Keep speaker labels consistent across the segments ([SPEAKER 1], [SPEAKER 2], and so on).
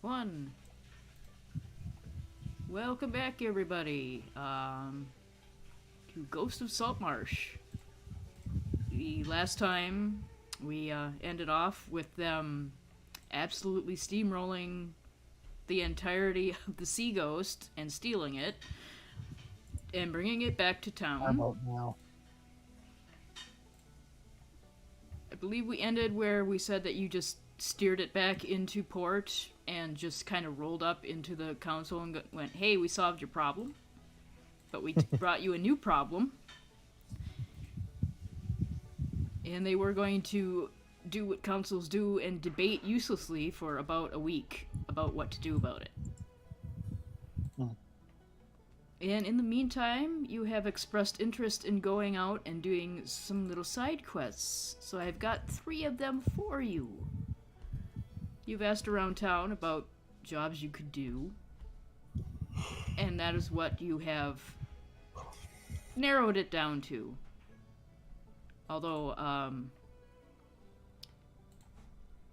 [SPEAKER 1] One. Welcome back, everybody, to Ghost of Saltmarsh. The last time we ended off with them absolutely steamrolling the entirety of the Sea Ghost and stealing it and bringing it back to
[SPEAKER 2] How
[SPEAKER 1] town.
[SPEAKER 2] about now?
[SPEAKER 1] I believe we ended where we said that you just steered it back into port and just kind of rolled up into the council and went, hey, we solved your problem, but we brought you a new problem. And they were going to do what councils do and debate uselessly for about a week about what to do about it. And in the meantime, you have expressed interest in going out and doing some little side quests. So I've got 3 of them for you. You've asked around town about jobs you could do. And that is what you have narrowed it down to. Although,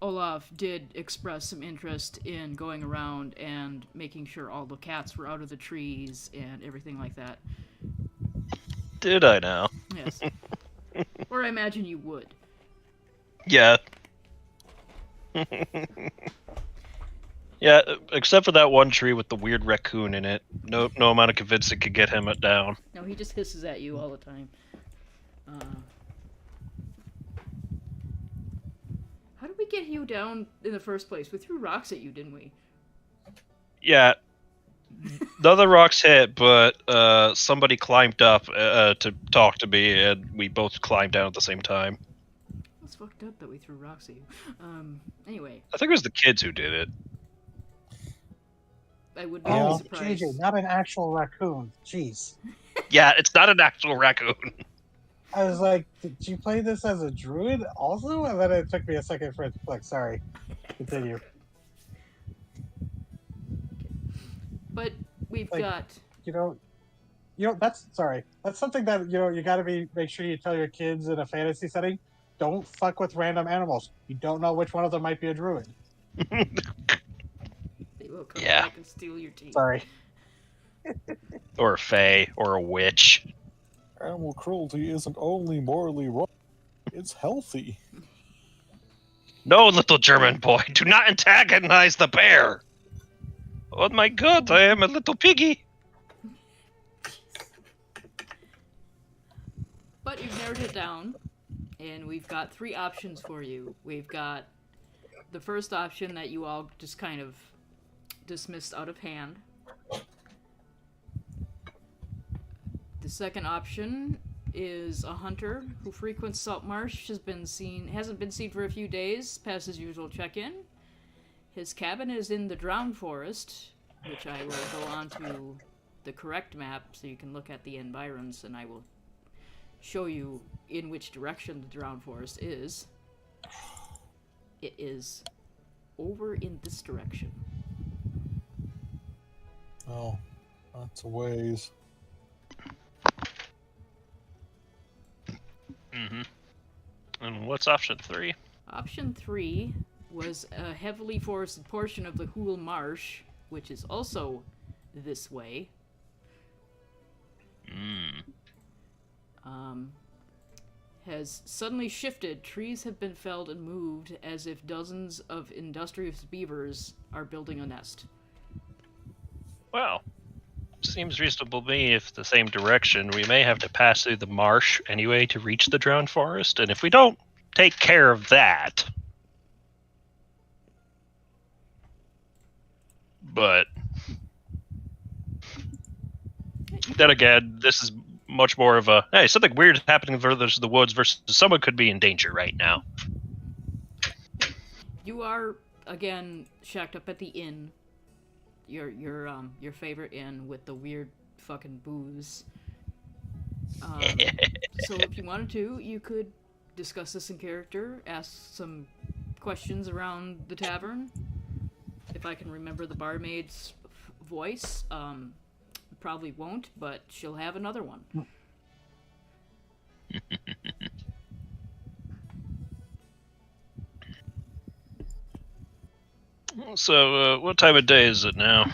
[SPEAKER 1] Olaf did express some interest in going around and making sure all the cats were out of the trees and everything like that.
[SPEAKER 3] Did I now?
[SPEAKER 1] Yes. Or I imagine you would.
[SPEAKER 3] Yeah. Yeah, except for that one tree with the weird raccoon in it. No amount of convincing could get him down.
[SPEAKER 1] No, he just hisses at you all the time. How did we get you down in the first place? We threw rocks at you, didn't we?
[SPEAKER 3] Yeah. None of the rocks hit, but somebody climbed up to talk to me, and we both climbed down at the same time.
[SPEAKER 1] It's fucked up that we threw rocks at you. Anyway.
[SPEAKER 3] I think it was the kids who did it.
[SPEAKER 1] I would not be surprised.
[SPEAKER 2] JJ, not an actual raccoon. Jeez.
[SPEAKER 3] Yeah, it's not an actual raccoon.
[SPEAKER 2] I was like, did you play this as a druid also? And then it took me a second for it to click. Sorry. Continue.
[SPEAKER 1] But we've got...
[SPEAKER 2] You know, that's something that, you gotta make sure you tell your kids in a fantasy setting. Don't fuck with random animals. You don't know which one of them might be a druid.
[SPEAKER 1] They will come back and steal your teeth.
[SPEAKER 2] Sorry.
[SPEAKER 3] Or a fae, or a witch.
[SPEAKER 4] Animal cruelty isn't only morally wrong, it's healthy.
[SPEAKER 3] No, little German boy, do not antagonize the bear! Oh my god, I am a little piggy!
[SPEAKER 1] But you've narrowed it down, and we've got 3 options for you. We've got the first option that you all just kind of dismissed out of hand. The second option is a hunter who frequents Saltmarsh, hasn't been seen for a few days, past his usual check-in. His cabin is in the Drowned Forest, which I will go on to the correct map so you can look at the environs, and I will show you in which direction the Drowned Forest is. It is over in this direction.
[SPEAKER 4] Oh, that's a ways.
[SPEAKER 3] Mm-hmm. And what's option 3?
[SPEAKER 1] Option 3 was a heavily forested portion of the Hool Marsh, which is also this way. Has suddenly shifted. Trees have been felled and moved as if dozens of industrious beavers are building a nest.
[SPEAKER 3] Well, seems reasonable to me if the same direction. We may have to pass through the marsh anyway to reach the Drowned Forest, and if we don't take care of that... But... Then again, this is much more of a, hey, something weird is happening further to the woods versus someone could be in danger right now.
[SPEAKER 1] You are, again, shacked up at the inn. Your favorite inn with the weird fucking booze. So if you wanted to, you could discuss this in character, ask some questions around the tavern. If I can remember the barmaid's voice, probably won't, but she'll have another one.
[SPEAKER 3] So, what time of day is it now?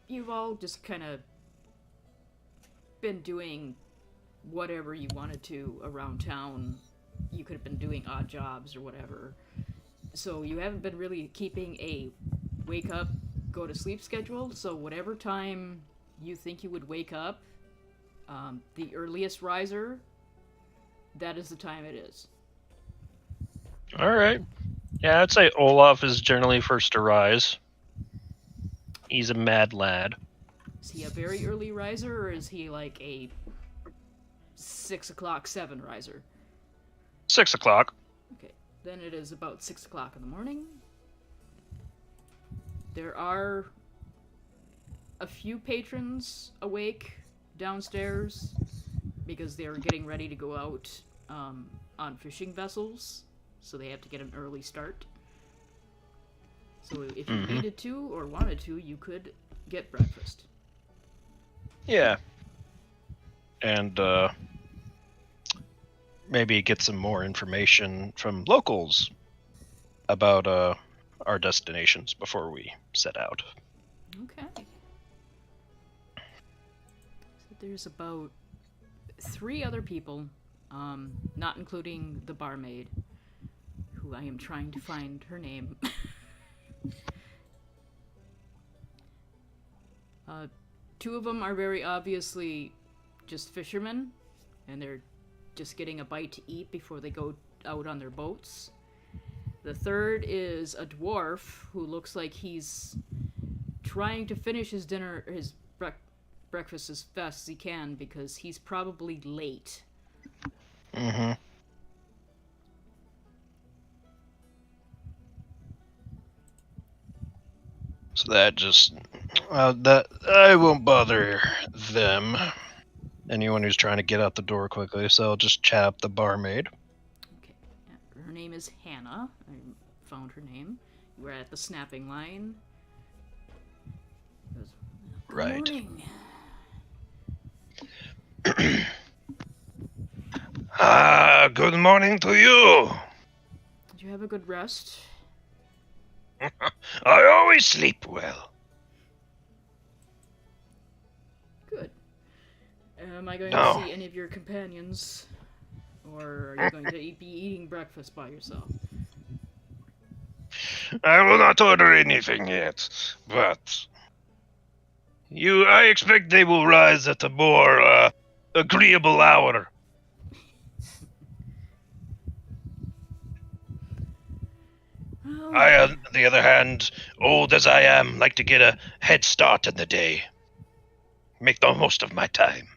[SPEAKER 1] You've all just kind of been doing whatever you wanted to around town. You could have been doing odd jobs or whatever. So you haven't been really keeping a wake up, go to sleep schedule. So whatever time you think you would wake up, the earliest riser, that is the time it is.
[SPEAKER 3] All right. Yeah, I'd say Olaf is generally first to rise. He's a mad lad.
[SPEAKER 1] Is he a very early riser, or is he like a 6 o'clock, 7 riser?
[SPEAKER 3] 6 o'clock.
[SPEAKER 1] Okay, then it is about 6 o'clock in the morning. There are a few patrons awake downstairs because they're getting ready to go out on fishing vessels, so they have to get an early start. So if you needed to or wanted to, you could get breakfast.
[SPEAKER 3] Yeah. And maybe get some more information from locals about our destinations before we set out.
[SPEAKER 1] Okay. So there's about 3 other people, not including the barmaid, who I am trying to find her name. 2 of them are very obviously just fishermen, and they're just getting a bite to eat before they go out on their boats. The third is a dwarf who looks like he's trying to finish his dinner, his breakfast as fast as he can because he's probably late.
[SPEAKER 3] Mm-hmm. So that just that I won't bother them. Anyone who's trying to get out the door quickly, so I'll just chat up the barmaid.
[SPEAKER 1] Okay, yeah, her name is Hannah. I found her name. We're at the snapping line. Goes, "Good
[SPEAKER 3] Right.
[SPEAKER 1] morning."
[SPEAKER 3] Good morning to you.
[SPEAKER 1] Did you have a good rest?
[SPEAKER 3] I always sleep well.
[SPEAKER 1] Good. Am I going
[SPEAKER 3] No.
[SPEAKER 1] to see any of your companions? Or are you going to be eating breakfast by yourself?
[SPEAKER 3] I will not order anything yet, but I expect they will rise at a more agreeable hour.
[SPEAKER 1] Well,
[SPEAKER 3] I, on the other hand, old as I am, like to get a head start in the day. Make the most of my time.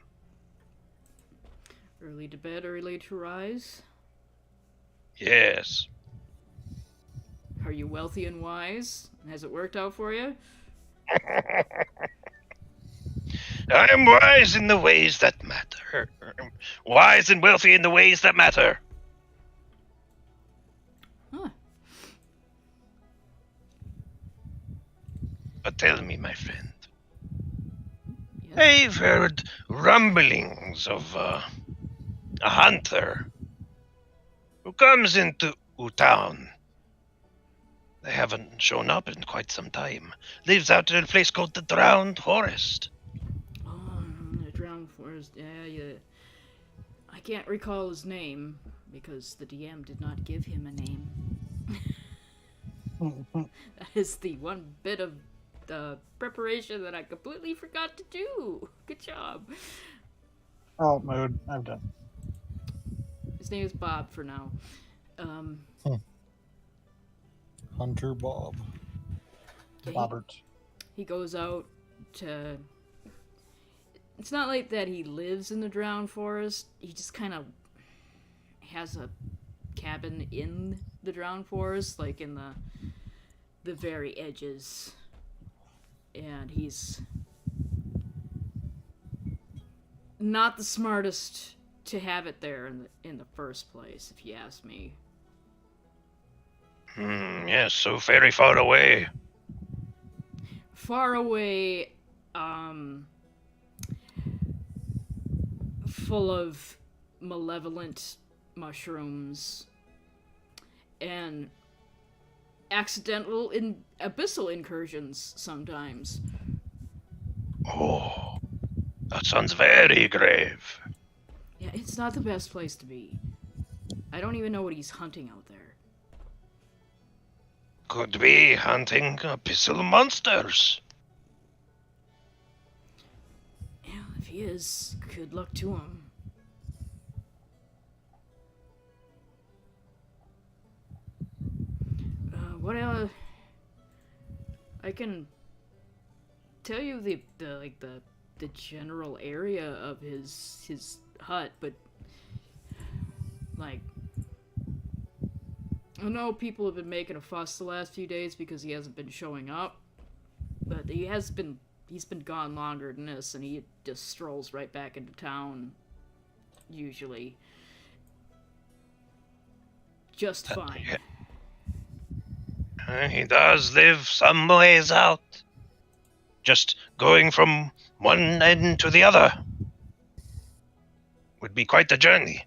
[SPEAKER 1] early to bed, early to rise.
[SPEAKER 3] Yes.
[SPEAKER 1] Are you wealthy and wise? Has it worked out for you?
[SPEAKER 3] I am wise in the ways that matter. Wise and wealthy in the ways that matter.
[SPEAKER 1] Huh.
[SPEAKER 3] But tell me, my friend,
[SPEAKER 1] Yes.
[SPEAKER 3] I've heard rumblings of a hunter who comes into town. They haven't shown up in quite some time. Lives out in a place called the Drowned Forest.
[SPEAKER 1] The Drowned Forest. Yeah. I can't recall his name because the DM did not give him a name. That is the one bit of preparation that I completely forgot to do. Good job.
[SPEAKER 2] Oh, mood. I'm done.
[SPEAKER 1] His name is Bob for now.
[SPEAKER 4] Hunter Bob.
[SPEAKER 1] Yeah,
[SPEAKER 2] Robert.
[SPEAKER 1] he goes out to. It's not like that he lives in the Drowned Forest. He just kind of has a cabin in the Drowned Forest, like in the very edges. And he's not the smartest to have it there in the first place, if you ask me.
[SPEAKER 3] Yes, so very far away.
[SPEAKER 1] Far away, full of malevolent mushrooms, and accidental abyssal incursions sometimes.
[SPEAKER 3] Oh, that sounds very grave.
[SPEAKER 1] Yeah, it's not the best place to be. I don't even know what he's hunting out there.
[SPEAKER 3] Could be hunting abyssal monsters.
[SPEAKER 1] Yeah, if he is, good luck to him. What I can tell you the general area of his hut, but like, I know people have been making a fuss the last few days because he hasn't been showing up, but he's been gone longer than this, and he just strolls right back into town, usually. Just fine.
[SPEAKER 3] He does live some ways out. Just going from one end to the other would be quite a journey.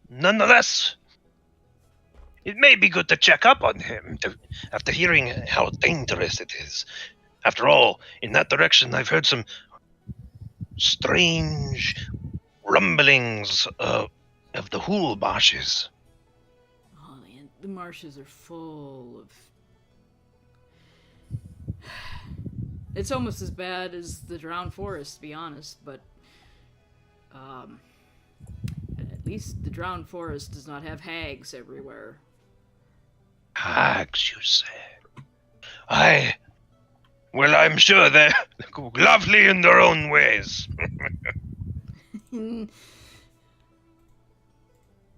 [SPEAKER 3] Nonetheless, it may be good to check up on him after hearing how dangerous it is. After all, in that direction I've heard some strange rumblings of the Hool marshes.
[SPEAKER 1] Oh man, the marshes are full of... It's almost as bad as the Drowned Forest, to be honest, but at least the Drowned Forest does not have hags everywhere.
[SPEAKER 3] Hags, you say? Well, I'm sure they're lovely in their own ways.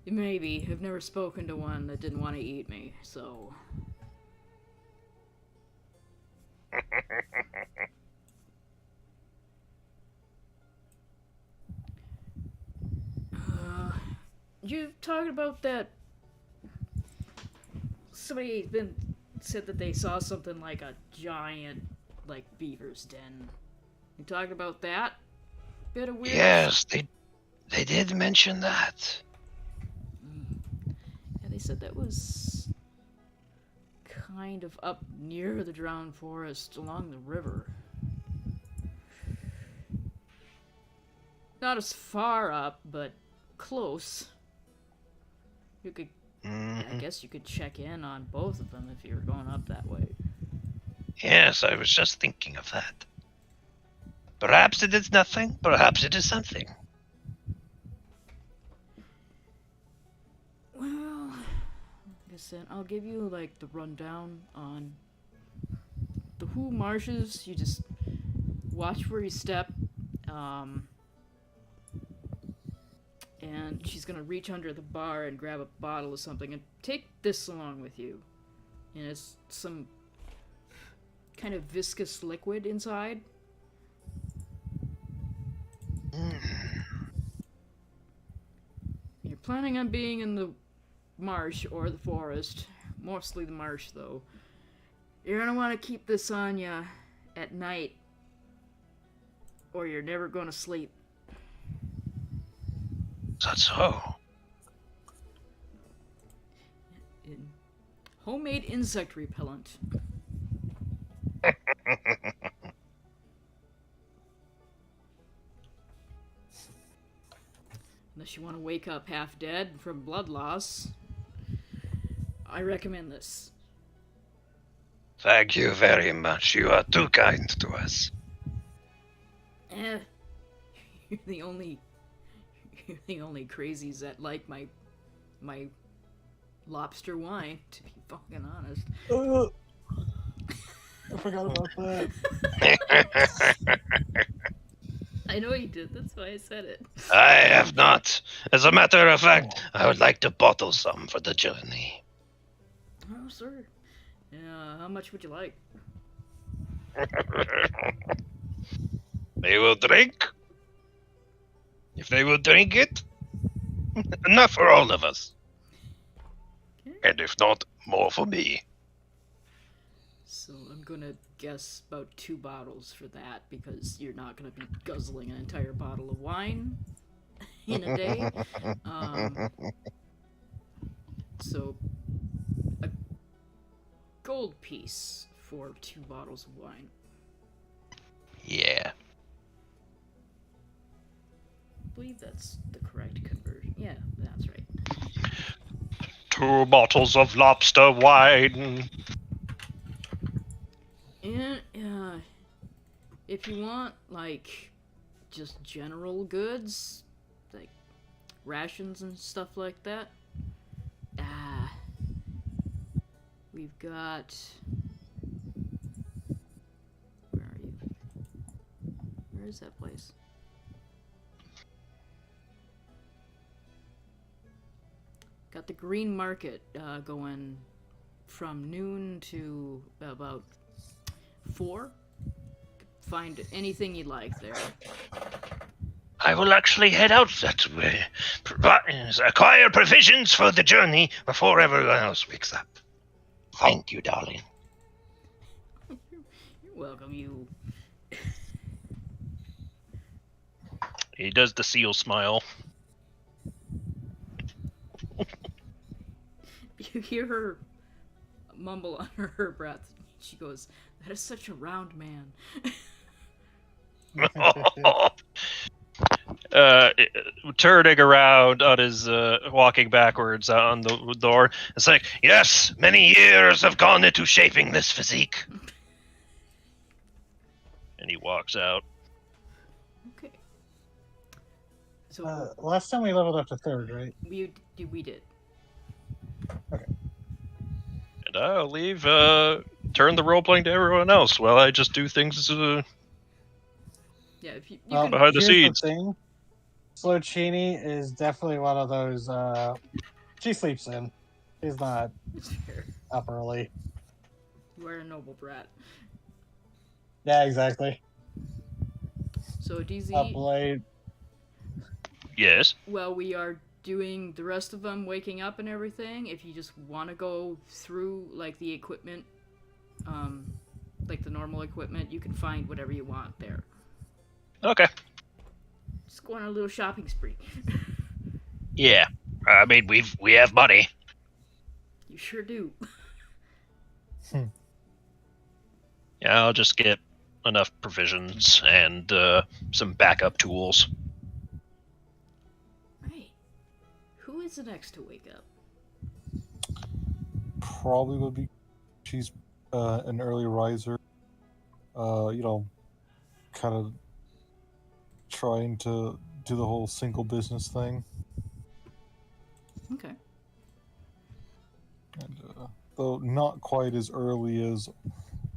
[SPEAKER 1] Maybe. I've never spoken to one that didn't want to eat me, so... You talking about that? Somebody said that they saw something like a giant, like, beaver's den. You talking about that bit of weird?
[SPEAKER 3] Yes, they did mention that.
[SPEAKER 1] Yeah, they said that was kind of up near the Drowned Forest, along the river. Not as far up, but close. You could, I guess you could check in on both of them if you were going up that way.
[SPEAKER 3] Yes, I was just thinking of that. Perhaps it is nothing, perhaps it is something.
[SPEAKER 1] Well, like I said, I'll give you, like, the rundown on the Who Marshes. You just watch where you step, and she's gonna reach under the bar and grab a bottle of something, and take this along with you. And it's some kind of viscous liquid inside. You're planning on being in the marsh or the forest, mostly the marsh though. You're gonna want to keep this on ya at night, or you're never gonna sleep.
[SPEAKER 3] That's so.
[SPEAKER 1] Homemade insect repellent. Unless you want to wake up half dead from blood loss, I recommend this.
[SPEAKER 3] Thank you very much. You are too kind to us.
[SPEAKER 1] You're the only crazies that like my lobster wine, to be fucking honest.
[SPEAKER 2] I forgot about that.
[SPEAKER 1] I know you did, that's why I said it.
[SPEAKER 3] I have not. As a matter of fact, I would like to bottle some for the journey.
[SPEAKER 1] Oh, sir. Yeah, how much would you like?
[SPEAKER 3] They will drink. If they will drink it, enough for all of us.
[SPEAKER 1] Okay.
[SPEAKER 3] And if not, more for me.
[SPEAKER 1] So I'm gonna guess about 2 bottles for that, because you're not gonna be guzzling an entire bottle of wine. in a day. So, a gold piece for 2 bottles of wine.
[SPEAKER 3] Yeah.
[SPEAKER 1] I believe that's the correct conversion. Yeah, that's right.
[SPEAKER 3] 2 bottles of lobster wine.
[SPEAKER 1] And if you want like just general goods, like rations and stuff like that, we've got. Where are you? Where is that place? Got the green market going from noon to about 4. Find anything you like there.
[SPEAKER 3] I will actually head out that way. Acquire provisions for the journey before everyone else wakes up. Thank you, darling.
[SPEAKER 1] You're welcome, you.
[SPEAKER 3] He does the seal smile.
[SPEAKER 1] You hear her mumble under her breath. She goes, "That is such a round man."
[SPEAKER 3] Turning around on his walking backwards on the door, it's like, yes, many years have gone into shaping this physique. And he walks out.
[SPEAKER 1] Okay. So
[SPEAKER 2] Last time we leveled up to 3rd, right?
[SPEAKER 1] we did.
[SPEAKER 3] And I'll leave, turn the role-playing to everyone else while I just do things
[SPEAKER 1] Yeah, if you
[SPEAKER 2] Well,
[SPEAKER 1] can.
[SPEAKER 3] behind the
[SPEAKER 2] here's
[SPEAKER 3] scenes.
[SPEAKER 2] the thing. Slocini is definitely one of those. She sleeps in. She's not
[SPEAKER 1] It's fair.
[SPEAKER 2] up early.
[SPEAKER 1] You are a noble brat.
[SPEAKER 2] Yeah, exactly.
[SPEAKER 1] So DZ.
[SPEAKER 2] Up late.
[SPEAKER 3] Yes.
[SPEAKER 1] Well, we are doing the rest of them waking up and everything. If you just want to go through like the equipment, like the normal equipment, you can find whatever you want there.
[SPEAKER 3] Okay.
[SPEAKER 1] Just go on a little shopping spree.
[SPEAKER 3] Yeah. I mean, we have money.
[SPEAKER 1] You sure do.
[SPEAKER 3] Yeah, I'll just get enough provisions and some backup tools.
[SPEAKER 1] Right. Who is the next to wake up?
[SPEAKER 4] Probably would be. She's an early riser. Kind of trying to do the whole single business thing.
[SPEAKER 1] Okay.
[SPEAKER 4] And, though not quite as early as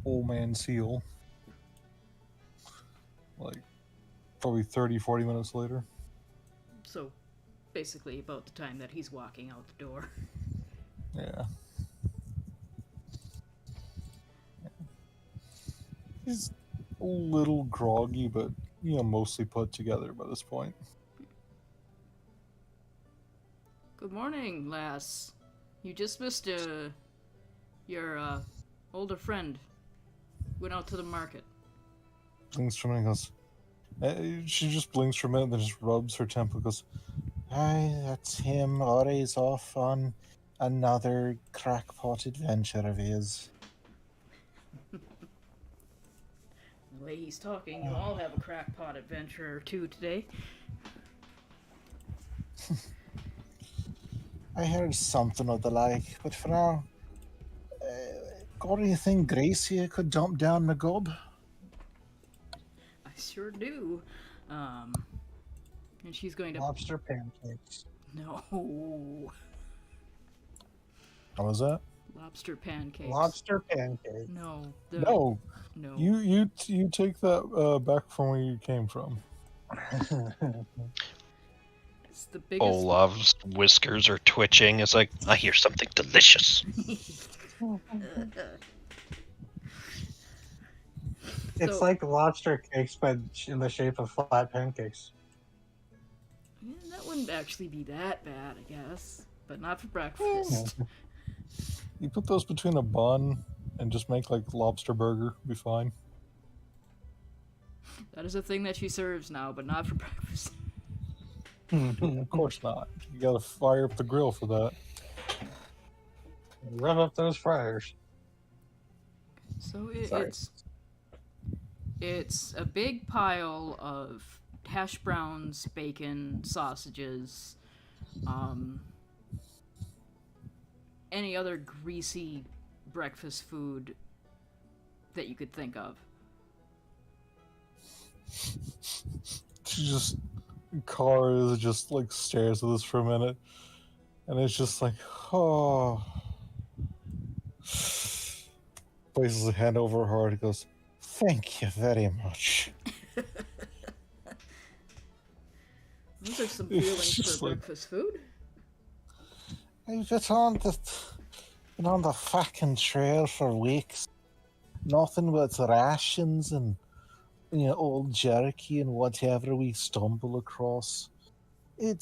[SPEAKER 4] Old Man Seal. Like, probably 30, 40 minutes later.
[SPEAKER 1] So, basically about the time that he's walking out the door.
[SPEAKER 4] Yeah. He's a little groggy, but, mostly put together by this point.
[SPEAKER 1] Good morning, lass. You just missed your older friend. Went out to the market.
[SPEAKER 4] Blinks for a minute and goes, she just blinks for a minute and then just rubs her temple and goes, aye, that's him, or he's off on another crackpot adventure of his.
[SPEAKER 1] The way he's talking, you all have a crackpot adventure or two today.
[SPEAKER 4] I heard something of the like, but for now, got anything Gracie could dump down the gob?
[SPEAKER 1] I sure do. And she's going to...
[SPEAKER 2] Lobster pancakes.
[SPEAKER 1] No.
[SPEAKER 4] How was that?
[SPEAKER 1] Lobster pancakes.
[SPEAKER 2] Lobster pancakes.
[SPEAKER 1] No.
[SPEAKER 4] No.
[SPEAKER 1] No.
[SPEAKER 4] You take that back from where you came from.
[SPEAKER 1] It's the biggest...
[SPEAKER 3] Olaf's whiskers are twitching. It's like, I hear something delicious.
[SPEAKER 2] It's
[SPEAKER 1] So-
[SPEAKER 2] like lobster cakes, but in the shape of flat pancakes.
[SPEAKER 1] Yeah, that wouldn't actually be that bad, I guess. But not for breakfast.
[SPEAKER 4] You put those between a bun and just make like lobster burger, be fine.
[SPEAKER 1] That is a thing that she serves now, but not for breakfast.
[SPEAKER 4] Of course not. You gotta fire up the grill for that.
[SPEAKER 2] Rev up those fryers.
[SPEAKER 1] So
[SPEAKER 2] Sorry.
[SPEAKER 1] it's a big pile of hash browns, bacon, sausages, any other greasy breakfast food that you could think of.
[SPEAKER 4] She just Cars just like stares at this for a minute, and it's just like, oh. Places a hand over her heart and goes, "Thank you very much."
[SPEAKER 1] Those are some
[SPEAKER 4] It's
[SPEAKER 1] feelings
[SPEAKER 4] just
[SPEAKER 1] for
[SPEAKER 4] like-
[SPEAKER 1] breakfast food.
[SPEAKER 4] I've been on the fucking trail for weeks. Nothing but rations and old jerky and whatever we stumble across. It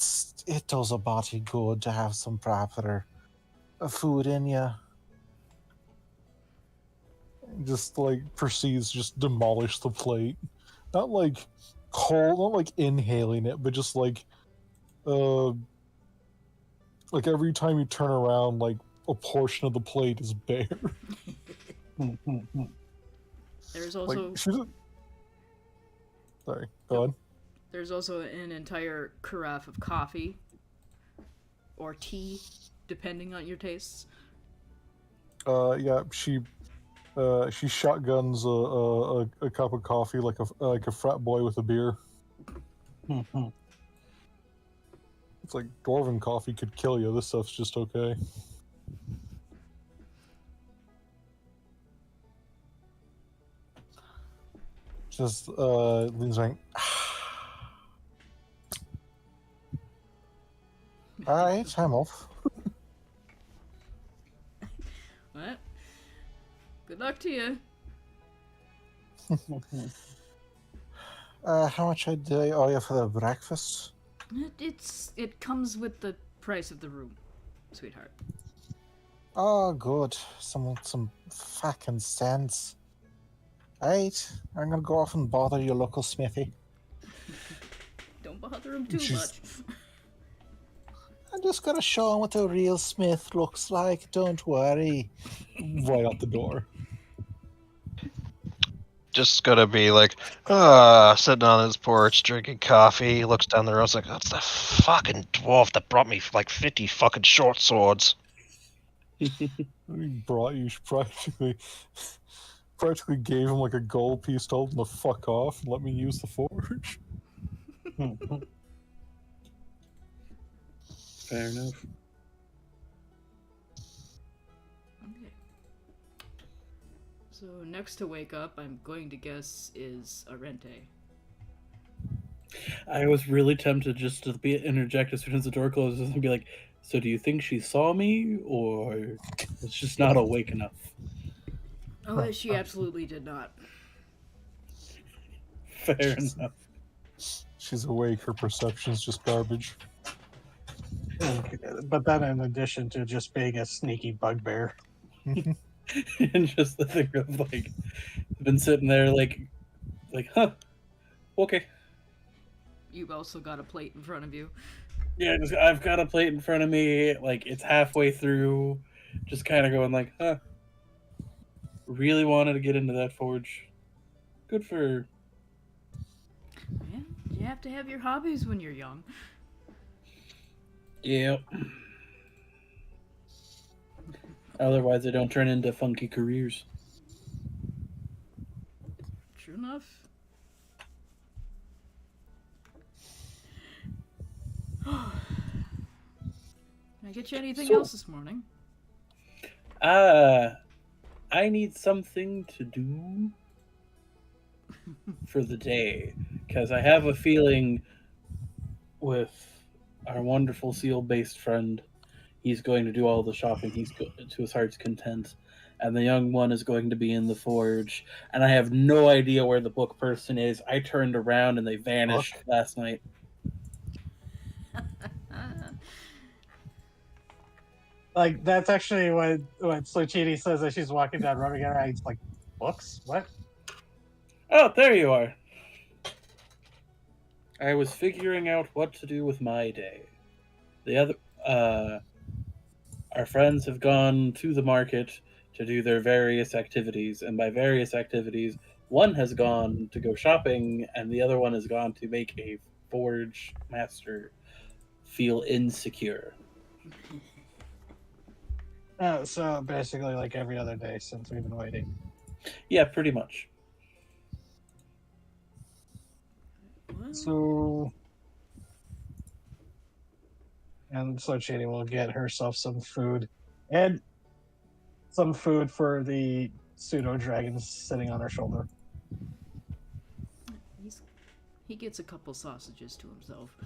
[SPEAKER 4] does a body good to have some proper food in you. Just like proceeds to just demolish the plate. Not like cold, not like inhaling it, but just like every time you turn around, like a portion of the plate is bare.
[SPEAKER 1] There's also
[SPEAKER 4] Like, sorry, go on.
[SPEAKER 1] there's also an entire carafe of coffee or tea, depending on your tastes.
[SPEAKER 4] Yeah, she shotguns a cup of coffee like a frat boy with a beer. It's like dwarven coffee could kill you. This stuff's just okay. Just leans right. All right, I'm off.
[SPEAKER 1] What? Good luck to you.
[SPEAKER 4] How much I do I owe you for the breakfast?
[SPEAKER 1] It comes with the price of the room, sweetheart.
[SPEAKER 4] Oh, good. Some fucking sense. Right, I'm gonna go off and bother your local smithy.
[SPEAKER 1] Don't bother him too
[SPEAKER 4] She's-
[SPEAKER 1] much.
[SPEAKER 4] I'm just gonna show him what a real smith looks like. Don't worry. Right out the door.
[SPEAKER 3] Just gonna be like, sitting on his porch drinking coffee. Looks down the road, it's like, that's the fucking dwarf that brought me like 50 fucking short swords.
[SPEAKER 4] He brought you practically gave him like a gold piece, told him to fuck off and let me use the forge.
[SPEAKER 5] Fair enough.
[SPEAKER 1] Okay. So next to wake up, I'm going to guess is Arente.
[SPEAKER 5] I was really tempted just to interject as soon as the door closes and be like, "So do you think she saw me, or was just not awake enough?"
[SPEAKER 1] Oh, she absolutely did not.
[SPEAKER 5] Fair enough.
[SPEAKER 4] She's awake, her perception's just garbage.
[SPEAKER 2] But then, in addition to just being a sneaky bugbear,
[SPEAKER 5] And just the thing of like, been sitting there like, huh, okay.
[SPEAKER 1] You've also got a plate in front of you.
[SPEAKER 5] Yeah, I've got a plate in front of me, like it's halfway through, just kind of going like, huh. Really wanted to get into that forge. Good for her.
[SPEAKER 1] Yeah, you have to have your hobbies when you're young.
[SPEAKER 5] Yep. Otherwise, they don't turn into funky careers.
[SPEAKER 1] True enough. Can I get you anything
[SPEAKER 5] So-
[SPEAKER 1] else this morning?
[SPEAKER 5] I need something to do for the day, because I have a feeling with our wonderful seal-based friend, he's going to do all the shopping to his heart's content, and the young one is going to be in the forge, and I have no idea where the book person is. I turned around and they vanished last night.
[SPEAKER 2] like that's actually what Sluchini says as she's walking down, rubbing her eyes, like, books? What?
[SPEAKER 5] Oh, there you are. I was figuring out what to do with my day. The other, our friends have gone to the market to do their various activities, and by various activities, one has gone to go shopping, and the other one has gone to make a forge master feel insecure.
[SPEAKER 2] So basically, like every other day since we've been waiting.
[SPEAKER 5] Yeah, pretty much.
[SPEAKER 2] So, and so Chidi will get herself some food and some food for the pseudo dragons sitting on her shoulder.
[SPEAKER 1] He gets a couple sausages to himself.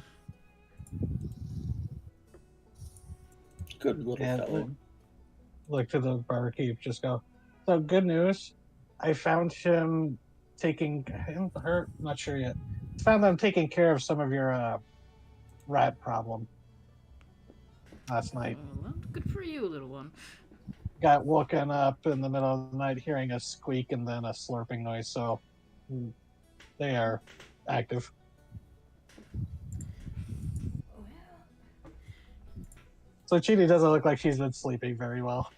[SPEAKER 5] Good little
[SPEAKER 2] And
[SPEAKER 5] fellow.
[SPEAKER 2] look to the barkeep, just go. So good news, I found him her, not sure yet. Found them taking care of some of your rat problem last night.
[SPEAKER 1] Well, good for you, little one.
[SPEAKER 2] Got woken up in the middle of the night hearing a squeak and then a slurping noise, so they are active. So Chidi doesn't look like she's been sleeping very well.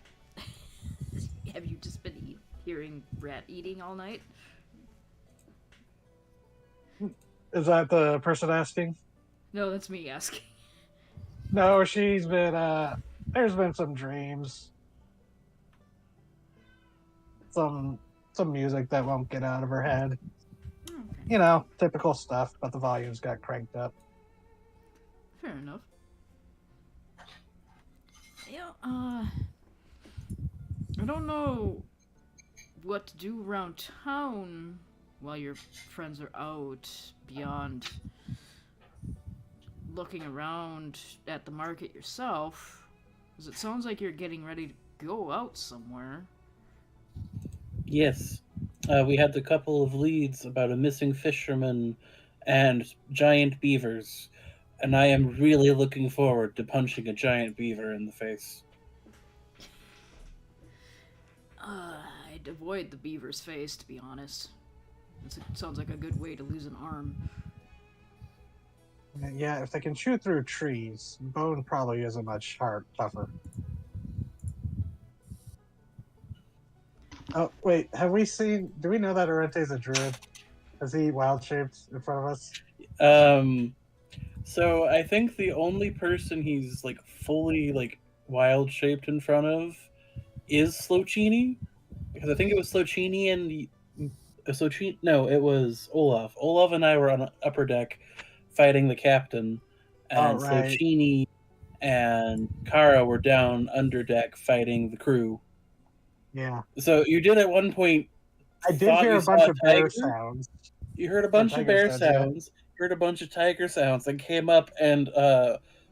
[SPEAKER 1] Have you just been hearing rat eating all night?
[SPEAKER 2] Is that the person asking?
[SPEAKER 1] No, that's me asking.
[SPEAKER 2] No, she's been there's been some dreams. Some music that won't get out of her head.
[SPEAKER 1] Okay.
[SPEAKER 2] You know, typical stuff, but the volumes got cranked up.
[SPEAKER 1] Fair enough. Yeah, I don't know what to do around town while your friends are out beyond looking around at the market yourself. Because it sounds like you're getting ready to go out somewhere.
[SPEAKER 5] Yes. We had a couple of leads about a missing fisherman and giant beavers, and I am really looking forward to punching a giant beaver in the face.
[SPEAKER 1] I'd avoid the beaver's face, to be honest. It sounds like a good way to lose an arm.
[SPEAKER 2] Yeah, if they can shoot through trees, bone probably isn't much tougher. Oh, wait, do we know that Orente's a druid? Is he wild shaped in front of us?
[SPEAKER 5] So I think the only person he's like fully like wild shaped in front of is Slocini, because I think it was Slocini and no, it was Olaf. Olaf and I were on upper deck fighting the captain, and
[SPEAKER 2] right.
[SPEAKER 5] Slocini and Kara were down under deck fighting the crew.
[SPEAKER 2] Yeah.
[SPEAKER 5] So you did at one point.
[SPEAKER 2] I did hear a bunch of bear sounds.
[SPEAKER 5] You heard a bunch of bear sounds. You heard a bunch of tiger sounds that came up, and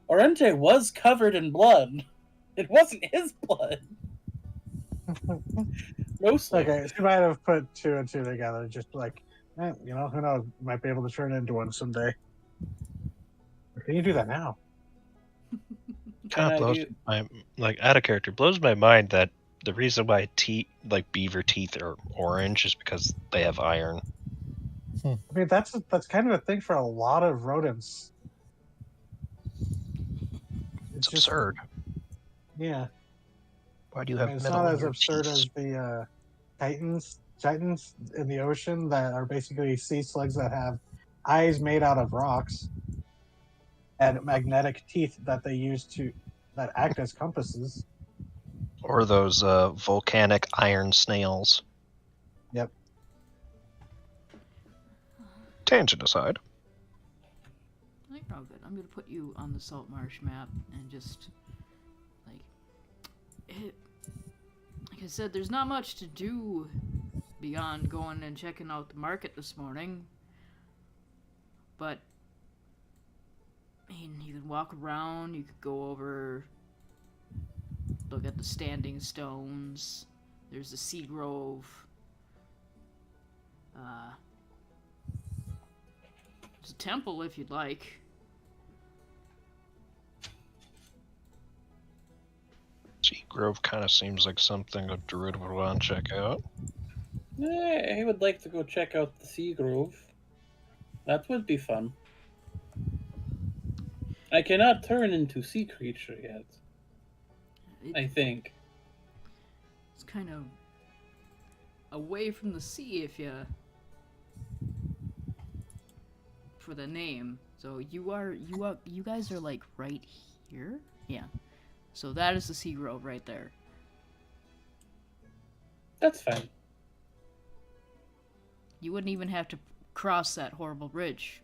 [SPEAKER 5] Orente was covered in blood. It wasn't his blood. Mostly.
[SPEAKER 2] Okay, she might have put two and two together, just like, who knows, might be able to turn into one someday. Or can you do that now?
[SPEAKER 3] Kind of blows out of character, blows my mind that the reason why beaver teeth are orange is because they have iron.
[SPEAKER 2] I mean, that's kind of a thing for a lot of rodents.
[SPEAKER 3] It's just absurd.
[SPEAKER 2] Yeah.
[SPEAKER 3] Why do you have
[SPEAKER 2] it's
[SPEAKER 3] metal
[SPEAKER 2] not
[SPEAKER 3] in
[SPEAKER 2] as
[SPEAKER 3] your
[SPEAKER 2] absurd
[SPEAKER 3] teeth?
[SPEAKER 2] as the titans in the ocean that are basically sea slugs that have eyes made out of rocks and magnetic teeth that they use that act as compasses.
[SPEAKER 3] Or those volcanic iron snails.
[SPEAKER 2] Yep.
[SPEAKER 3] Tangent aside.
[SPEAKER 1] I think you're all good. I'm gonna put you on the Saltmarsh map and just like I said, there's not much to do beyond going and checking out the market this morning. But I mean, you could walk around, you could go over, look at the standing stones. There's the sea grove. There's a temple if you'd like.
[SPEAKER 3] Sea Grove kind of seems like something a druid would want to check out.
[SPEAKER 5] I would like to go check out the Sea Grove. That would be fun. I cannot turn into sea creature yet. I think.
[SPEAKER 1] It's kind of away from the sea if you for the name. So you guys are like right here? Yeah. So that is the sea grove right there.
[SPEAKER 5] That's fine.
[SPEAKER 1] You wouldn't even have to cross that horrible bridge.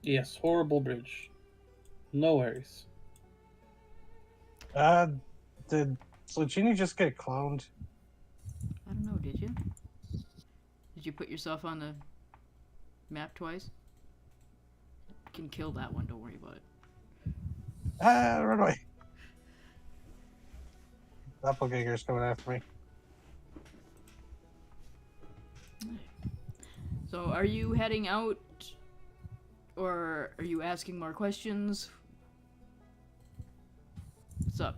[SPEAKER 5] Yes, horrible bridge. No worries.
[SPEAKER 2] Did Sluchini just get cloned?
[SPEAKER 1] I don't know, did you? Did you put yourself on the map twice? You can kill that one, don't worry about it.
[SPEAKER 2] Run away. Doppelganger's coming after me.
[SPEAKER 1] So are you heading out, or are you asking more questions? What's up?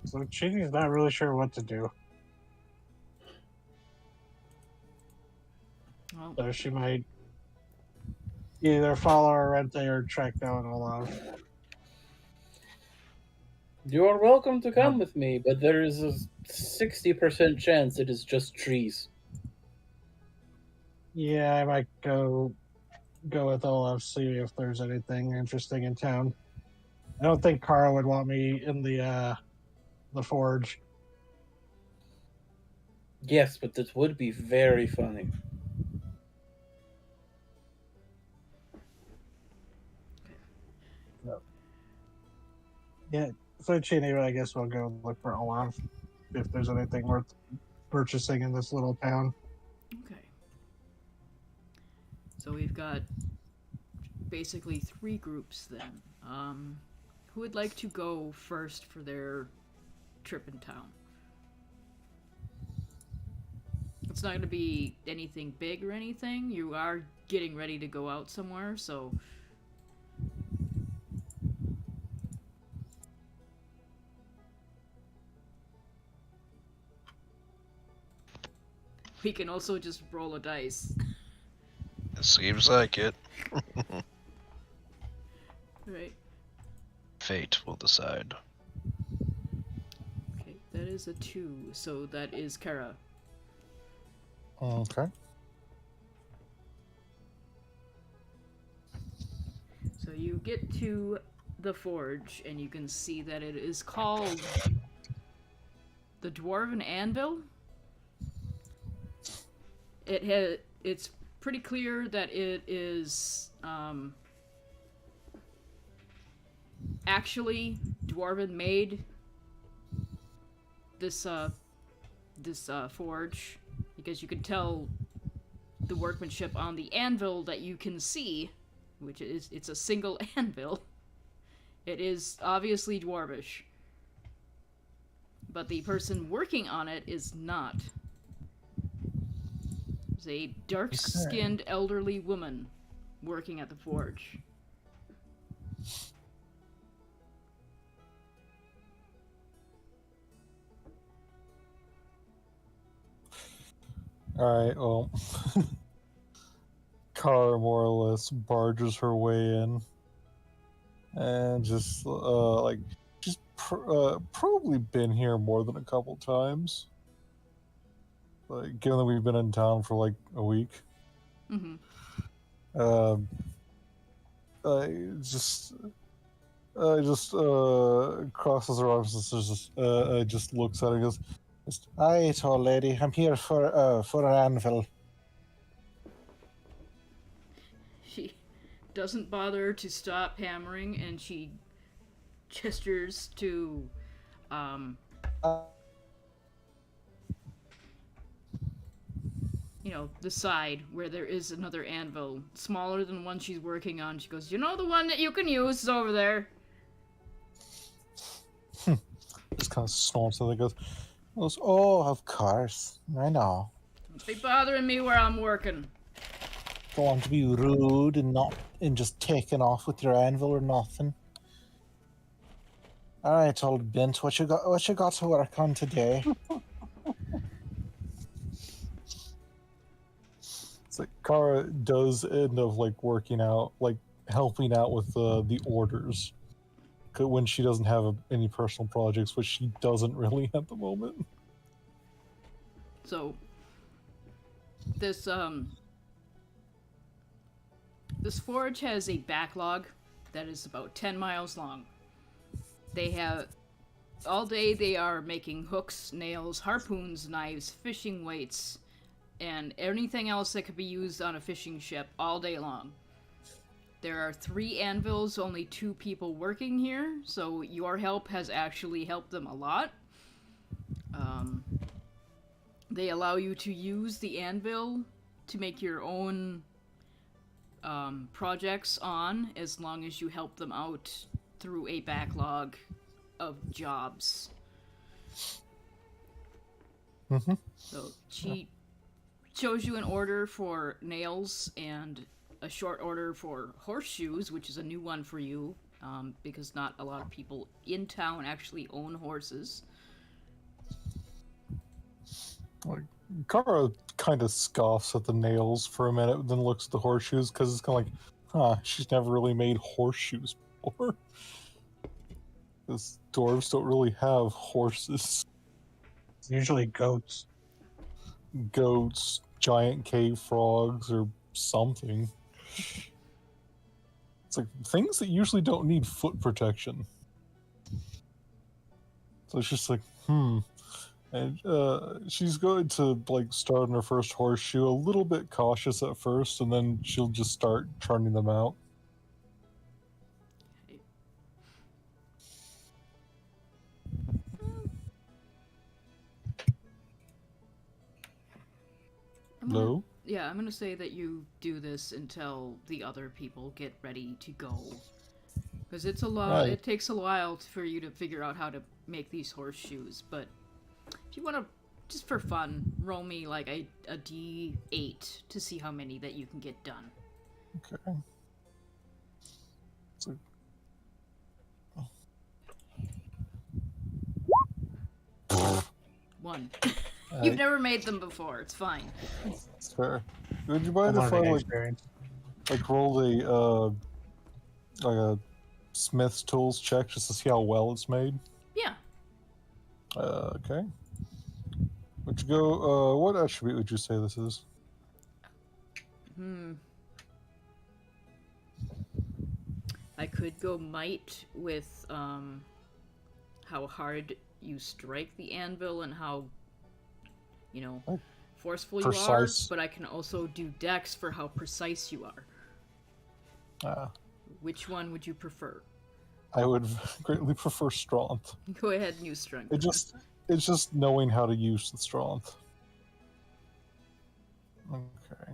[SPEAKER 2] Sluchini's not really sure what to do.
[SPEAKER 1] Well,
[SPEAKER 2] So she might either follow Arente or track down Olaf.
[SPEAKER 5] You're welcome to come with me, but there is a 60% chance it is just trees.
[SPEAKER 2] Yeah, I might go with Olaf, see if there's anything interesting in town. I don't think Carl would want me in the forge.
[SPEAKER 5] Yes, but this would be very funny.
[SPEAKER 2] Yeah, so Chini, I guess we'll go look for Olaf if there's anything worth purchasing in this little town.
[SPEAKER 1] okay. So we've got basically 3 groups then. Who would like to go first for their trip in town? It's not going to be anything big or anything. You are getting ready to go out somewhere, so we can also just roll a dice.
[SPEAKER 3] It seems like it.
[SPEAKER 1] Right.
[SPEAKER 3] Fate will decide.
[SPEAKER 1] Okay, that is a 2, so that is Kara.
[SPEAKER 4] Okay.
[SPEAKER 1] So you get to the forge, and you can see that it is called the Dwarven Anvil. It's pretty clear that it is actually Dwarven made. This forge, because you can tell the workmanship on the anvil that you can see, which is it's a single anvil. It is obviously dwarvish, but the person working on it is not. It's a dark-skinned elderly woman working at the forge.
[SPEAKER 4] Alright, well. Kara more or less barges her way in. And just, probably been here more than a couple times. Like, given that we've been in town for like a week.
[SPEAKER 1] Mm-hmm.
[SPEAKER 4] Crosses her arms and just looks at her and goes, "Aye, tall lady, I'm here for an anvil."
[SPEAKER 1] She doesn't bother to stop hammering, and she gestures to the side where there is another anvil, smaller than the one she's working on. She goes, "You know, the one that you can use is over there."
[SPEAKER 4] Just kind of snorts and goes, "Oh, of course, I know.
[SPEAKER 1] Don't be bothering me where I'm working."
[SPEAKER 4] Don't want to be rude and just taking off with your anvil or nothing." All right, old Bint, what you got? What you got to work on today? It's like Kara does end up like working out, like helping out with the orders when she doesn't have any personal projects, which she doesn't really at the moment.
[SPEAKER 1] So this this forge has a backlog that is about 10 miles long. They have all day they are making hooks, nails, harpoons, knives, fishing weights, and anything else that could be used on a fishing ship all day long. There are 3 anvils, only 2 people working here, so your help has actually helped them a lot. They allow you to use the anvil to make your own projects on, as long as you help them out through a backlog of jobs.
[SPEAKER 4] Mm-hmm.
[SPEAKER 1] So she shows you an order for nails and a short order for horseshoes, which is a new one for you, because not a lot of people in town actually own horses.
[SPEAKER 4] Like Kara kind of scoffs at the nails for a minute, then looks at the horseshoes because it's kind of like, she's never really made horseshoes before. Because dwarves don't really have horses.
[SPEAKER 2] It's usually goats.
[SPEAKER 4] Goats, giant cave frogs, or something. It's like things that usually don't need foot protection. So it's just like, And she's going to like start on her first horseshoe, a little bit cautious at first, and then she'll just start turning them out. Hello?
[SPEAKER 1] Yeah, I'm gonna say that you do this until the other people get ready to go. Because it's a lot,
[SPEAKER 4] Right.
[SPEAKER 1] it takes a while for you to figure out how to make these horseshoes, but if you want to, just for fun, roll me like a d8 to see how many that you can get done.
[SPEAKER 4] Okay. So,
[SPEAKER 1] 1. You've never made them before, it's fine.
[SPEAKER 4] it's fair. Would you mind
[SPEAKER 2] I'm
[SPEAKER 4] if I
[SPEAKER 2] learning
[SPEAKER 4] like
[SPEAKER 2] experience.
[SPEAKER 4] rolled a Smith's tools check just to see how well it's made?
[SPEAKER 1] Yeah.
[SPEAKER 4] Okay. Would you go? What attribute would you say this is?
[SPEAKER 1] I could go might with how hard you strike the anvil and how, forceful you are,
[SPEAKER 4] Precise.
[SPEAKER 1] but I can also do dex for how precise you are. Which one would you prefer?
[SPEAKER 4] I would greatly prefer strength.
[SPEAKER 1] Go ahead and use strength.
[SPEAKER 4] It's just knowing how to use the strength. Okay.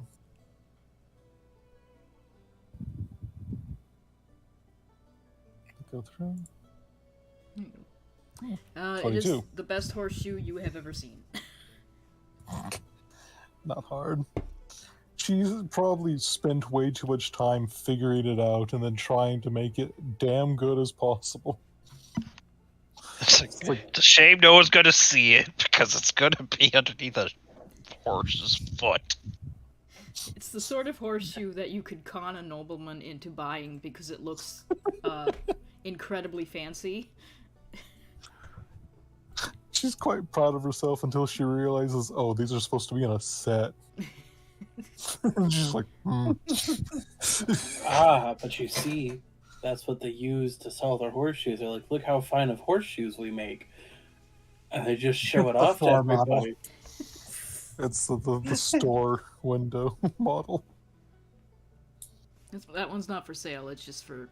[SPEAKER 4] Go through.
[SPEAKER 1] It is
[SPEAKER 4] 22.
[SPEAKER 1] the best horseshoe you have ever seen.
[SPEAKER 4] Not hard. She's probably spent way too much time figuring it out and then trying to make it damn good as possible.
[SPEAKER 3] It's a shame no one's going to see it because it's going to be underneath a horse's foot.
[SPEAKER 1] It's the sort of horseshoe that you could con a nobleman into buying because it looks incredibly fancy.
[SPEAKER 4] She's quite proud of herself until she realizes, oh, these are supposed to be in a set. And she's like,
[SPEAKER 5] But you see, that's what they use to sell their horseshoes. They're like, look how fine of horseshoes we make. And they just show it
[SPEAKER 2] The
[SPEAKER 5] off to
[SPEAKER 2] floor model.
[SPEAKER 5] everybody.
[SPEAKER 4] It's the store window model.
[SPEAKER 1] That one's not for sale, it's just to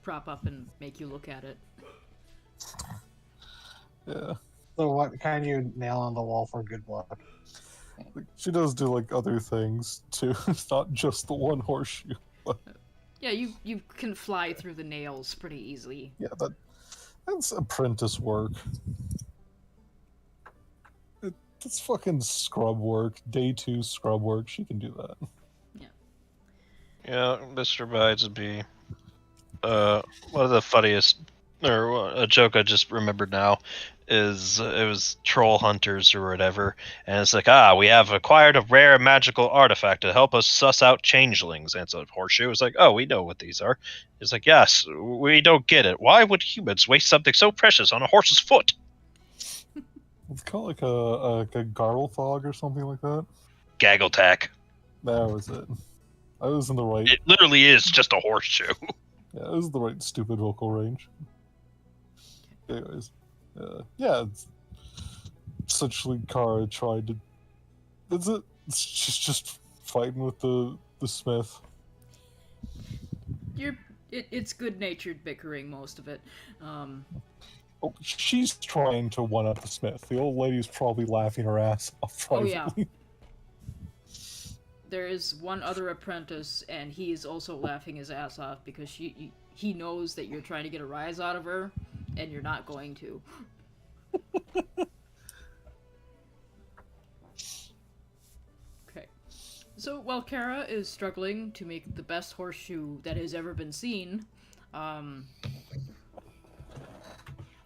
[SPEAKER 1] prop up and make you look at it.
[SPEAKER 4] Yeah.
[SPEAKER 2] So what kind you nail on the wall for good luck?
[SPEAKER 4] She does do like other things too. It's not just the one horseshoe.
[SPEAKER 1] Yeah, you can fly through the nails pretty easily.
[SPEAKER 4] Yeah, that's apprentice work. It's fucking scrub work. Day 2 scrub work. She can do that.
[SPEAKER 3] Yeah, Mr. Bides would be one of the funniest or a joke I just remembered now is it was troll hunters or whatever, and it's like, we have acquired a rare magical artifact to help us suss out changelings. And so Horseshoe is like, oh, we know what these are. It's like, yes, we don't get it. Why would humans waste something so precious on a horse's foot?
[SPEAKER 4] It's called like a gargle fog or something like that.
[SPEAKER 3] Gaggle tack.
[SPEAKER 4] That was it. I was in the right.
[SPEAKER 3] It literally is just a horseshoe.
[SPEAKER 4] Yeah, it was the right stupid vocal range. Anyways, yeah, essentially Kara tried to. That's it. She's just fighting with the smith.
[SPEAKER 1] It's good-natured bickering, most of it.
[SPEAKER 4] Oh, she's trying to one-up the smith. The old lady's probably laughing her ass off.
[SPEAKER 1] Oh, yeah.
[SPEAKER 4] Privately.
[SPEAKER 1] There is one other apprentice, and he is also laughing his ass off because he knows that you're trying to get a rise out of her, and you're not going to. Okay. So while Kara is struggling to make the best horseshoe that has ever been seen, who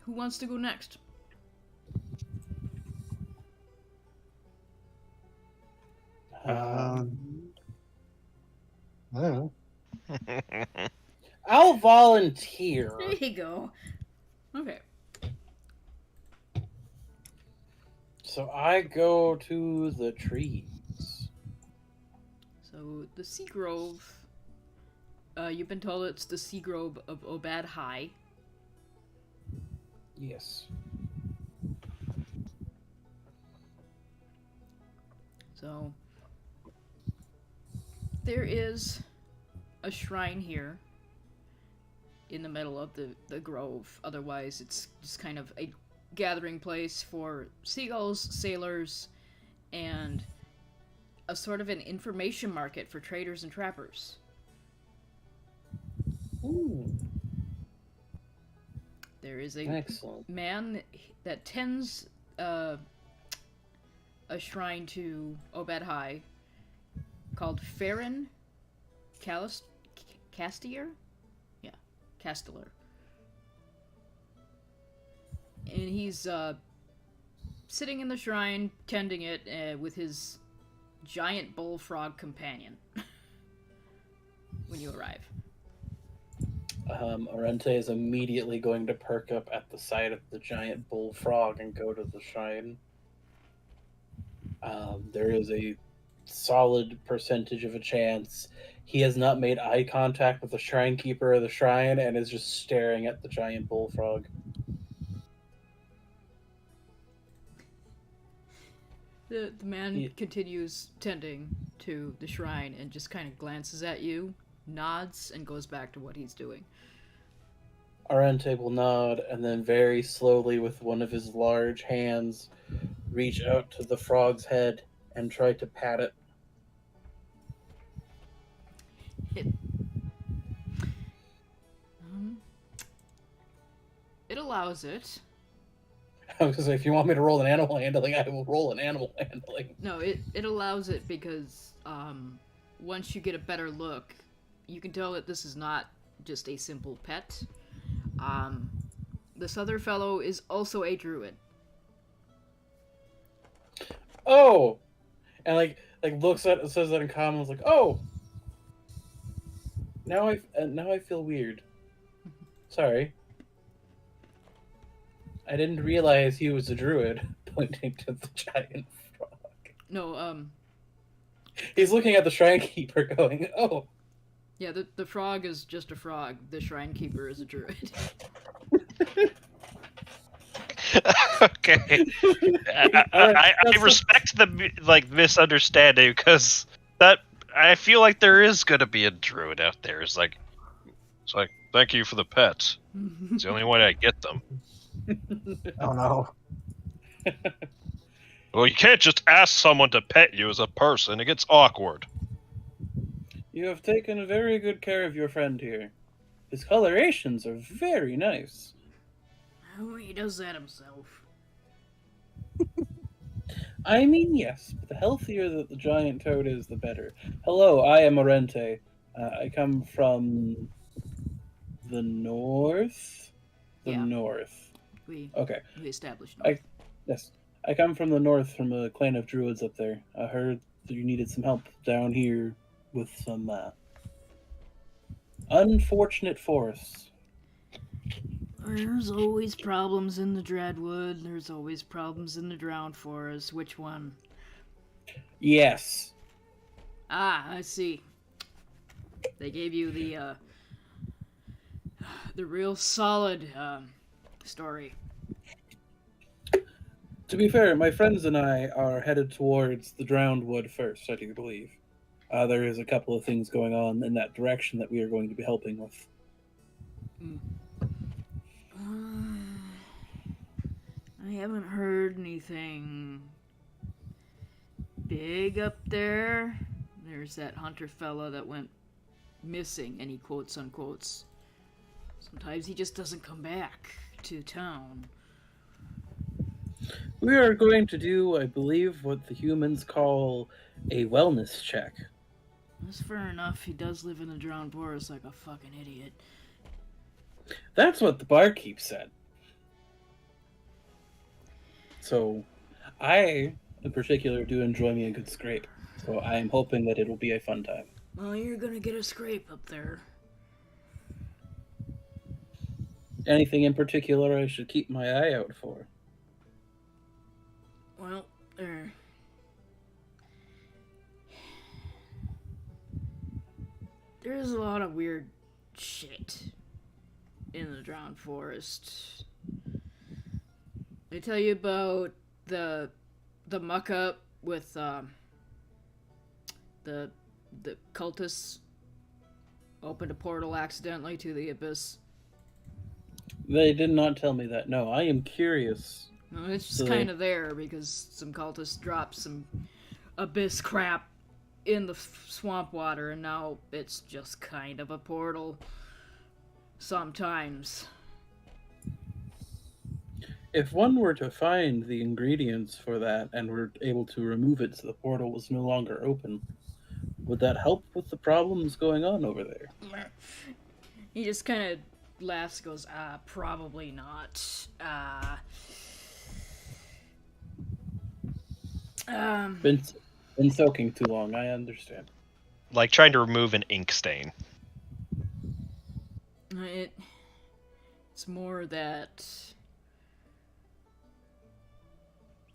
[SPEAKER 1] wants to go next?
[SPEAKER 2] I don't know.
[SPEAKER 5] I'll volunteer.
[SPEAKER 1] There you go. Okay.
[SPEAKER 5] So I go to the trees.
[SPEAKER 1] So the Sea Grove, you've been told it's the Sea Grove of Obad High.
[SPEAKER 5] Yes.
[SPEAKER 1] So there is a shrine here in the middle of the grove. Otherwise, it's just kind of a gathering place for seagulls, sailors, and a sort of an information market for traders and trappers.
[SPEAKER 5] Ooh.
[SPEAKER 1] There is a
[SPEAKER 5] Excellent.
[SPEAKER 1] man that tends a shrine to Obed High called Farron Castier? Yeah, Castellar. And he's sitting in the shrine, tending it with his giant bullfrog companion when you arrive.
[SPEAKER 5] Arente is immediately going to perk up at the sight of the giant bullfrog and go to the shrine. There is a solid percentage of a chance he has not made eye contact with the shrine keeper of the shrine and is just staring at the giant bullfrog.
[SPEAKER 1] The man continues tending to the shrine and just kind of glances at you, nods, and goes back to what he's doing.
[SPEAKER 5] Arente will nod and then very slowly with one of his large hands reach out to the frog's head and try to pat it.
[SPEAKER 1] It allows it.
[SPEAKER 5] I was going to say, if you want me to roll an animal handling, I will roll an animal handling.
[SPEAKER 1] No, it allows it because once you get a better look, you can tell that this is not just a simple pet. This other fellow is also a druid.
[SPEAKER 5] Oh! And like looks at it, says that in common, like, oh! Now I feel weird. Sorry. I didn't realize he was a druid, pointing to the giant frog.
[SPEAKER 1] No,
[SPEAKER 5] He's looking at the shrine keeper going, oh.
[SPEAKER 1] Yeah, the frog is just a frog. The shrine keeper is a druid.
[SPEAKER 3] Okay. I respect the misunderstanding because that I feel like there is gonna be a druid out there. It's like thank you for the pets. It's the only way I get them.
[SPEAKER 2] Oh no.
[SPEAKER 3] Well, you can't just ask someone to pet you as a person. It gets awkward.
[SPEAKER 5] You have taken very good care of your friend here. His colorations are very nice.
[SPEAKER 1] Oh, he does that himself.
[SPEAKER 5] I mean, yes, but the healthier that the giant toad is, the better. Hello, I am Arente. I come from the north. the
[SPEAKER 1] Yeah.
[SPEAKER 5] north.
[SPEAKER 1] We
[SPEAKER 5] Okay.
[SPEAKER 1] established
[SPEAKER 5] I-
[SPEAKER 1] north.
[SPEAKER 5] Yes. I come from the north, from a clan of druids up there. I heard that you needed some help down here with some unfortunate forests.
[SPEAKER 1] There's always problems in the Dreadwood. There's always problems in the Drowned Forest. Which one?
[SPEAKER 5] Yes.
[SPEAKER 1] Ah, I see. They gave you the real solid story.
[SPEAKER 5] To be fair, my friends and I are headed towards the Drowned Wood first, I do believe. There is a couple of things going on in that direction that we are going to be helping with.
[SPEAKER 1] I haven't heard anything big up there. There's that hunter fella that went missing, and he quotes unquotes. Sometimes he just doesn't come back to town.
[SPEAKER 5] We are going to do, I believe, what the humans call a wellness check.
[SPEAKER 1] That's fair enough. He does live in the drowned forest like a fucking idiot.
[SPEAKER 5] That's what the barkeep said. So, I, in particular, do enjoy me a good scrape. So I am hoping that it will be a fun time.
[SPEAKER 1] Well, you're gonna get a scrape up there.
[SPEAKER 5] Anything in particular I should keep my eye out for?
[SPEAKER 1] Well, there's a lot of weird shit in the drowned forest. They tell you about the muck up with the cultists opened a portal accidentally to the abyss.
[SPEAKER 5] They did not tell me that. No, I am curious.
[SPEAKER 1] No, it's just
[SPEAKER 5] So
[SPEAKER 1] kind of there because some cultists dropped some abyss crap in the swamp water, and now it's just kind of a portal. Sometimes.
[SPEAKER 5] If one were to find the ingredients for that and were able to remove it so the portal was no longer open, would that help with the problems going on over there?
[SPEAKER 1] He just kind of laughs, goes, probably not.
[SPEAKER 5] Been soaking too long, I understand.
[SPEAKER 3] Like trying to remove an ink stain.
[SPEAKER 1] It's more that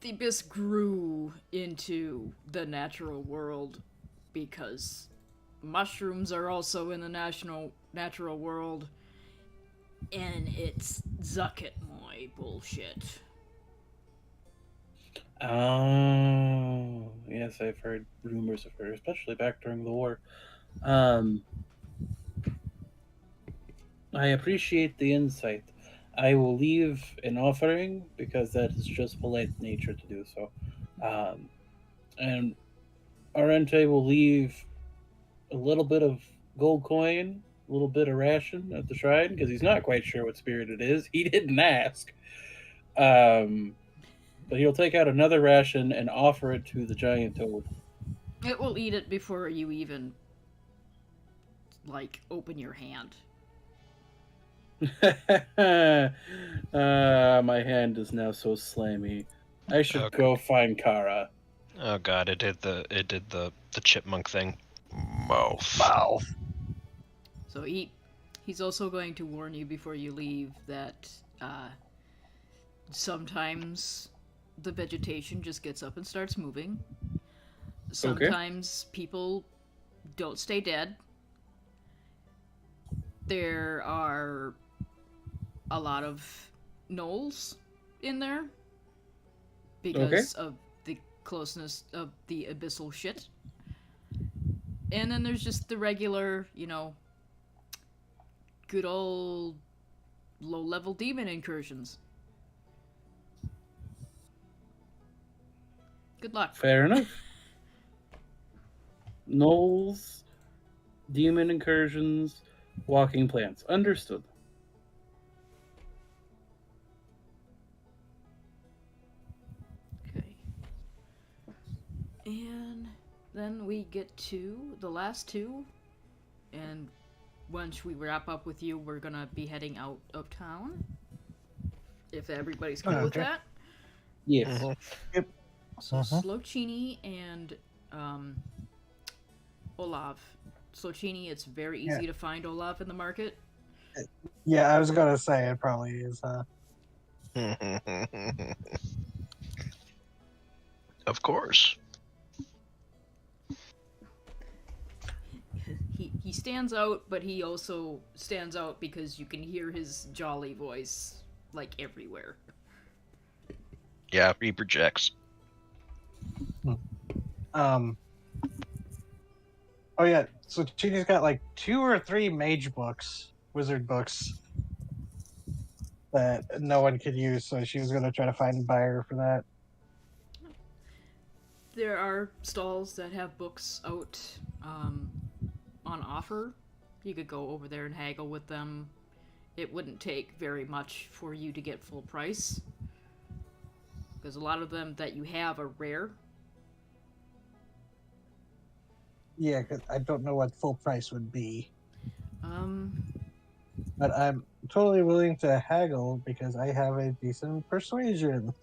[SPEAKER 1] the abyss grew into the natural world because mushrooms are also in the natural world, and it's Zucket Moy bullshit.
[SPEAKER 5] Oh, yes, I've heard rumors of her, especially back during the war. I appreciate the insight. I will leave an offering because that is just polite nature to do so. And Arente will leave a little bit of gold coin, a little bit of ration at the shrine because he's not quite sure what spirit it is. He didn't ask. But he'll take out another ration and offer it to the giant toad.
[SPEAKER 1] It will eat it before you even, open your hand.
[SPEAKER 5] My hand is now so slimy. I should
[SPEAKER 3] Okay.
[SPEAKER 5] go find Kara.
[SPEAKER 3] Oh god, it did the chipmunk thing. Mouth.
[SPEAKER 1] So he's also going to warn you before you leave that sometimes the vegetation just gets up and starts moving. Sometimes people don't stay dead. There are a lot of gnolls in there because of the closeness of the abyssal shit. And then there's just the regular, good old low-level demon incursions. Good luck.
[SPEAKER 5] Fair enough. Gnolls, demon incursions, walking plants. Understood.
[SPEAKER 1] Okay. And then we get to the last two. And once we wrap up with you, we're gonna be heading out of town. if everybody's cool with
[SPEAKER 2] Okay.
[SPEAKER 1] that.
[SPEAKER 5] Yes.
[SPEAKER 3] Mhm.
[SPEAKER 1] So
[SPEAKER 4] Mhm.
[SPEAKER 1] Slocini and Olav. Slocini, it's very easy
[SPEAKER 2] Yeah.
[SPEAKER 1] to find Olav in the market.
[SPEAKER 2] Yeah, I was gonna say it probably is.
[SPEAKER 3] Of course.
[SPEAKER 1] He stands out, but he also stands out because you can hear his jolly voice like everywhere.
[SPEAKER 3] Yeah, he projects.
[SPEAKER 2] Um. Oh yeah, so Chini's got like 2 or 3 mage books, wizard books that no one could use. So she was gonna try to find a buyer for that.
[SPEAKER 1] There are stalls that have books out on offer. You could go over there and haggle with them. It wouldn't take very much for you to get full price. Because a lot of them that you have are rare.
[SPEAKER 2] Yeah, 'cause I don't know what full price would be,
[SPEAKER 1] Um,
[SPEAKER 2] but I'm totally willing to haggle because I have a decent persuasion.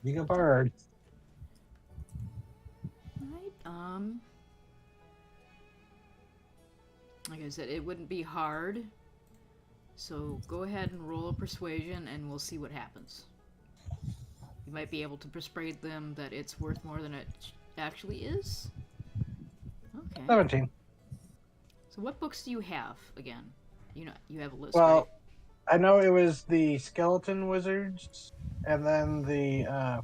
[SPEAKER 2] Being a bard.
[SPEAKER 1] right, like I said, it wouldn't be hard. So go ahead and roll a persuasion and we'll see what happens. You might be able to persuade them that it's worth more than it actually is. Okay.
[SPEAKER 2] 17.
[SPEAKER 1] So what books do you have again? You know, you have a list,
[SPEAKER 2] Well,
[SPEAKER 1] right?
[SPEAKER 2] I know it was the skeleton wizards and then the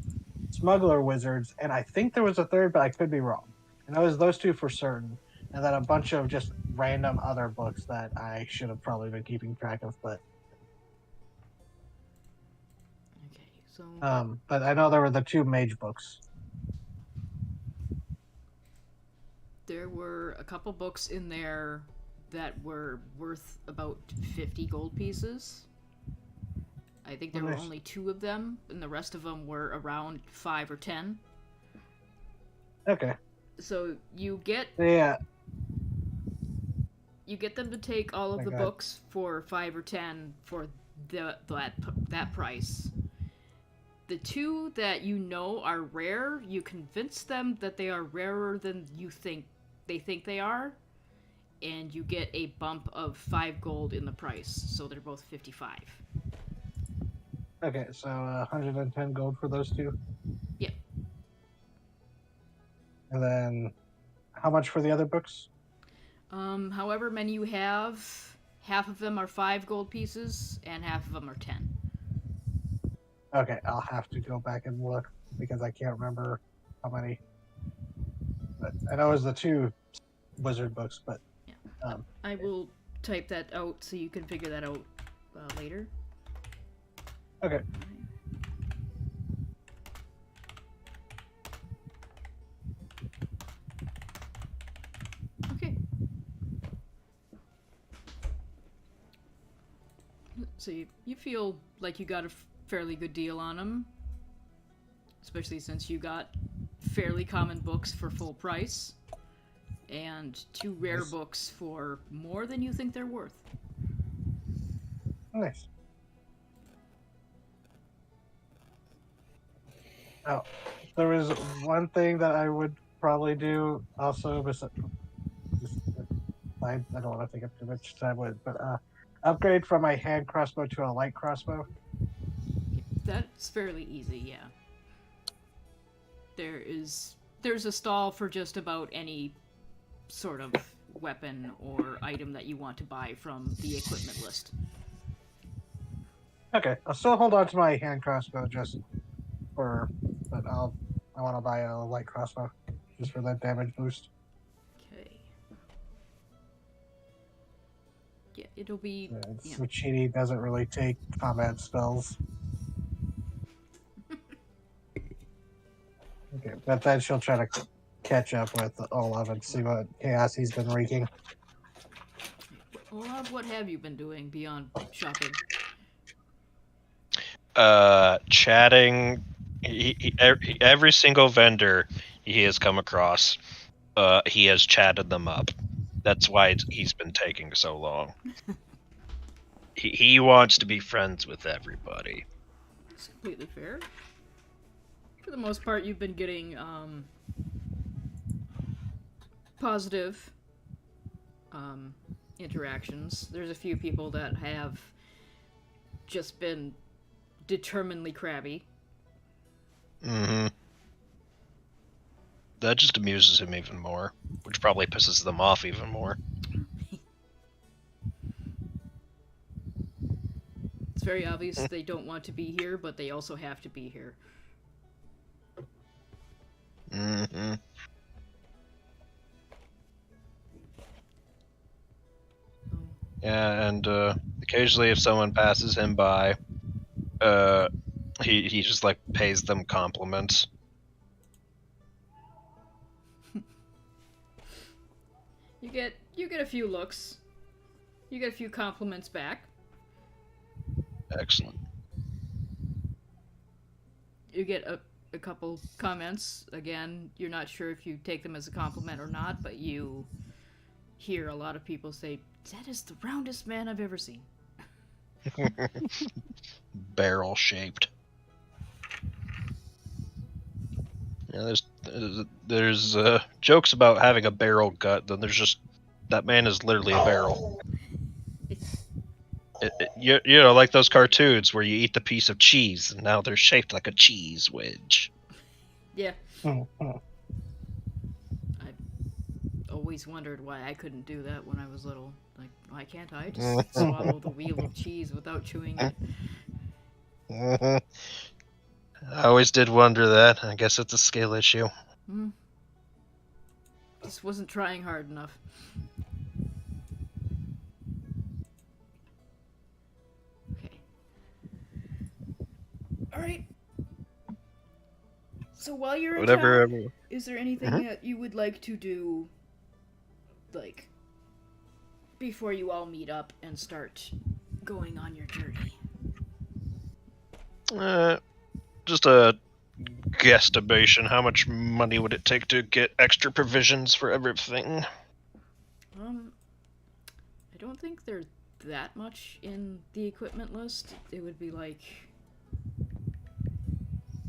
[SPEAKER 2] smuggler wizards, and I think there was a third, but I could be wrong. And it was those 2 for certain, and then a bunch of just random other books that I should have probably been keeping track of.
[SPEAKER 1] Okay, so
[SPEAKER 2] But I know there were the 2 mage books.
[SPEAKER 1] there were a couple books in there that were worth about 50 gold pieces. I think there were
[SPEAKER 2] Nice.
[SPEAKER 1] only 2 of them, and the rest of them were around 5 or 10.
[SPEAKER 2] Okay.
[SPEAKER 1] So you get
[SPEAKER 2] Yeah.
[SPEAKER 1] them to take all of
[SPEAKER 2] My
[SPEAKER 1] the
[SPEAKER 2] God.
[SPEAKER 1] books for 5 or 10 for that price. The 2 that you know are rare, you convince them that they are rarer than you think they are, and you get a bump of 5 gold in the price, so they're both 55.
[SPEAKER 2] Okay, so 110 gold for those 2.
[SPEAKER 1] Yeah.
[SPEAKER 2] And then how much for the other books?
[SPEAKER 1] However many you have, half of them are 5 gold pieces, and half of them are 10.
[SPEAKER 2] Okay, I'll have to go back and look because I can't remember how many. But I know it was the 2 wizard books, but
[SPEAKER 1] I will type that out so you can figure that out later.
[SPEAKER 2] okay.
[SPEAKER 1] Okay. So you feel like you got a fairly good deal on them, especially since you got fairly common books for full price and 2 rare
[SPEAKER 2] Nice.
[SPEAKER 1] books for more than you think they're worth.
[SPEAKER 2] Nice. Oh, there was one thing that I would probably do also, I don't want to take up too much time with, but upgrade from my hand crossbow to a light crossbow.
[SPEAKER 1] That's fairly easy, yeah. There's a stall for just about any sort of weapon or item that you want to buy from the equipment list.
[SPEAKER 2] Okay, I'll still hold on to my hand crossbow but I want to buy a light crossbow just for that damage boost.
[SPEAKER 1] Okay. Yeah, it'll be yeah.
[SPEAKER 2] Suchini doesn't really take combat spells. Okay, but then she'll try to catch up with Olaf and see what chaos he's been wreaking.
[SPEAKER 1] Olaf, what have you been doing beyond shopping?
[SPEAKER 3] Chatting. Every single vendor he has come across, he has chatted them up. That's why he's been taking so long. He wants to be friends with everybody.
[SPEAKER 1] It's completely fair. For the most part, you've been getting positive interactions. There's a few people that have just been determinedly crabby.
[SPEAKER 3] Mm-hmm. That just amuses him even more, which probably pisses them off even more.
[SPEAKER 1] It's very obvious they don't want to be here, but they also have to be here.
[SPEAKER 3] Mm-hmm. Yeah, and occasionally if someone passes him by, he just like pays them compliments.
[SPEAKER 1] You get a few looks. You get a few compliments back.
[SPEAKER 3] Excellent.
[SPEAKER 1] You get a couple comments. Again, you're not sure if you take them as a compliment or not, but you hear a lot of people say, "That is the roundest man I've ever seen."
[SPEAKER 3] Barrel shaped. Yeah, there's jokes about having a barrel gut. Then there's just that man is literally a barrel. You know, like those cartoons where you eat the piece of cheese and now they're shaped like a cheese wedge.
[SPEAKER 1] Yeah.
[SPEAKER 2] Mhm.
[SPEAKER 1] Always wondered why I couldn't do that when I was little. Like, why can't I just swallow the wheel of cheese without chewing it?
[SPEAKER 3] I always did wonder that. I guess it's a skill issue.
[SPEAKER 1] Just wasn't trying hard enough. Okay. Alright. So while you're in
[SPEAKER 3] Whatever.
[SPEAKER 1] town, is there anything that you would like to do, like, before you all meet up and start going on your journey?
[SPEAKER 3] Just a guesstimation. How much money would it take to get extra provisions for everything?
[SPEAKER 1] I don't think there's that much in the equipment list. It would be like,
[SPEAKER 2] I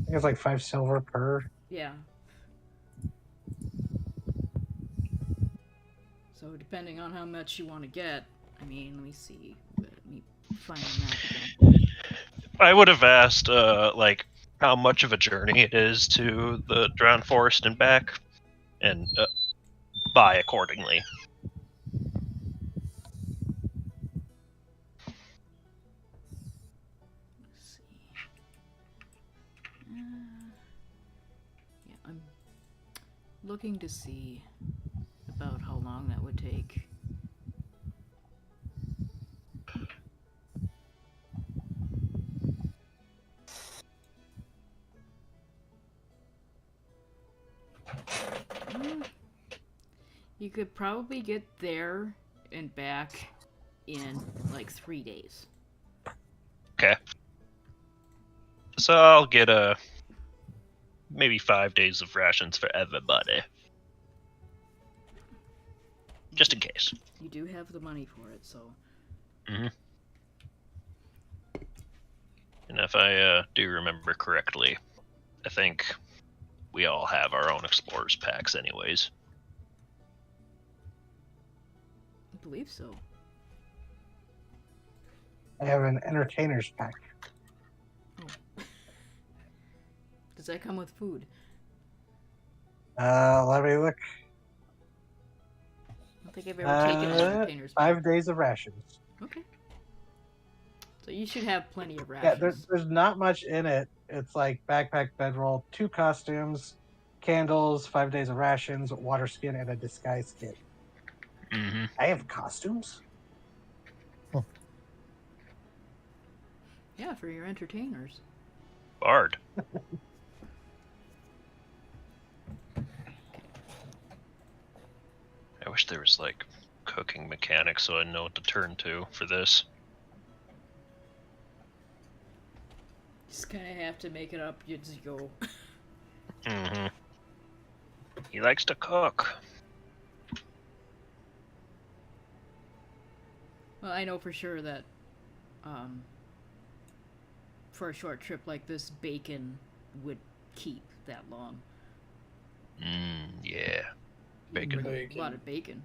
[SPEAKER 2] think it's like 5 silver per.
[SPEAKER 1] yeah. So depending on how much you want to get, I mean, let me see. Let me find the map again.
[SPEAKER 3] I would have asked, like, how much of a journey it is to the Drowned Forest and back, and buy accordingly.
[SPEAKER 1] Let's see. Yeah, I'm looking to see about how long that would take. You could probably get there and back in like 3 days.
[SPEAKER 3] Okay. So I'll get maybe 5 days of rations for everybody. Just in case.
[SPEAKER 1] You do have the money for it, so.
[SPEAKER 3] Mm-hmm. And if I do remember correctly, I think we all have our own explorers packs anyways.
[SPEAKER 1] I believe so.
[SPEAKER 2] I have an entertainer's pack.
[SPEAKER 1] Does that come with food?
[SPEAKER 2] Let me look.
[SPEAKER 1] I don't think I've ever taken an entertainer's pack.
[SPEAKER 2] 5 days of rations.
[SPEAKER 1] Okay. So you should have plenty of
[SPEAKER 2] Yeah,
[SPEAKER 1] rations.
[SPEAKER 2] there's not much in it. It's like backpack, bedroll, 2 costumes, candles, 5 days of rations, water skin, and a disguise kit.
[SPEAKER 3] Mm-hmm.
[SPEAKER 2] I have costumes?
[SPEAKER 1] Yeah, for your entertainers.
[SPEAKER 3] Bard. I wish there was like cooking mechanics so I know what to turn to for this.
[SPEAKER 1] Just kind of have to make it up as you go.
[SPEAKER 3] Mm-hmm. He likes to cook.
[SPEAKER 1] Well, I know for sure that um, for a short trip like this, bacon would keep that long.
[SPEAKER 3] Yeah. Bacon.
[SPEAKER 1] A lot of bacon.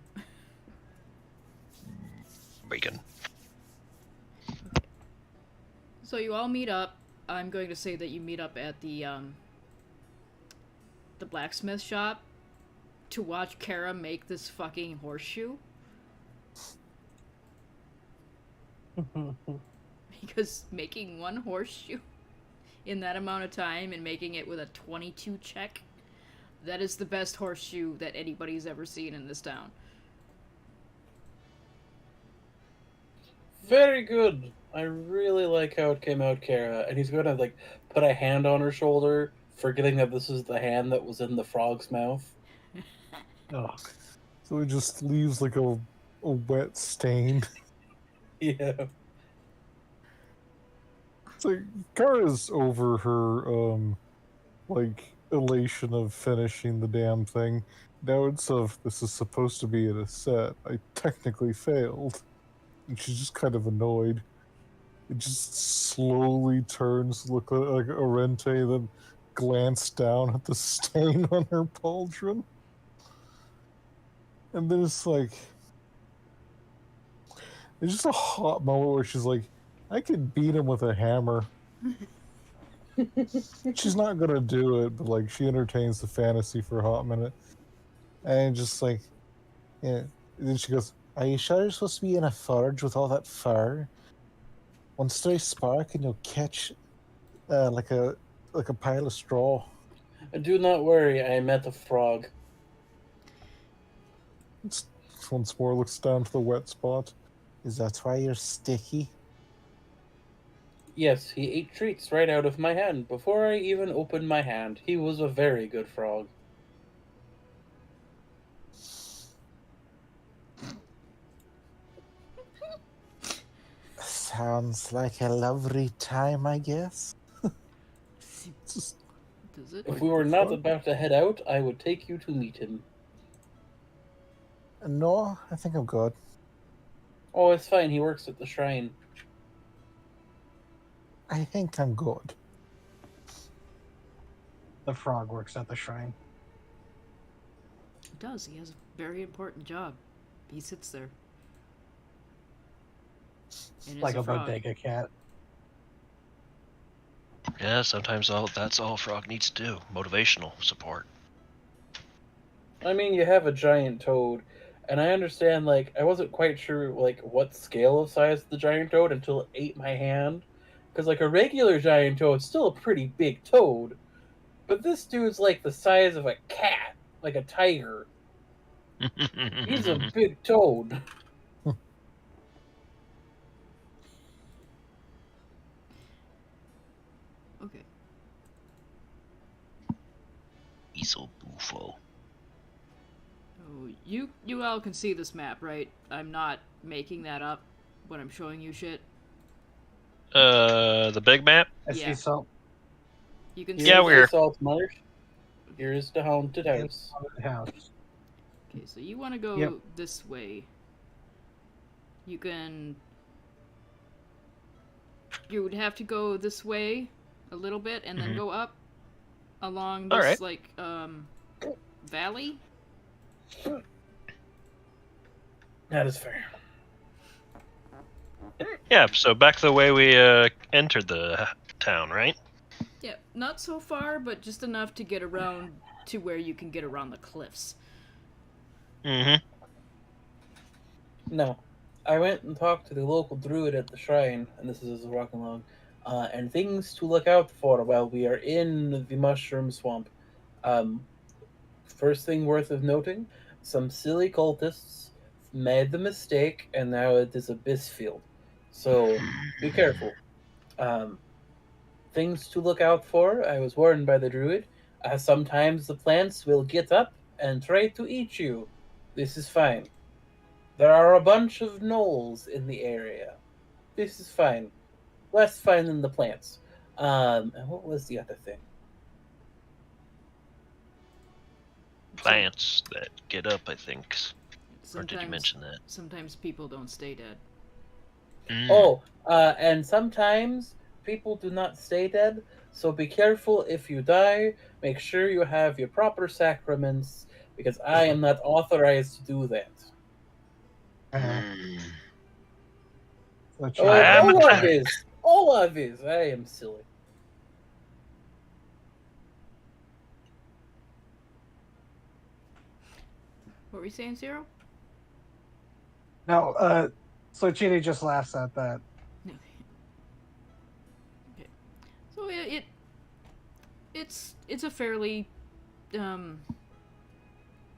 [SPEAKER 3] Bacon.
[SPEAKER 1] So you all meet up. I'm going to say that you meet up at the blacksmith shop to watch Kara make this fucking horseshoe. Because making one horseshoe in that amount of time and making it with a 22 check, that is the best horseshoe that anybody's ever seen in this town.
[SPEAKER 5] Very good. I really like how it came out, Kara. And he's going to like put a hand on her shoulder, forgetting that this is the hand that was in the frog's mouth.
[SPEAKER 2] Oh,
[SPEAKER 4] So it just leaves like a wet stain.
[SPEAKER 5] Yeah.
[SPEAKER 4] It's like Kara's over her like elation of finishing the damn thing. Now it's of this is supposed to be in a set. I technically failed. And she's just kind of annoyed. It just slowly turns to look like Orente, then glance down at the stain on her pauldron. And then it's like it's just a hot moment where she's like, I could beat him with a hammer. She's not gonna do it, but like she entertains the fantasy for a hot minute. And just like, yeah. And then she goes, are you sure you're supposed to be in a forge with all that fur? Once they spark and you'll catch like a pile of straw.
[SPEAKER 5] Do not worry, I met a frog.
[SPEAKER 4] It's, once more looks down to the wet spot. Is that why you're sticky?
[SPEAKER 5] Yes, he ate treats right out of my hand before I even opened my hand. He was a very good frog.
[SPEAKER 4] Sounds like a lovely time, I guess.
[SPEAKER 1] Does it?
[SPEAKER 5] If we were not about to head out, I would take you to meet him.
[SPEAKER 4] No, I think I'm good.
[SPEAKER 5] Oh, it's fine. He works at the shrine.
[SPEAKER 4] I think I'm good.
[SPEAKER 2] the frog works at the shrine.
[SPEAKER 1] He does. He has a very important job. He sits there. And is
[SPEAKER 2] Like a
[SPEAKER 1] frog.
[SPEAKER 2] bodega cat.
[SPEAKER 3] Yeah, sometimes that's all a frog needs to do. Motivational support.
[SPEAKER 5] I mean, you have a giant toad, and I understand, like, I wasn't quite sure, like, what scale of size the giant toad until it ate my hand. Because, like, a regular giant toad's still a pretty big toad, but this dude's, like, the size of a cat, like a tiger. He's a big toad.
[SPEAKER 1] Okay.
[SPEAKER 3] Iso Bufo.
[SPEAKER 1] Oh, you all can see this map, right? I'm not making that up when I'm showing you shit.
[SPEAKER 3] The big map?
[SPEAKER 2] I
[SPEAKER 1] Yeah.
[SPEAKER 2] see salt
[SPEAKER 1] You can
[SPEAKER 5] Here's
[SPEAKER 1] see.
[SPEAKER 3] Yeah, we're-
[SPEAKER 5] the Saltmarsh. Here's the haunted
[SPEAKER 2] in
[SPEAKER 5] house.
[SPEAKER 2] the house.
[SPEAKER 1] Okay, so you want to go
[SPEAKER 2] Yep.
[SPEAKER 1] this way. You can. You would have to go this way a little bit and then
[SPEAKER 3] Mhm.
[SPEAKER 1] go up along
[SPEAKER 3] All
[SPEAKER 1] this
[SPEAKER 3] right.
[SPEAKER 1] valley.
[SPEAKER 5] That is fair.
[SPEAKER 3] Yeah, so back the way we entered the town, right?
[SPEAKER 1] Yeah, not so far, but just enough to get around to where you can get around the cliffs.
[SPEAKER 3] Mm-hmm.
[SPEAKER 5] No. I went and talked to the local druid at the shrine, and this is as we're walking along, and things to look out for while we are in the mushroom swamp. First thing worth of noting, some silly cultists made the mistake, and now it is a abyss field. So be careful. Things to look out for, I was warned by the druid. Sometimes the plants will get up and try to eat you. This is fine. There are a bunch of gnolls in the area. This is fine. Less fine than the plants. And what was the other thing?
[SPEAKER 3] Plants that get up, I think. Or did you
[SPEAKER 1] Sometimes,
[SPEAKER 3] mention that?
[SPEAKER 1] sometimes people don't stay dead.
[SPEAKER 3] Mm.
[SPEAKER 5] Oh, and sometimes people do not stay dead, so be careful if you die. Make sure you have your proper sacraments, because I am not authorized to do that.
[SPEAKER 3] Mm.
[SPEAKER 2] Which
[SPEAKER 5] Oh,
[SPEAKER 3] I
[SPEAKER 5] wait,
[SPEAKER 3] am a
[SPEAKER 5] Olaf
[SPEAKER 3] cleric.
[SPEAKER 5] is. Olaf is. I am silly.
[SPEAKER 1] What were you saying, Zero?
[SPEAKER 2] no, so Chidi just laughs at that.
[SPEAKER 1] No. Okay. So it's a fairly um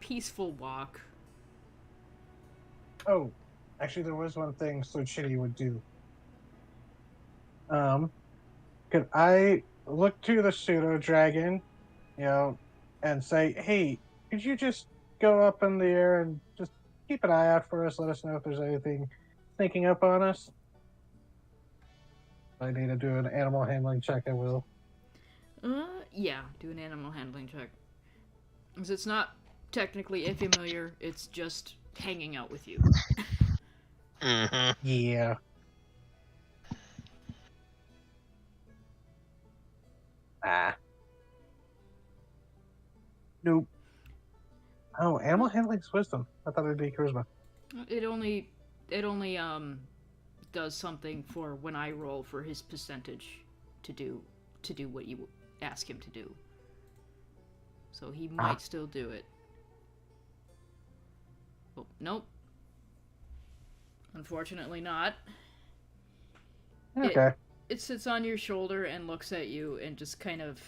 [SPEAKER 1] peaceful walk.
[SPEAKER 2] Oh, actually, there was one thing so Chidi would do. Could I look to the pseudo dragon, and say, "Hey, could you just go up in the air and just keep an eye out for us? Let us know if there's anything sneaking up on us." If I need to do an animal handling check, I will.
[SPEAKER 1] Yeah, do an animal handling check. Because it's not technically a familiar, it's just hanging out with you.
[SPEAKER 3] Hmm.
[SPEAKER 2] Yeah. Ah. Nope. Oh, animal handling's wisdom. I thought it'd be charisma.
[SPEAKER 1] It only does something for when I roll for his percentage to do what you ask him to do. So he might still do it. Oh, nope. Unfortunately not.
[SPEAKER 2] Okay.
[SPEAKER 1] It sits on your shoulder and looks at you and just kind of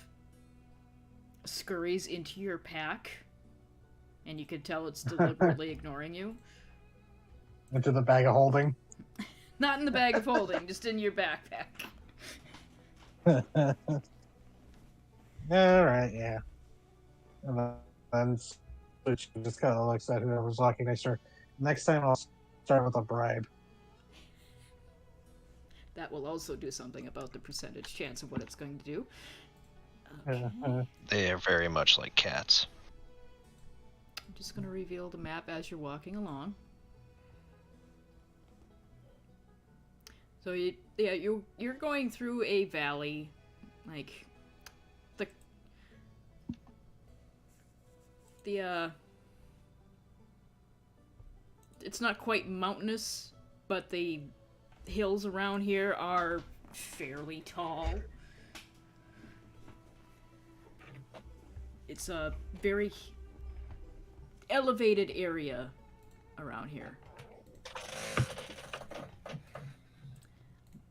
[SPEAKER 1] scurries into your pack. And you can tell it's deliberately ignoring you.
[SPEAKER 2] Into the bag of holding.
[SPEAKER 1] Not in the bag of holding, just in your backpack.
[SPEAKER 2] All right, yeah. And then Switch just kind of looks at whoever's walking next to her. Next time I'll start with a bribe.
[SPEAKER 1] That will also do something about the percentage chance of what it's going to do. Okay.
[SPEAKER 3] They are very much like cats.
[SPEAKER 1] I'm just going to reveal the map as you're walking along. So you're going through a valley, like the it's not quite mountainous, but the hills around here are fairly tall. It's a very elevated area around here.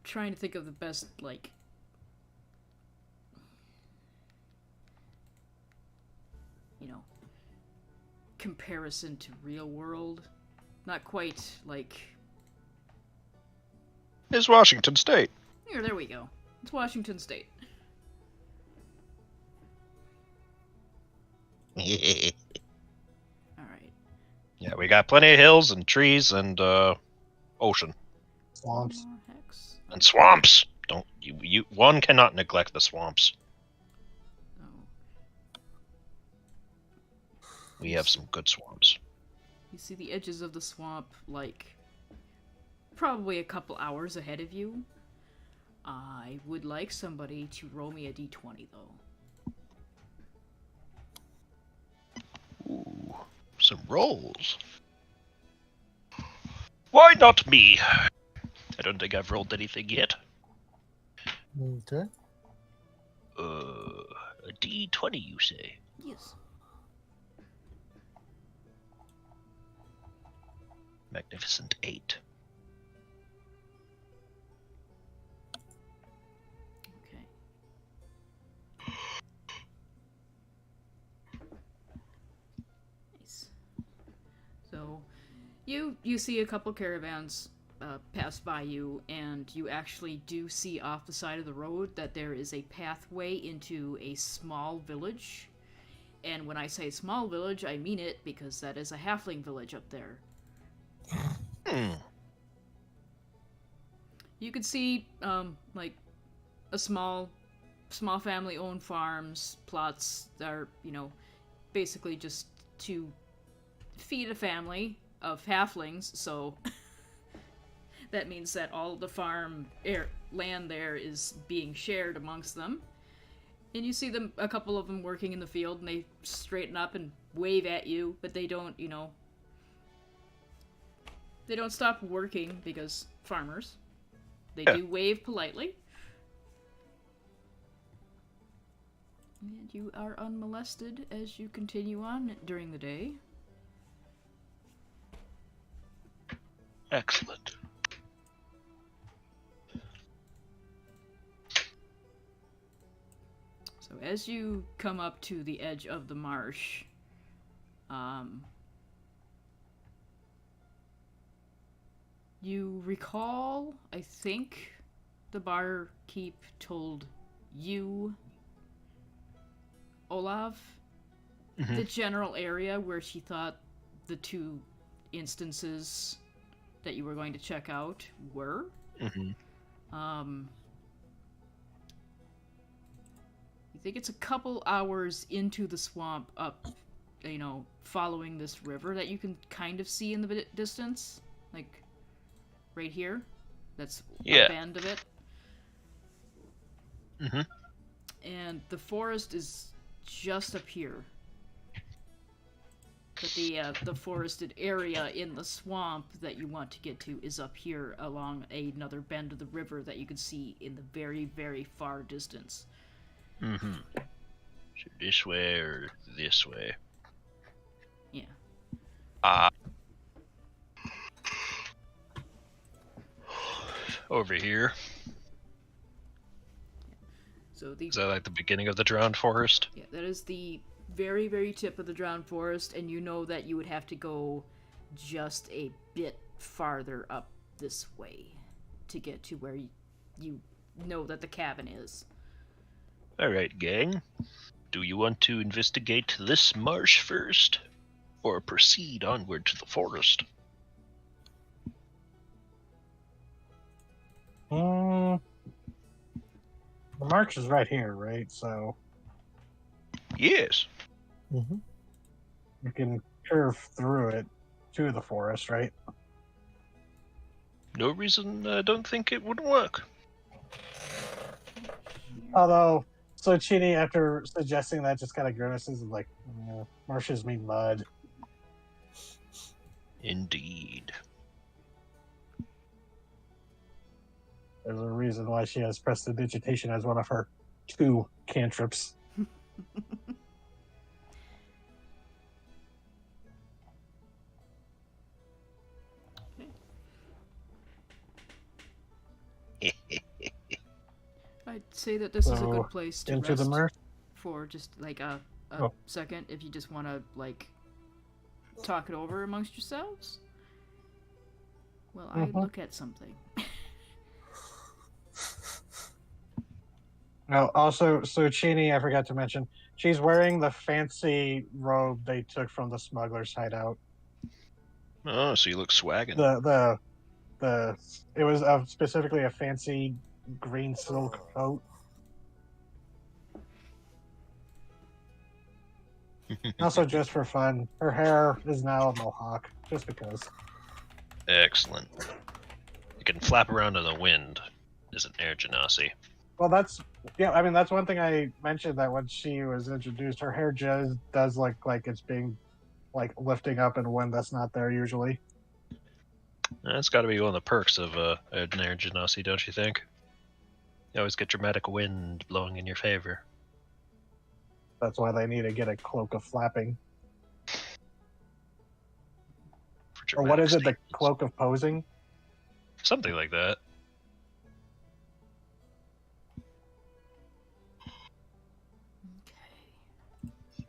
[SPEAKER 1] Trying to think of the best, like, comparison to real world. Not quite like.
[SPEAKER 3] It's Washington State.
[SPEAKER 1] Here, there we go. It's Washington State.
[SPEAKER 3] Yeah,
[SPEAKER 1] Alright.
[SPEAKER 3] we got plenty of hills and trees and ocean
[SPEAKER 2] Swamps.
[SPEAKER 1] Hex.
[SPEAKER 3] and swamps. Don't you? One cannot neglect the swamps.
[SPEAKER 1] Oh.
[SPEAKER 3] We have some good swamps.
[SPEAKER 1] You see the edges of the swamp, like, probably a couple hours ahead of you. I would like somebody to roll me a d20, though.
[SPEAKER 3] Ooh, some rolls. Why not me? I don't think I've rolled anything yet.
[SPEAKER 4] Okay.
[SPEAKER 3] A D20, you say?
[SPEAKER 1] Yes.
[SPEAKER 3] Magnificent 8.
[SPEAKER 1] Okay. Nice. So, you see a couple caravans pass by you, and you actually do see off the side of the road that there is a pathway into a small village. And when I say small village, I mean it, because that is a halfling village up there. You could see, like, a small family-owned farms, plots that are, basically just to feed a family of halflings, so That means that all the farm land there is being shared amongst them. And you see them, a couple of them working in the field, and they straighten up and wave at you, but they don't, they don't stop working because farmers. They do wave politely. And you are unmolested as you continue on during the day.
[SPEAKER 3] Excellent.
[SPEAKER 1] So as you come up to the edge of the marsh, you recall, I think, the barkeep told you, Olav, the general area where she thought the two instances that you were going to check out were. You think it's a couple hours into the swamp up, following this river that you can kind of see in the distance, like right here. That's a bend of it. And the forest is just up here. But the forested area in the swamp that you want to get to is up here along another bend of the river that you can see in the very, very far distance.
[SPEAKER 3] So this way or this way?
[SPEAKER 1] Yeah.
[SPEAKER 3] Over here.
[SPEAKER 1] So
[SPEAKER 3] Is that like the beginning of the drowned forest?
[SPEAKER 1] Yeah, that is the very, very tip of the drowned forest, and you know that you would have to go just a bit farther up this way to get to where you know that the cabin is.
[SPEAKER 3] Alright, gang. Do you want to investigate this marsh first, or proceed onward to the forest?
[SPEAKER 2] The marsh is right here, right? So
[SPEAKER 3] Yes.
[SPEAKER 2] you can curve through it to the forest, right?
[SPEAKER 3] No reason I don't think it would work.
[SPEAKER 2] Although, so Chini, after suggesting that, just kind of grimaces and like, marshes mean mud.
[SPEAKER 3] Indeed.
[SPEAKER 2] There's a reason why she has prestidigitation as one of her 2 cantrips.
[SPEAKER 1] I'd say that this is a good place to
[SPEAKER 2] into
[SPEAKER 1] rest
[SPEAKER 2] the marsh.
[SPEAKER 1] for just like a
[SPEAKER 2] Oh.
[SPEAKER 1] second if you just want to like talk it over amongst yourselves. Well, I look at something.
[SPEAKER 2] No, also, so Chini, I forgot to mention, she's wearing the fancy robe they took from the smuggler's hideout.
[SPEAKER 3] Oh, so you look swaggin'.
[SPEAKER 2] It was specifically a fancy green silk coat. Also, just for fun, her hair is now a mohawk, just because.
[SPEAKER 3] Excellent. It can flap around in the wind, isn't Air Genasi?
[SPEAKER 2] Well, that's one thing I mentioned, that when she was introduced, her hair just does look like it's being like lifting up in wind that's not there usually.
[SPEAKER 3] That's got to be one of the perks of an Air Genasi, don't you think? You always get dramatic wind blowing in your favor.
[SPEAKER 2] That's why they need to get a cloak of flapping.
[SPEAKER 3] For
[SPEAKER 2] Or what is it, the
[SPEAKER 3] dramatic
[SPEAKER 2] cloak of posing?
[SPEAKER 3] statements. Something like that.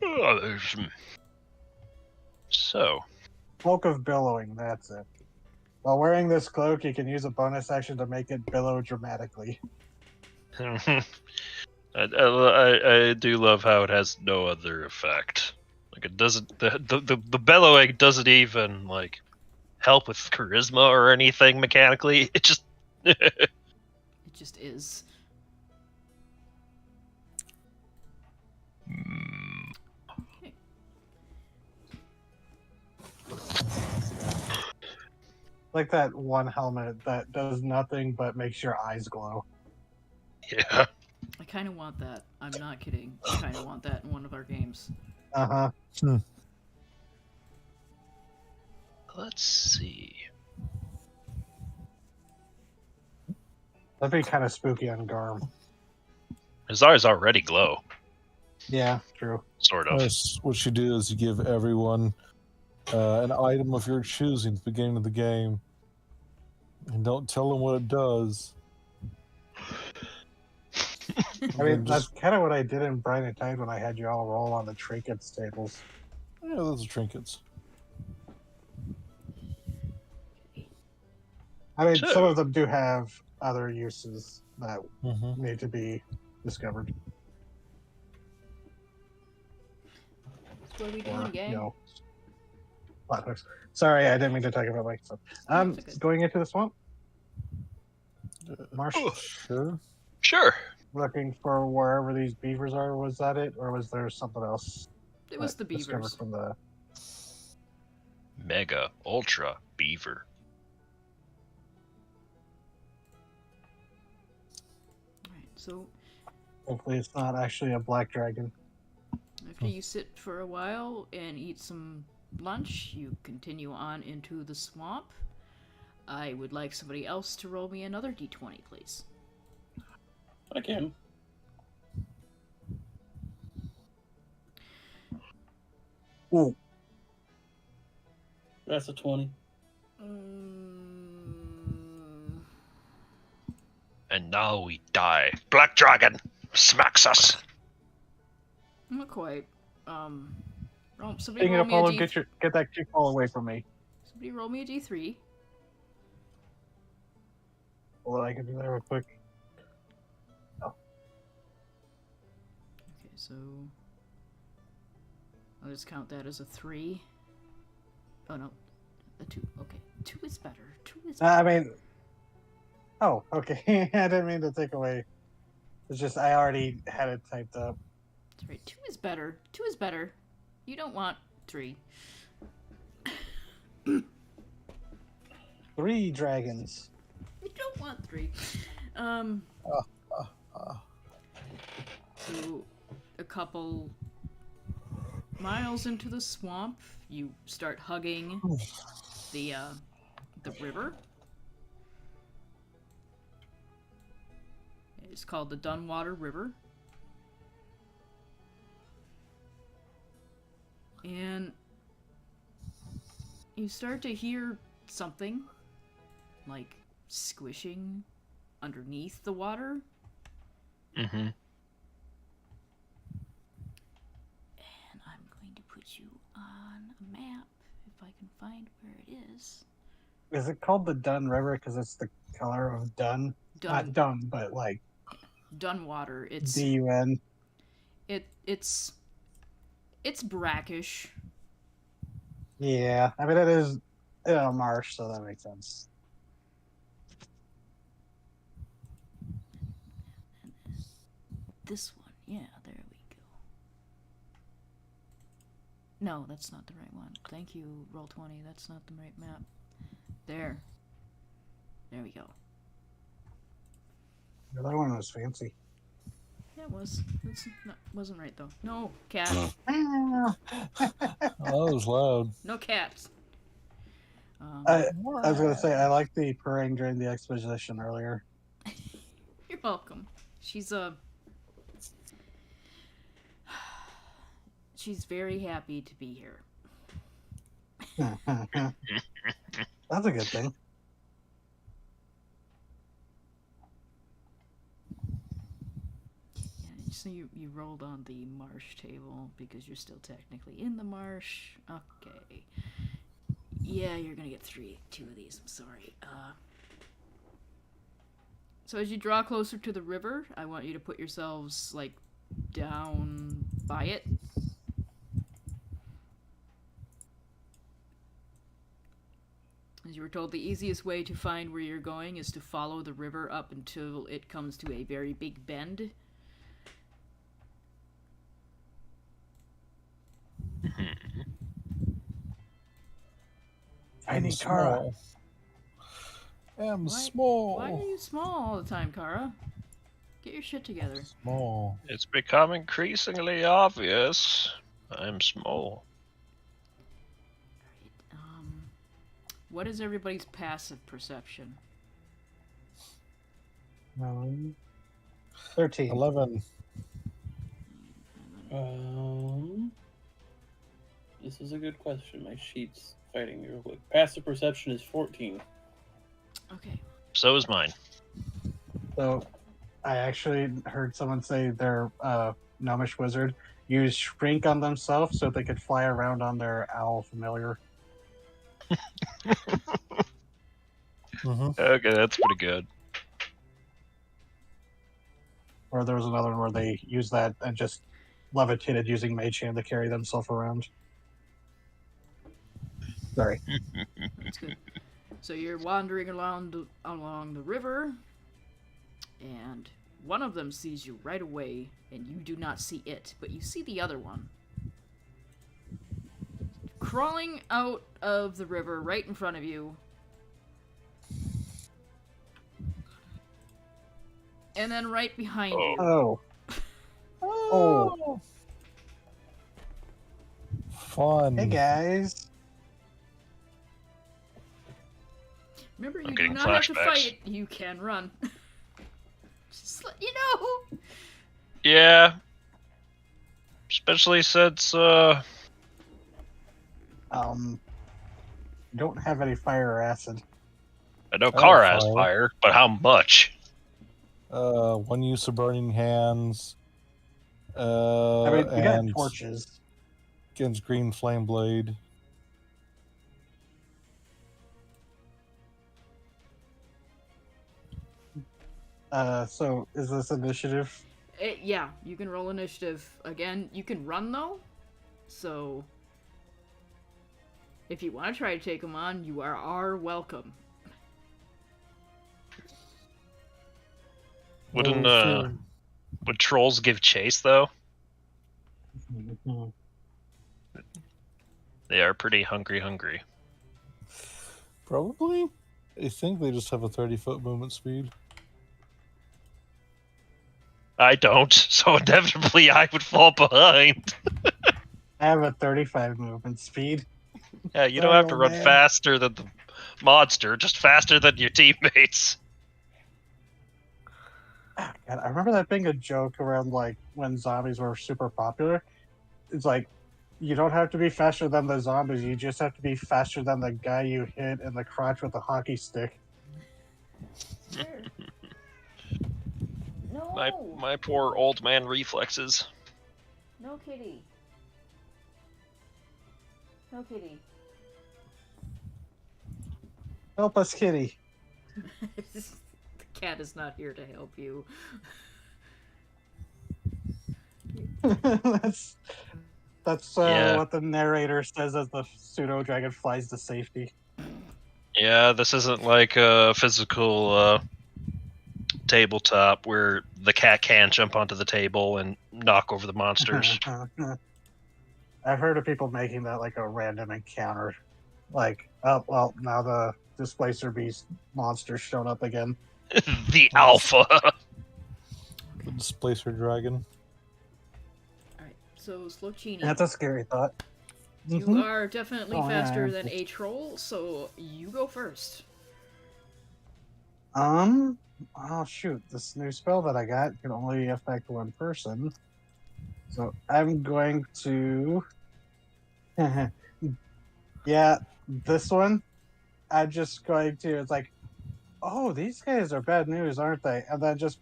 [SPEAKER 3] Oh, so,
[SPEAKER 2] Cloak of billowing, that's it. While wearing this cloak, you can use a bonus action to make it billow dramatically.
[SPEAKER 3] I do love how it has no other effect. Like it doesn't the bellowing doesn't even like help with charisma or anything mechanically. It just
[SPEAKER 1] It just is.
[SPEAKER 2] like that one helmet that does nothing but makes your eyes glow.
[SPEAKER 3] Yeah.
[SPEAKER 1] I kind of want that. I'm not kidding. I kind of want that in one of our games.
[SPEAKER 2] Uh huh.
[SPEAKER 3] Let's see.
[SPEAKER 2] That'd be kind of spooky on Garm.
[SPEAKER 3] His eyes already glow,
[SPEAKER 2] Yeah, true.
[SPEAKER 3] sort of.
[SPEAKER 4] What you do is you give everyone an item of your choosing at the beginning of the game, and don't tell them what it does.
[SPEAKER 2] I mean,
[SPEAKER 4] Just,
[SPEAKER 2] that's kind of what I did in Bright and Tide when I had you all roll on the trinkets tables.
[SPEAKER 4] yeah, those are trinkets.
[SPEAKER 2] I mean,
[SPEAKER 3] Sure.
[SPEAKER 2] some of them do have other uses that
[SPEAKER 4] Mm-hmm.
[SPEAKER 2] need to be discovered.
[SPEAKER 1] What are we doing,
[SPEAKER 2] Or,
[SPEAKER 1] gang?
[SPEAKER 2] you know, plot hooks. Sorry, I didn't mean to talk about my stuff.
[SPEAKER 1] That's okay.
[SPEAKER 2] Going into the swamp, marsh,
[SPEAKER 3] Oh,
[SPEAKER 4] Sure.
[SPEAKER 3] sure.
[SPEAKER 2] looking for wherever these beavers are. Was that it, or was there something else?
[SPEAKER 1] It was the
[SPEAKER 2] discovered
[SPEAKER 1] beavers.
[SPEAKER 2] from the.
[SPEAKER 3] Mega Ultra Beaver.
[SPEAKER 1] Alright, so
[SPEAKER 2] Hopefully, it's not actually a black dragon.
[SPEAKER 1] after you sit for a while and eat some lunch, you continue on into the swamp. I would like somebody else to roll me another d20, please.
[SPEAKER 5] I can.
[SPEAKER 2] Ooh,
[SPEAKER 5] That's a 20.
[SPEAKER 3] And now we die. Black Dragon smacks us.
[SPEAKER 1] Not quite. Somebody
[SPEAKER 2] Speaking
[SPEAKER 1] roll
[SPEAKER 2] of
[SPEAKER 1] me a
[SPEAKER 2] Apollo,
[SPEAKER 1] d.
[SPEAKER 2] get that kick ball away from me.
[SPEAKER 1] Somebody roll me a d3.
[SPEAKER 2] Well, I can do that real quick.
[SPEAKER 1] Okay, so I'll just count that as a 3. Oh no, a 2. Okay, 2 is better. 2 is better.
[SPEAKER 2] I mean, oh, okay. I didn't mean to take away. It's just I already had it typed up.
[SPEAKER 1] That's right. 2 is better. 2 is better. You don't want 3.
[SPEAKER 2] 3 dragons.
[SPEAKER 1] You don't want 3. So a couple miles into the swamp, you start hugging the river. It's called the Dunwater River. And you start to hear something like squishing underneath the water.
[SPEAKER 3] Mm-hmm.
[SPEAKER 1] And I'm going to put you on a map if I can find where it is.
[SPEAKER 2] Is it called the Dun River because it's the color of Dun? Not Dun, but like
[SPEAKER 1] Dunwater. It's
[SPEAKER 2] D-U-N.
[SPEAKER 1] it's brackish.
[SPEAKER 2] Yeah, I mean it is a marsh, so that makes sense.
[SPEAKER 1] This one, yeah, there we go. No, that's not the right one. Thank you, Roll20. That's not the right map. There we go.
[SPEAKER 2] The other one was fancy.
[SPEAKER 1] Yeah, it was. Wasn't right though. No cat.
[SPEAKER 4] Oh, that was loud.
[SPEAKER 1] No cats.
[SPEAKER 2] I was gonna say I like the purring during the exposition earlier.
[SPEAKER 1] You're welcome. She's very happy to be here.
[SPEAKER 2] That's a good thing.
[SPEAKER 1] Yeah, so you rolled on the marsh table because you're still technically in the marsh. Okay. Yeah, you're gonna get 2 of these. I'm sorry. So as you draw closer to the river, I want you to put yourselves like down by it. As you were told, the easiest way to find where you're going is to follow the river up until it comes to a very big bend.
[SPEAKER 2] I need
[SPEAKER 4] Small.
[SPEAKER 2] Kara.
[SPEAKER 4] I'm
[SPEAKER 1] Why-
[SPEAKER 4] small.
[SPEAKER 1] Why are you small all the time, Kara? Get your shit together.
[SPEAKER 4] Small.
[SPEAKER 3] It's become increasingly obvious. I'm small.
[SPEAKER 1] What is everybody's passive perception?
[SPEAKER 2] 13.
[SPEAKER 4] 11.
[SPEAKER 5] This is a good question. My sheet's fighting me real quick. Passive perception is 14.
[SPEAKER 1] Okay.
[SPEAKER 3] So is mine.
[SPEAKER 2] So I actually heard someone say their gnomish wizard used shrink on themselves so they could fly around on their owl familiar.
[SPEAKER 4] Mm-hmm.
[SPEAKER 3] Okay, that's pretty good.
[SPEAKER 2] Or there was another one where they used that and just levitated using mage hand to carry themselves around. Sorry.
[SPEAKER 1] That's good. So you're wandering along the river, and one of them sees you right away, and you do not see it, but you see the other one. Crawling out of the river right in front of you. And then right behind you.
[SPEAKER 2] Oh. Oh.
[SPEAKER 4] Fun.
[SPEAKER 2] Hey guys.
[SPEAKER 1] Remember,
[SPEAKER 3] I'm
[SPEAKER 1] you do
[SPEAKER 3] getting
[SPEAKER 1] not have to
[SPEAKER 3] flashbacks.
[SPEAKER 1] fight. You can run. Just let you know.
[SPEAKER 3] Yeah. Especially since,
[SPEAKER 2] Don't have any fire or acid.
[SPEAKER 3] I know
[SPEAKER 4] I have
[SPEAKER 3] Kara has
[SPEAKER 4] fire.
[SPEAKER 3] fire, but how much?
[SPEAKER 4] 1 use of burning hands.
[SPEAKER 2] I mean, we got
[SPEAKER 4] and
[SPEAKER 2] torches.
[SPEAKER 4] against green flame blade.
[SPEAKER 2] So is this initiative?
[SPEAKER 1] Yeah, you can roll initiative. Again, you can run, though. So, if you want to try to take them on, you are welcome.
[SPEAKER 3] Wouldn't,
[SPEAKER 4] sure.
[SPEAKER 3] would trolls give chase, though? They are pretty hungry.
[SPEAKER 4] Probably. I think they just have a 30-foot movement speed.
[SPEAKER 3] I don't, so inevitably I would fall behind.
[SPEAKER 2] I have a 35 movement speed.
[SPEAKER 3] Yeah, you don't
[SPEAKER 2] Sorry,
[SPEAKER 3] have to
[SPEAKER 2] old
[SPEAKER 3] run
[SPEAKER 2] man.
[SPEAKER 3] faster than the monster, just faster than your teammates.
[SPEAKER 2] Ah, God, I remember that being a joke around like when zombies were super popular. It's like you don't have to be faster than the zombies, you just have to be faster than the guy you hit in the crotch with a hockey stick.
[SPEAKER 1] No,
[SPEAKER 3] My poor old man reflexes.
[SPEAKER 1] no, kitty. No, kitty.
[SPEAKER 2] Help us, kitty.
[SPEAKER 1] The cat is not here to help you.
[SPEAKER 2] that's
[SPEAKER 3] Yeah.
[SPEAKER 2] what the narrator says as the pseudo dragon flies to safety.
[SPEAKER 3] Yeah, this isn't like a physical tabletop where the cat can jump onto the table and knock over the monsters.
[SPEAKER 2] I've heard of people making that like a random encounter. Like, oh, well, now the Displacer Beast monster's shown up again.
[SPEAKER 3] The alpha.
[SPEAKER 4] The displacer dragon.
[SPEAKER 1] Alright, so Slokchini,
[SPEAKER 2] That's a scary thought.
[SPEAKER 1] you
[SPEAKER 2] Mhm.
[SPEAKER 1] are definitely
[SPEAKER 2] Oh, yeah,
[SPEAKER 1] faster
[SPEAKER 2] I am.
[SPEAKER 1] than a troll, so you go first.
[SPEAKER 2] Oh shoot, this new spell that I got can only affect one person. So I'm going to yeah, this one. I'm just going to it's like, oh, these guys are bad news, aren't they? And then just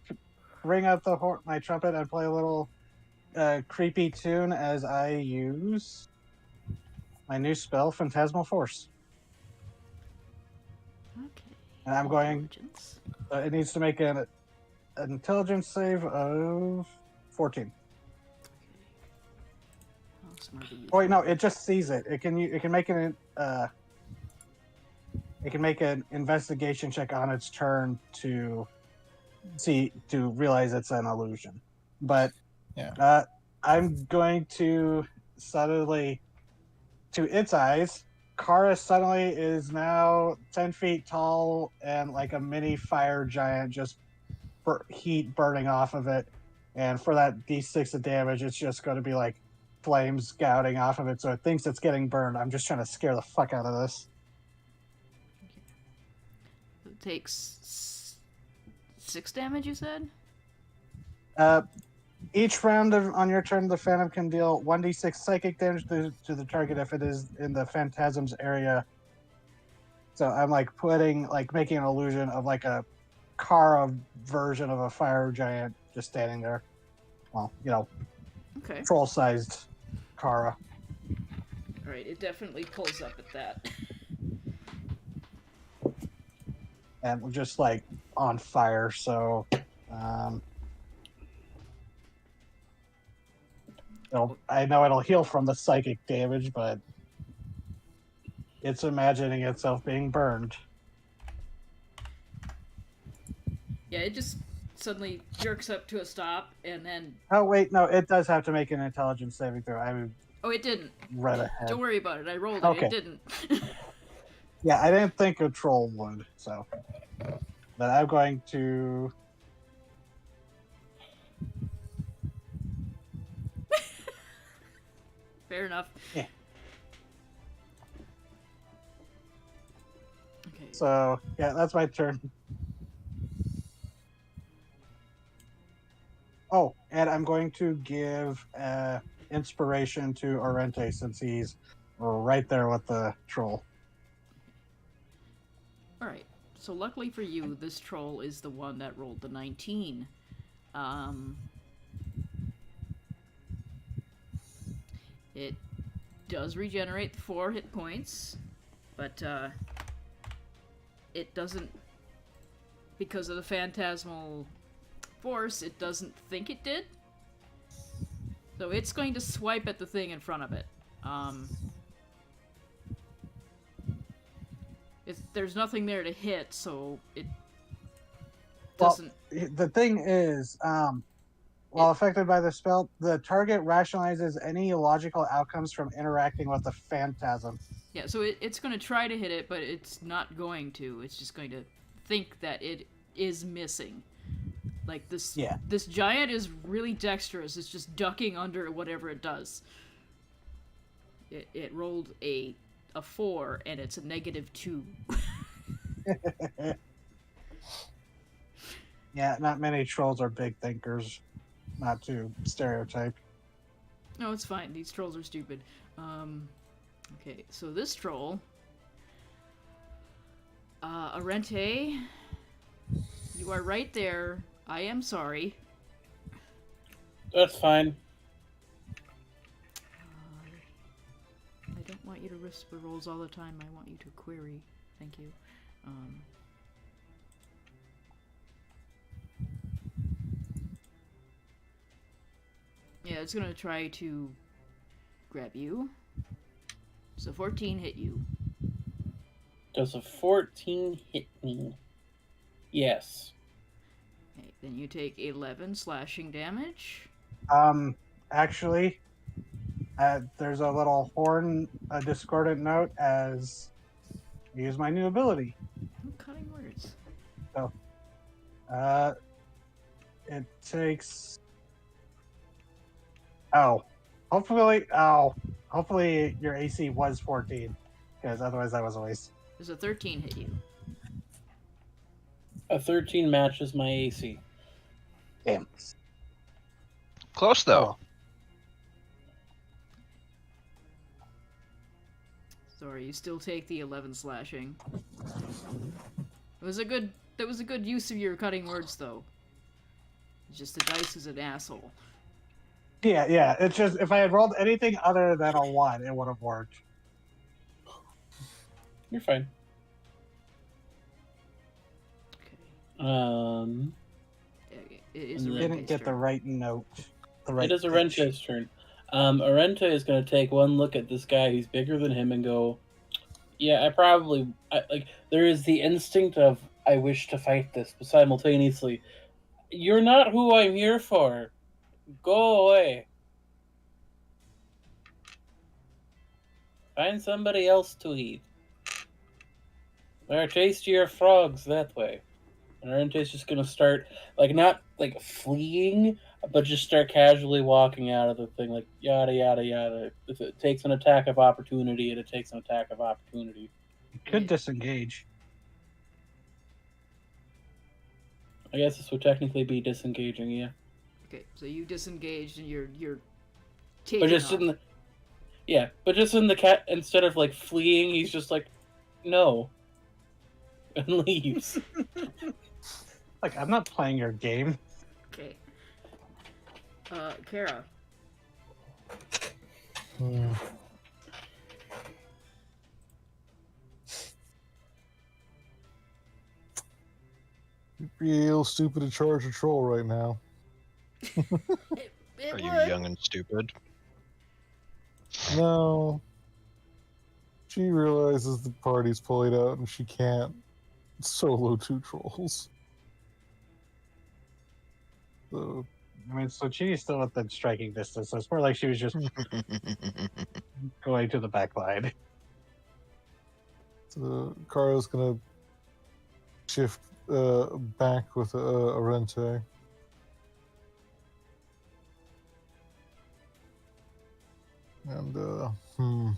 [SPEAKER 2] bring out my trumpet and play a little creepy tune as I use my new spell, Phantasmal Force.
[SPEAKER 1] Okay.
[SPEAKER 2] And I'm going
[SPEAKER 1] Intelligence.
[SPEAKER 2] it needs to make an intelligence save of 14.
[SPEAKER 1] How smart are you?
[SPEAKER 2] Oh wait, no, it just sees it. It can make an investigation check on its turn to realize it's an illusion. But
[SPEAKER 4] Yeah.
[SPEAKER 2] I'm going to subtly to its eyes Kara suddenly is now 10 feet tall and like a mini fire giant, just heat burning off of it. And for that d6 of damage, it's just going to be like flames gouting off of it. So it thinks it's getting burned. I'm just trying to scare the fuck out of this.
[SPEAKER 1] It takes 6 damage, you said?
[SPEAKER 2] Each round on your turn, the Phantom can deal 1d6 psychic damage to the target if it is in the Phantasm's area. So I'm like making an illusion of like a Kara version of a fire giant just standing there. Well,
[SPEAKER 1] Okay.
[SPEAKER 2] troll-sized Kara.
[SPEAKER 1] Alright, it definitely pulls up at that.
[SPEAKER 2] And we're just like on fire, so I know it'll heal from the psychic damage, but it's imagining itself being burned.
[SPEAKER 1] Yeah, it just suddenly jerks up to a stop, and then...
[SPEAKER 2] Oh, wait, no, it does have to make an intelligence saving throw. I
[SPEAKER 1] Oh, it didn't.
[SPEAKER 2] read ahead.
[SPEAKER 1] Don't worry about it. I rolled it.
[SPEAKER 2] Okay.
[SPEAKER 1] It didn't.
[SPEAKER 2] Yeah, I didn't think a troll would, so. But I'm going to...
[SPEAKER 1] Fair enough.
[SPEAKER 2] Yeah.
[SPEAKER 1] Okay.
[SPEAKER 2] So, yeah, that's my turn. Oh, and I'm going to give inspiration to Orente since he's right there with the troll.
[SPEAKER 1] Alright. So luckily for you, this troll is the one that rolled the 19. It does regenerate 4 hit points, but it doesn't, because of the phantasmal force, it doesn't think it did. So it's going to swipe at the thing in front of it. There's nothing there to hit, so it doesn't...
[SPEAKER 2] Well, the thing is, while affected by the spell, the target rationalizes any illogical outcomes from interacting with the phantasm.
[SPEAKER 1] Yeah, so it's going to try to hit it, but it's not going to. It's just going to think that it is missing. Like, this giant is really dexterous. It's just ducking under whatever it does. It rolled a 4, and it's a -2.
[SPEAKER 2] Yeah, not many trolls are big thinkers. Not to stereotype.
[SPEAKER 1] No, it's fine. These trolls are stupid. Okay, so this troll... Orente, you are right there. I am sorry.
[SPEAKER 5] That's fine.
[SPEAKER 1] I don't want you to whisper rolls all the time. I want you to query. Thank you. Yeah, it's gonna try to grab you. So 14 hit you.
[SPEAKER 5] Does a 14 hit me? Yes.
[SPEAKER 1] Okay, then you take 11 slashing damage.
[SPEAKER 2] Actually, there's a little horn, a discordant note as I use my new ability.
[SPEAKER 1] I'm cutting words.
[SPEAKER 2] So, it takes. Hopefully your AC was 14, because otherwise that was a waste.
[SPEAKER 1] Does a 13 hit you?
[SPEAKER 5] A 13 matches my AC.
[SPEAKER 2] Damn.
[SPEAKER 3] Close though.
[SPEAKER 1] Sorry, you still take the 11 slashing. That was a good use of your cutting words, though. It's just the dice is an asshole.
[SPEAKER 2] Yeah. It's just if I had rolled anything other than a 1, it would have worked.
[SPEAKER 5] You're fine.
[SPEAKER 1] Okay. It is
[SPEAKER 2] You
[SPEAKER 1] a
[SPEAKER 2] didn't get the right note.
[SPEAKER 5] It is Orenta's turn. Orenta is going to take one look at this guy who's bigger than him and go, yeah, there is the instinct of, I wish to fight this, but simultaneously, you're not who I'm here for. Go away. Find somebody else to eat. There are tastier frogs that way. And Arente's just gonna start, like, not like fleeing, but just start casually walking out of the thing, like yada yada yada. If it takes an attack of opportunity, it takes an attack of opportunity.
[SPEAKER 2] You could disengage.
[SPEAKER 5] I guess this would technically be disengaging, yeah.
[SPEAKER 1] Okay, so you disengaged and you're
[SPEAKER 5] But
[SPEAKER 1] taking
[SPEAKER 5] just
[SPEAKER 1] off.
[SPEAKER 5] in the but just in the cat, instead of like fleeing, he's just like, no, and leaves.
[SPEAKER 2] Like, I'm not playing your game.
[SPEAKER 1] Okay. Kara.
[SPEAKER 4] Hmm. Real stupid to charge a troll right now.
[SPEAKER 3] Are you young and stupid?
[SPEAKER 4] No. She realizes the party's pulling out and she can't solo 2 trolls. So,
[SPEAKER 2] I mean, so she's still within striking distance, so it's more like she was just going to the back line.
[SPEAKER 4] so Kara's gonna shift back with Arente. And,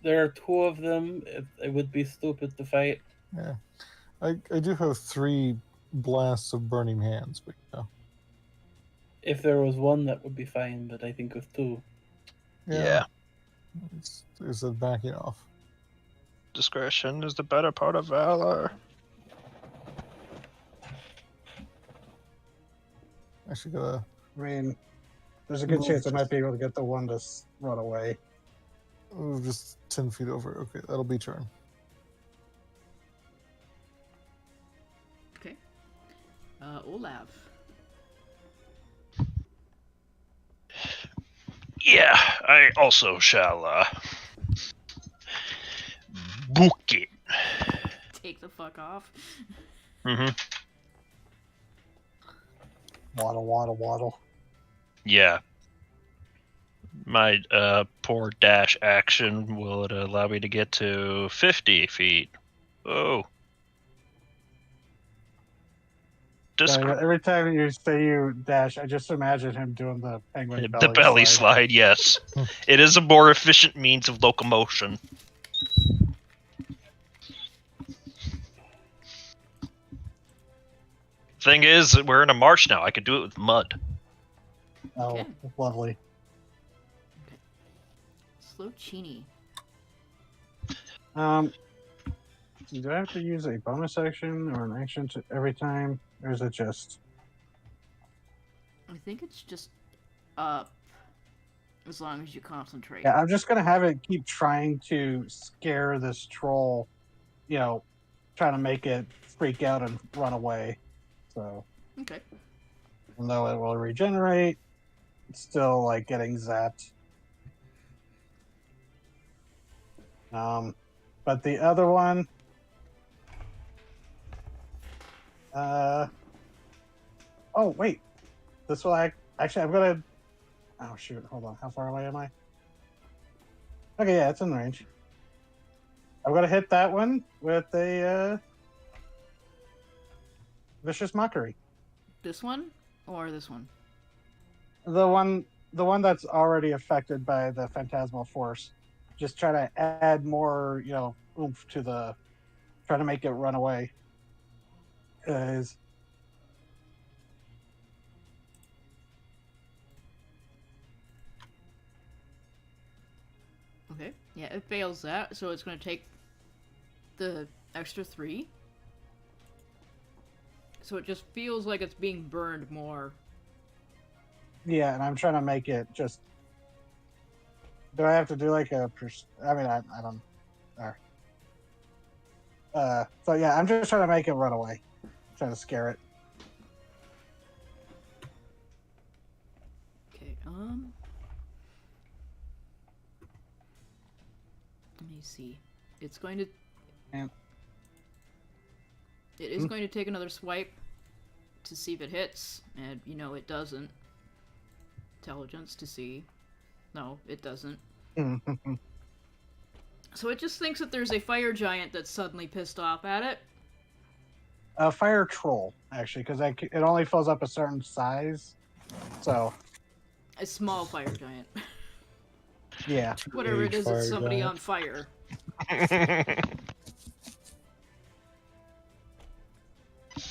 [SPEAKER 5] There are 2 of them. It would be stupid to fight.
[SPEAKER 4] Yeah. I do have 3 blasts of burning hands, but yeah.
[SPEAKER 5] If there was 1, that would be fine, but I think with 2.
[SPEAKER 3] Yeah.
[SPEAKER 4] Is it backing off?
[SPEAKER 3] Discretion is the better part of valor.
[SPEAKER 4] Actually, gotta.
[SPEAKER 2] I mean, there's a good chance I might be able to get the one to run away.
[SPEAKER 4] Move just 10 feet over. Okay, that'll be turn.
[SPEAKER 1] Okay. Olaf.
[SPEAKER 3] Yeah, I also shall book it.
[SPEAKER 1] Take the fuck off.
[SPEAKER 3] Mm-hmm.
[SPEAKER 2] Waddle, waddle, waddle.
[SPEAKER 3] Yeah. My poor dash action will allow me to get to 50 feet. Oh.
[SPEAKER 2] Every time you say you dash, I just imagine him doing the penguin
[SPEAKER 3] The belly slide, yes. It is a more efficient means of locomotion. Thing is, we're in a marsh now. I could do it with mud.
[SPEAKER 2] Oh,
[SPEAKER 1] Okay.
[SPEAKER 2] lovely.
[SPEAKER 1] Slow Chini.
[SPEAKER 2] Do I have to use a bonus action or an action to every time, or is it just?
[SPEAKER 1] I think it's just up. As long as you concentrate.
[SPEAKER 2] Yeah, I'm just gonna have it keep trying to scare this troll, trying to make it freak out and run away. So,
[SPEAKER 1] Okay.
[SPEAKER 2] even though it will regenerate, it's still like getting zapped. But the other one, oh wait, this will actually I'm gonna. Oh shoot! Hold on. How far away am I? Okay, yeah, it's in range. I'm gonna hit that one with a vicious mockery.
[SPEAKER 1] This one or this one?
[SPEAKER 2] The one that's already affected by the phantasmal force. Just try to add more, oomph to the. Try to make it run away. Is
[SPEAKER 1] Okay. Yeah, it fails that, so it's going to take the extra 3. So it just feels like it's being burned more.
[SPEAKER 2] yeah, and I'm trying to make it just. Do I have to do like a? I mean, I don't. So yeah, I'm just trying to make it run away. Trying to scare it.
[SPEAKER 1] Okay, let me see. It's going to
[SPEAKER 2] And
[SPEAKER 1] It is going to take another swipe to see if it hits, and it doesn't. Intelligence to see. No, it doesn't. So it just thinks that there's a fire giant that's suddenly pissed off at it.
[SPEAKER 2] a fire troll, actually, because it only fills up a certain size. So,
[SPEAKER 1] A small fire giant.
[SPEAKER 2] yeah.
[SPEAKER 1] Whatever it is,
[SPEAKER 4] Fire
[SPEAKER 1] it's somebody
[SPEAKER 4] giant.
[SPEAKER 1] on fire.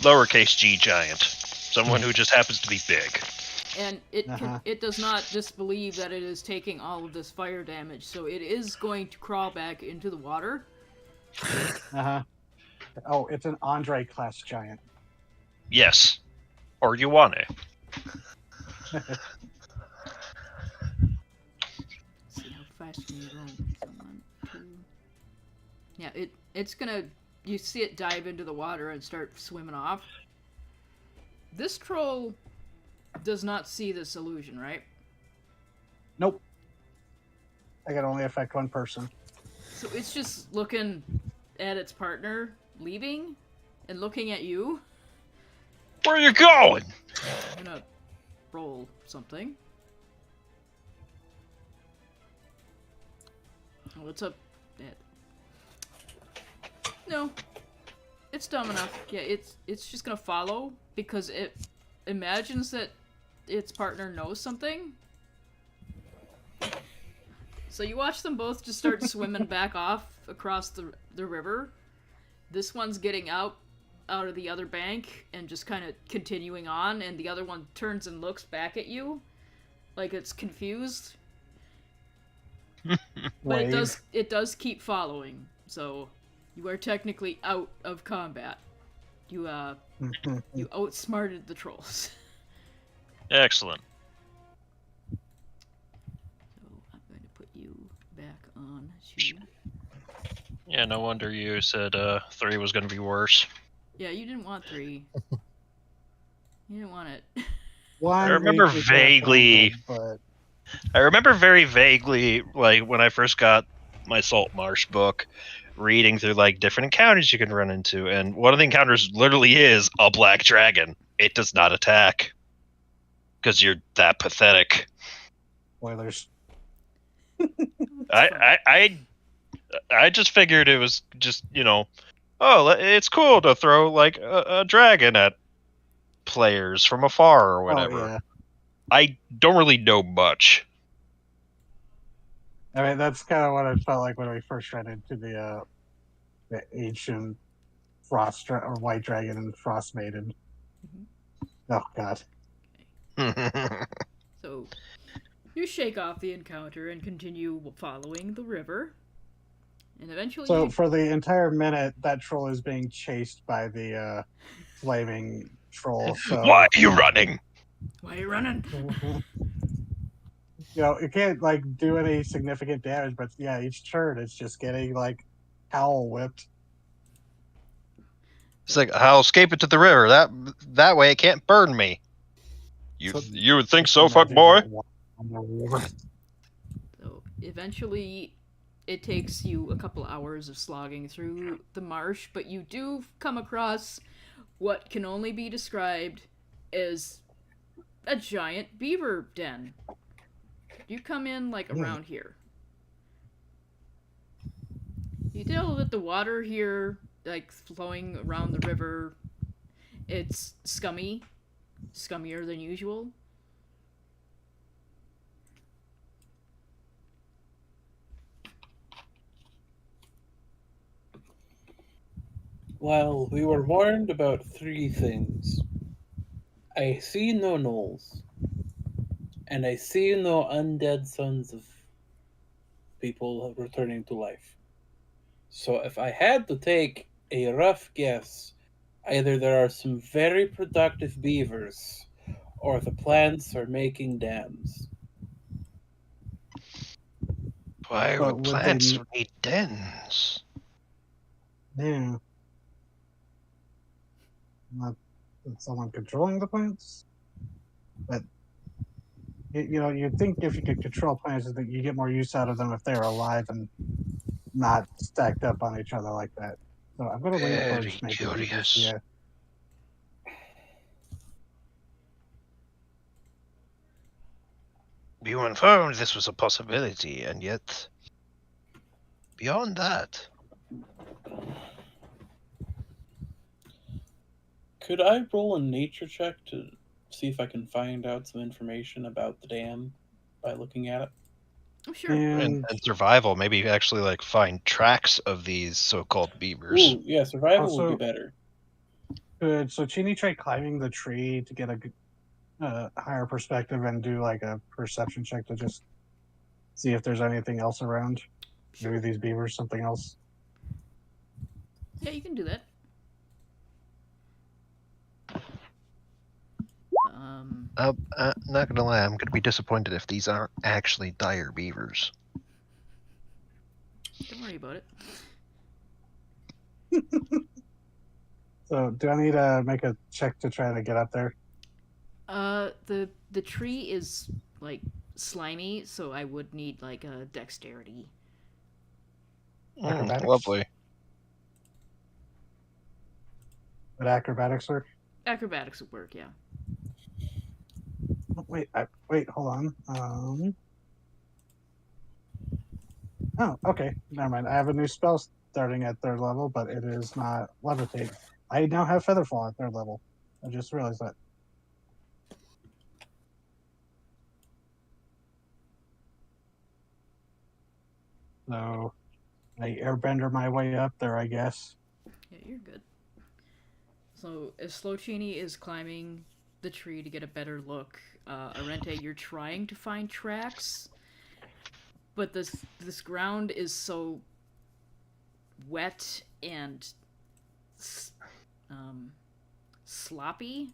[SPEAKER 3] Lowercase g giant. Someone who just happens to be big.
[SPEAKER 1] And it does not disbelieve that it is taking all of this fire damage, so it is going to crawl back into the water.
[SPEAKER 2] Uh-huh. Oh, it's an Andre class giant.
[SPEAKER 3] Yes. Or you want it.
[SPEAKER 1] Let's see how fast can you run. So 1, 2. Yeah, it's gonna. You see it dive into the water and start swimming off. This troll does not see this illusion, right?
[SPEAKER 2] Nope. I can only affect one person.
[SPEAKER 1] So it's just looking at its partner leaving and looking at you.
[SPEAKER 3] Where are you going?
[SPEAKER 1] I'm gonna roll something. What's up? No. It's dumb enough. Yeah, it's just gonna follow because it imagines that its partner knows something. So you watch them both just start swimming back off across the river. This one's getting out of the other bank and just kind of continuing on, and the other one turns and looks back at you like it's confused. But it does keep following. So you are technically out of combat. You outsmarted the trolls.
[SPEAKER 3] Excellent.
[SPEAKER 1] So I'm going to put you back on to...
[SPEAKER 3] Yeah, no wonder you said 3 was going to be worse.
[SPEAKER 1] Yeah, you didn't want 3. You didn't want it.
[SPEAKER 2] One
[SPEAKER 3] I remember
[SPEAKER 2] week we could've
[SPEAKER 3] vaguely.
[SPEAKER 2] found it,
[SPEAKER 3] I remember very vaguely, like, when I first got my Saltmarsh book, reading through, like, different encounters you can run into, and one of the encounters literally is a black dragon. It does not attack. Because you're that pathetic.
[SPEAKER 2] Spoilers.
[SPEAKER 3] I just figured it was just, oh, it's cool to throw, like, a dragon at players from afar or whatever.
[SPEAKER 2] Oh, yeah.
[SPEAKER 3] I don't really know much.
[SPEAKER 2] I mean, that's kind of what it felt like when we first ran into the ancient or white dragon and frost maiden. Oh God.
[SPEAKER 1] So you shake off the encounter and continue following the river. And eventually
[SPEAKER 2] So for the entire minute, that troll is being chased by the flaming troll. So
[SPEAKER 3] Why are you running?
[SPEAKER 1] Why are you running?
[SPEAKER 2] it can't like do any significant damage, but yeah, each turn it's just getting like howl whipped.
[SPEAKER 3] It's like, I'll escape it to the river. That way it can't burn me. You would think so, fuck boy.
[SPEAKER 1] So eventually it takes you a couple hours of slogging through the marsh, but you do come across what can only be described as a giant beaver den. You come in like around here. You tell that the water here, like flowing around the river, it's scummier than usual.
[SPEAKER 5] Well, we were warned about 3 things. I see no gnolls, and I see no undead sons of people returning to life. So if I had to take a rough guess, either there are some very productive beavers, or the plants are making dams.
[SPEAKER 3] Why
[SPEAKER 2] But
[SPEAKER 3] would
[SPEAKER 2] would
[SPEAKER 3] plants
[SPEAKER 2] they-
[SPEAKER 3] need dens?
[SPEAKER 2] Yeah. Not someone controlling the plants, but you'd think if you could control plants, that you get more use out of them if they're alive and not stacked up on each other like that. So I'm going to lean
[SPEAKER 3] Very
[SPEAKER 2] towards maybe
[SPEAKER 3] curious.
[SPEAKER 2] beavers. Yeah.
[SPEAKER 3] We were informed this was a possibility, and yet, beyond that,
[SPEAKER 5] Could I roll a nature check to see if I can find out some information about the dam by looking at it?
[SPEAKER 1] Oh, sure.
[SPEAKER 2] And
[SPEAKER 3] and survival, maybe actually like find tracks of these so-called beavers.
[SPEAKER 5] Ooh, yeah, survival would be
[SPEAKER 2] Also-
[SPEAKER 5] better.
[SPEAKER 2] could Chini try climbing the tree to get a higher perspective and do like a perception check to just see if there's anything else around?
[SPEAKER 1] Sure.
[SPEAKER 2] Maybe these beavers, something else.
[SPEAKER 1] Yeah, you can do that.
[SPEAKER 3] Not gonna lie, I'm gonna be disappointed if these aren't actually dire beavers.
[SPEAKER 1] Don't worry about it.
[SPEAKER 2] So do I need to make a check to try to get up there?
[SPEAKER 1] The tree is like slimy, so I would need like a dexterity.
[SPEAKER 2] Acrobatics?
[SPEAKER 3] Lovely.
[SPEAKER 2] Would acrobatics work?
[SPEAKER 1] Acrobatics would work, yeah.
[SPEAKER 2] Oh, wait, hold on. Oh, okay. Never mind. I have a new spell starting at 3rd level, but it is not levitate. I now have featherfall at 3rd level. I just realized that. So I airbender my way up there, I guess.
[SPEAKER 1] Yeah, you're good. So, as Slochini is climbing the tree to get a better look, Arente, you're trying to find tracks, but this ground is so wet and sloppy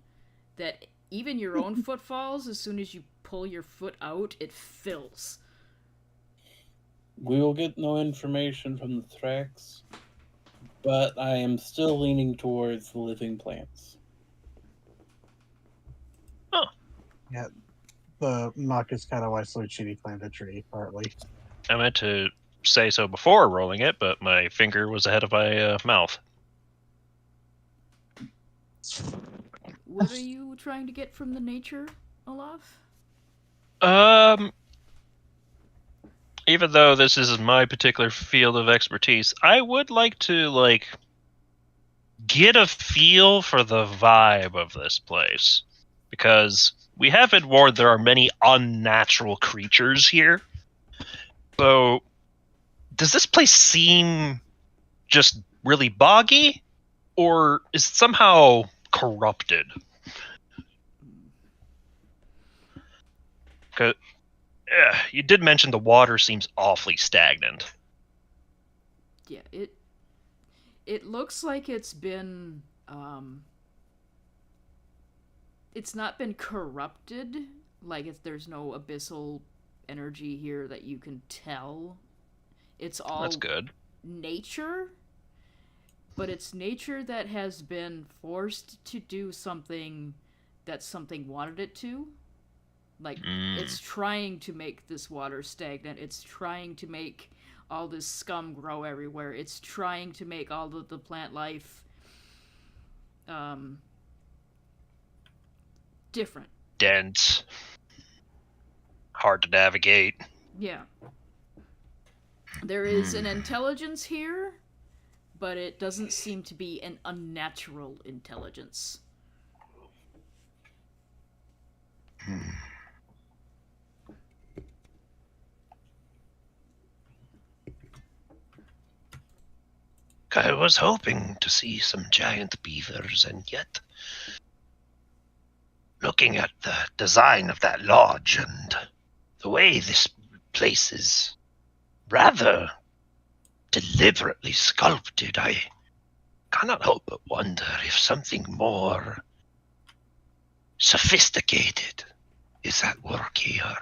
[SPEAKER 1] that even your own footfalls, as soon as you pull your foot out, it fills.
[SPEAKER 5] We will get no information from the tracks, but I am still leaning towards the living plants.
[SPEAKER 2] The muck is kind of why Sluchini climbed a tree, partly.
[SPEAKER 3] I meant to say so before rolling it, but my finger was ahead of my mouth.
[SPEAKER 1] What are you trying to get from the nature, Olaf?
[SPEAKER 3] Even though this is my particular field of expertise, I would like to get a feel for the vibe of this place, because we have been warned there are many unnatural creatures here. So, does this place seem just really boggy, or is it somehow corrupted? You did mention the water seems awfully stagnant.
[SPEAKER 1] Yeah, it looks like it's been it's not been corrupted, like there's no abyssal energy here that you can tell. It's all
[SPEAKER 3] That's good.
[SPEAKER 1] nature, but it's nature that has been forced to do something that something wanted it to. Like, it's trying to make this water stagnant. It's trying to make all this scum grow everywhere. It's trying to make all of the plant life different.
[SPEAKER 3] Dense. Hard to navigate.
[SPEAKER 1] Yeah. There is an intelligence here, but it doesn't seem to be an unnatural intelligence.
[SPEAKER 3] I was hoping to see some giant beavers, and yet, looking at the design of that lodge and the way this place is rather deliberately sculpted, I cannot help but wonder if something more sophisticated is at work here.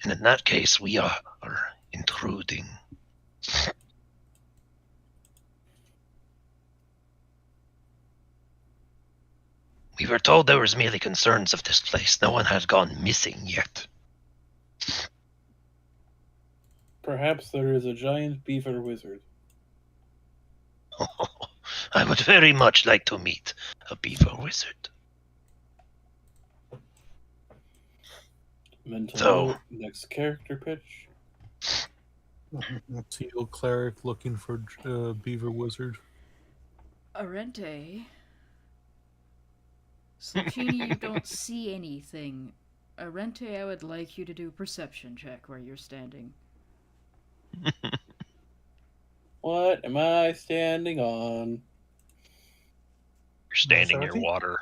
[SPEAKER 3] And in that case, we are intruding. We were told there was merely concerns of this place. No one had gone missing yet.
[SPEAKER 5] Perhaps there is a giant beaver wizard.
[SPEAKER 3] I would very much like to meet a beaver wizard.
[SPEAKER 5] Mental
[SPEAKER 3] So-
[SPEAKER 5] note, next character pitch.
[SPEAKER 4] Teal cleric looking for beaver wizard.
[SPEAKER 1] Arente. Sluchini, you don't see anything. Arente, I would like you to do a perception check where you're standing.
[SPEAKER 5] What am I standing on?
[SPEAKER 3] You're standing near
[SPEAKER 2] 17?
[SPEAKER 3] water.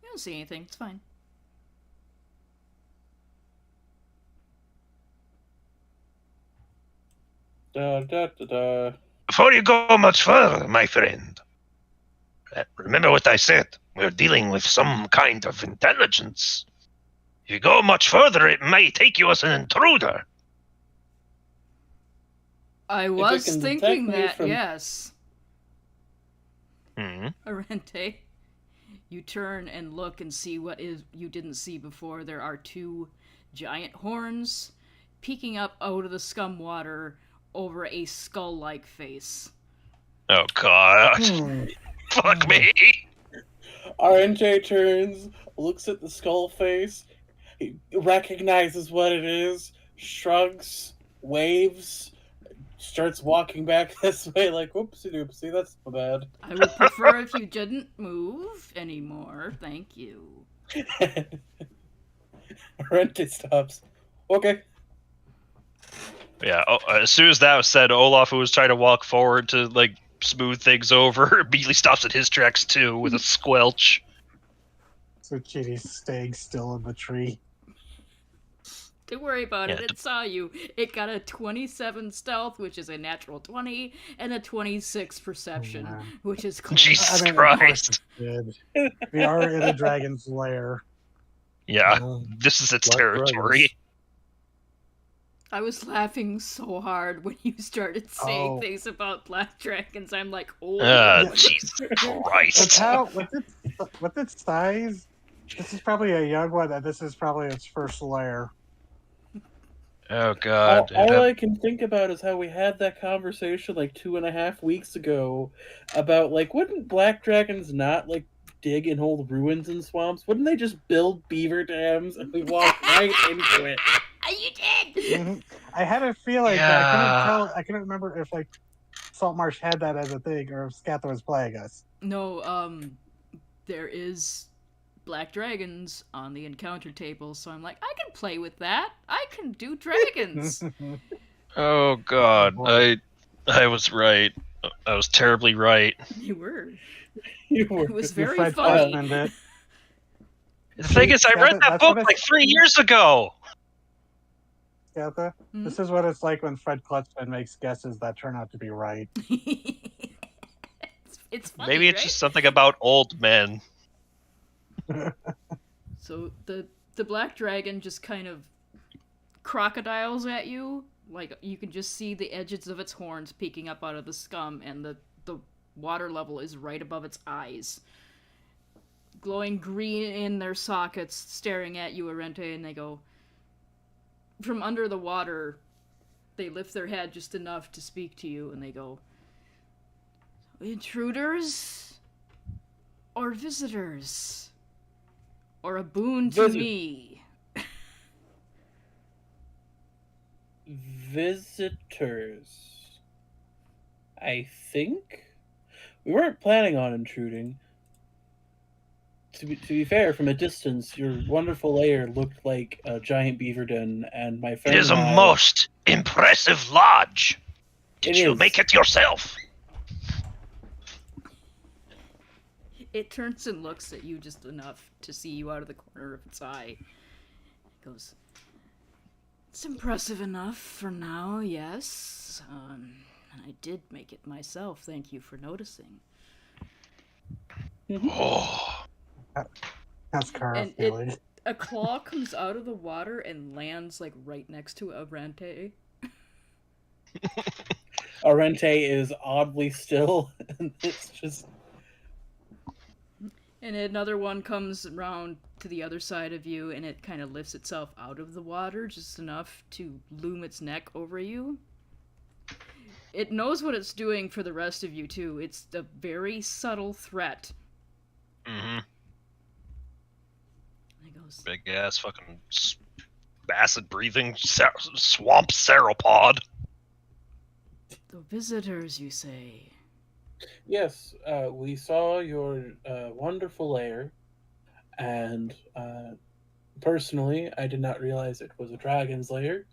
[SPEAKER 1] You don't see anything, it's fine.
[SPEAKER 5] Da da da da.
[SPEAKER 3] Before you go much further, my friend, remember what I said. We're dealing with some kind of intelligence. If you go much further, it may take you as an intruder.
[SPEAKER 1] I was
[SPEAKER 5] can
[SPEAKER 1] thinking
[SPEAKER 5] detect me
[SPEAKER 1] that,
[SPEAKER 5] from-
[SPEAKER 1] yes.
[SPEAKER 3] Hmm.
[SPEAKER 1] Arente. You turn and look and see what is you didn't see before. There are two giant horns peeking up out of the scum water over a skull-like face.
[SPEAKER 3] Oh God!
[SPEAKER 2] Hmm.
[SPEAKER 3] Fuck me!
[SPEAKER 5] RNJ turns, looks at the skull face, he recognizes what it is, shrugs, waves, starts walking back this way like, whoopsie doopsie, that's not bad.
[SPEAKER 1] I would prefer if you didn't move anymore. Thank you.
[SPEAKER 5] RNJ stops. Okay.
[SPEAKER 3] Yeah. As soon as that was said, Olaf, who was trying to walk forward to like smooth things over, immediately stops at his tracks too with a squelch.
[SPEAKER 2] So Chitty's staying still in the tree.
[SPEAKER 1] Don't worry about it.
[SPEAKER 3] Yeah.
[SPEAKER 1] It saw you. It got a 27 stealth, which is a natural 20, and a 26 perception,
[SPEAKER 2] Yeah.
[SPEAKER 1] which is close.
[SPEAKER 3] Jesus
[SPEAKER 2] I mean, of course
[SPEAKER 3] Christ!
[SPEAKER 2] it did. We are in a dragon's lair.
[SPEAKER 3] Yeah,
[SPEAKER 4] Uh,
[SPEAKER 3] this is its
[SPEAKER 4] Black
[SPEAKER 3] territory.
[SPEAKER 4] dragons.
[SPEAKER 1] I was laughing so hard when you started saying
[SPEAKER 2] Oh.
[SPEAKER 1] things about black dragons. I'm like, oh.
[SPEAKER 2] Yeah.
[SPEAKER 3] Jesus
[SPEAKER 2] With
[SPEAKER 3] Christ!
[SPEAKER 2] how with its size, this is probably a young one, and this is probably its first lair.
[SPEAKER 3] Oh God!
[SPEAKER 5] All I can think about is how we had that conversation like 2.5 weeks ago about like, wouldn't black dragons not like dig and hold ruins in swamps? Wouldn't they just build beaver dams and we walk right into it?
[SPEAKER 1] You did!
[SPEAKER 2] Mhm. I had a feeling, but
[SPEAKER 3] Yeah.
[SPEAKER 2] I couldn't remember if like Saltmarsh had that as a thing or if Scatha was playing us.
[SPEAKER 1] No, there is black dragons on the encounter table, so I'm like, I can play with that. I can do dragons.
[SPEAKER 3] Oh God!
[SPEAKER 2] Oh, boy.
[SPEAKER 3] I was right. I was terribly right.
[SPEAKER 1] You were.
[SPEAKER 5] You were.
[SPEAKER 1] It was
[SPEAKER 2] You
[SPEAKER 1] very
[SPEAKER 2] Fred
[SPEAKER 1] funny.
[SPEAKER 2] Flashman'd it.
[SPEAKER 3] The thing is, I read that
[SPEAKER 2] That's
[SPEAKER 3] book
[SPEAKER 2] what
[SPEAKER 3] like 3 years ago.
[SPEAKER 2] Scatha,
[SPEAKER 1] Hmm?
[SPEAKER 2] this is what it's like when Fred Clutchman makes guesses that turn out to be right.
[SPEAKER 1] it's funny,
[SPEAKER 3] Maybe it's
[SPEAKER 1] right?
[SPEAKER 3] just something about old men.
[SPEAKER 1] So the black dragon just kind of crocodiles at you. Like, you can just see the edges of its horns peeking up out of the scum, and the water level is right above its eyes. Glowing green in their sockets, staring at you, Arente, and they go... From under the water, they lift their head just enough to speak to you, and they go... Intruders? Or visitors? Or a boon to
[SPEAKER 5] Visit-
[SPEAKER 1] me?
[SPEAKER 5] Visitors. I think we weren't planning on intruding. To be fair, from a distance, your wonderful lair looked like a giant beaver den, and my
[SPEAKER 3] It
[SPEAKER 5] friend
[SPEAKER 3] is a
[SPEAKER 5] and I-
[SPEAKER 3] most impressive lodge. Did
[SPEAKER 5] It
[SPEAKER 3] you
[SPEAKER 5] is.
[SPEAKER 3] make it yourself?
[SPEAKER 1] It turns and looks at you just enough to see you out of the corner of its eye. It goes, it's impressive enough for now, yes. And I did make it myself, thank you for noticing.
[SPEAKER 3] Oh,
[SPEAKER 2] That's Kara
[SPEAKER 1] And
[SPEAKER 2] feeling.
[SPEAKER 1] a claw comes out of the water and lands, like, right next to Arente.
[SPEAKER 5] Arente is oddly still, and it's just
[SPEAKER 1] And another one comes around to the other side of you, and it kind of lifts itself out of the water just enough to loom its neck over you. It knows what it's doing for the rest of you, too. It's a very subtle threat.
[SPEAKER 3] Mm-hmm.
[SPEAKER 1] It goes,
[SPEAKER 3] Big ass fucking acid breathing swamp sauropod.
[SPEAKER 1] the visitors, you say?
[SPEAKER 5] Yes, we saw your wonderful lair, and personally, I did not realize it was a dragon's lair,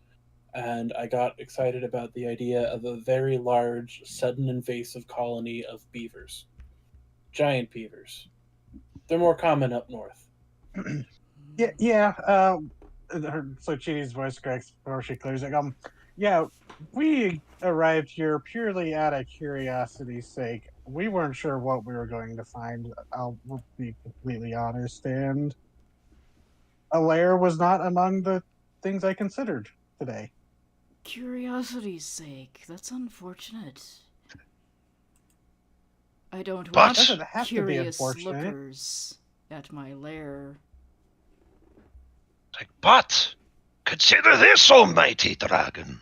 [SPEAKER 5] and I got excited about the idea of a very large, sudden invasive colony of beavers. Giant beavers. They're more common up north.
[SPEAKER 2] Yeah. So Chitty's voice cracks before she clears it. Yeah, we arrived here purely out of curiosity's sake. We weren't sure what we were going to find. I'll be completely honest, and a lair was not among the things I considered today.
[SPEAKER 1] Curiosity's sake. That's unfortunate. I don't
[SPEAKER 3] But-
[SPEAKER 1] want
[SPEAKER 2] Doesn't have to be
[SPEAKER 1] curious
[SPEAKER 2] unfortunate.
[SPEAKER 1] lookers at my lair.
[SPEAKER 3] Like, but consider this, almighty dragon.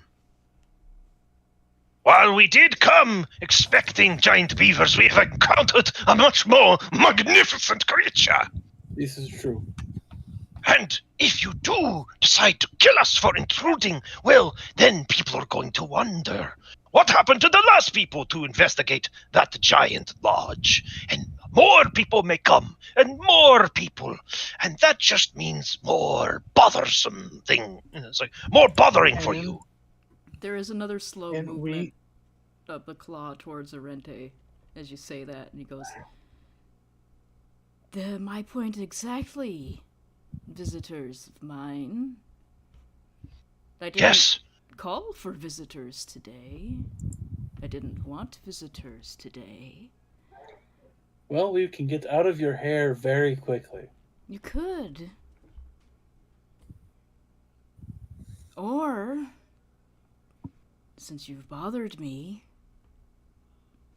[SPEAKER 3] While we did come expecting giant beavers, we have encountered a much more magnificent creature.
[SPEAKER 5] This is true.
[SPEAKER 3] And if you do decide to kill us for intruding, well, then people are going to wonder what happened to the last people to investigate that giant lodge. And more people may come, and more people. And that just means more bothersome thing. It's like more bothering for
[SPEAKER 2] And-
[SPEAKER 3] you.
[SPEAKER 1] There is another slow
[SPEAKER 2] And
[SPEAKER 1] movement of the claw towards Arente as you say that, and he goes, my point exactly, visitors of mine. I didn't
[SPEAKER 3] Yes,
[SPEAKER 1] call for visitors today. I didn't want visitors today.
[SPEAKER 5] Well, we can get out of your hair very quickly.
[SPEAKER 1] You could. Or, since you've bothered me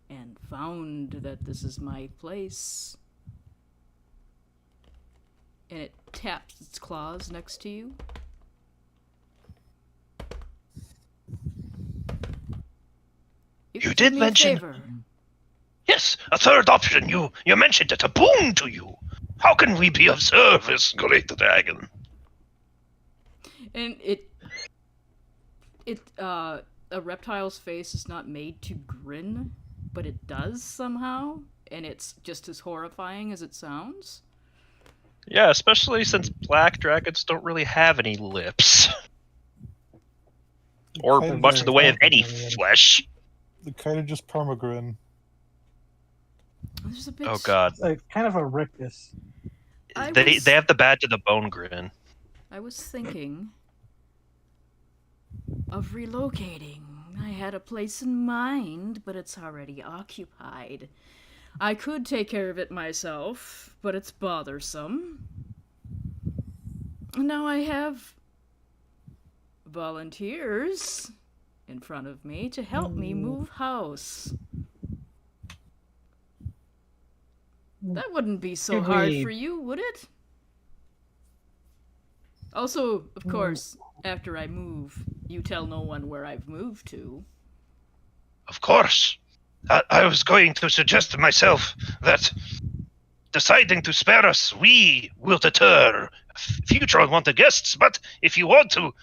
[SPEAKER 1] and found that this is my place, and it taps its claws next to you.
[SPEAKER 3] You
[SPEAKER 1] could
[SPEAKER 3] did
[SPEAKER 1] do me a
[SPEAKER 3] mention-
[SPEAKER 1] favor.
[SPEAKER 3] yes, a third option. You mentioned it, a boon to you. How can we be of service, great dragon?
[SPEAKER 1] And a reptile's face is not made to grin, but it does somehow, and it's just as horrifying as it sounds.
[SPEAKER 6] Yeah, especially since black dragons don't really have any lips. Or
[SPEAKER 4] Kind of
[SPEAKER 6] much in the way of any
[SPEAKER 2] complicated.
[SPEAKER 6] flesh.
[SPEAKER 4] The kind of just permagrin.
[SPEAKER 1] There's a bit.
[SPEAKER 6] Oh god.
[SPEAKER 2] It's like kind of a rictus.
[SPEAKER 6] They have the bad to the bone grin.
[SPEAKER 1] I was thinking of relocating. I had a place in mind, but it's already occupied. I could take care of it myself, but it's bothersome. Now I have volunteers in front of me to help me move house. That wouldn't be so
[SPEAKER 2] Could
[SPEAKER 1] hard
[SPEAKER 2] we-
[SPEAKER 1] for you, would it? Also, of course, after I move, you tell no one where I've moved to.
[SPEAKER 3] Of course. I was going to suggest to myself that deciding to spare us, we will deter future unwanted guests, but if you want to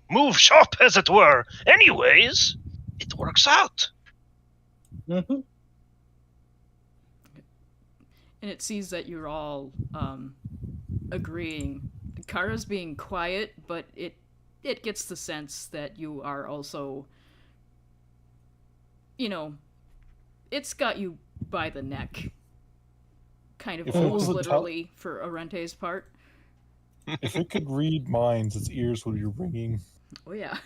[SPEAKER 3] move shop, as it were, anyways, it works out.
[SPEAKER 2] Mhm.
[SPEAKER 1] And it sees that you're all agreeing. Kara's being quiet, but it gets the sense that you are also, it's got you by the neck. Kind of
[SPEAKER 4] If it
[SPEAKER 1] almost
[SPEAKER 4] was a
[SPEAKER 1] literally for Arente's part.
[SPEAKER 4] If it could read minds, its ears would be ringing.
[SPEAKER 1] Oh yeah.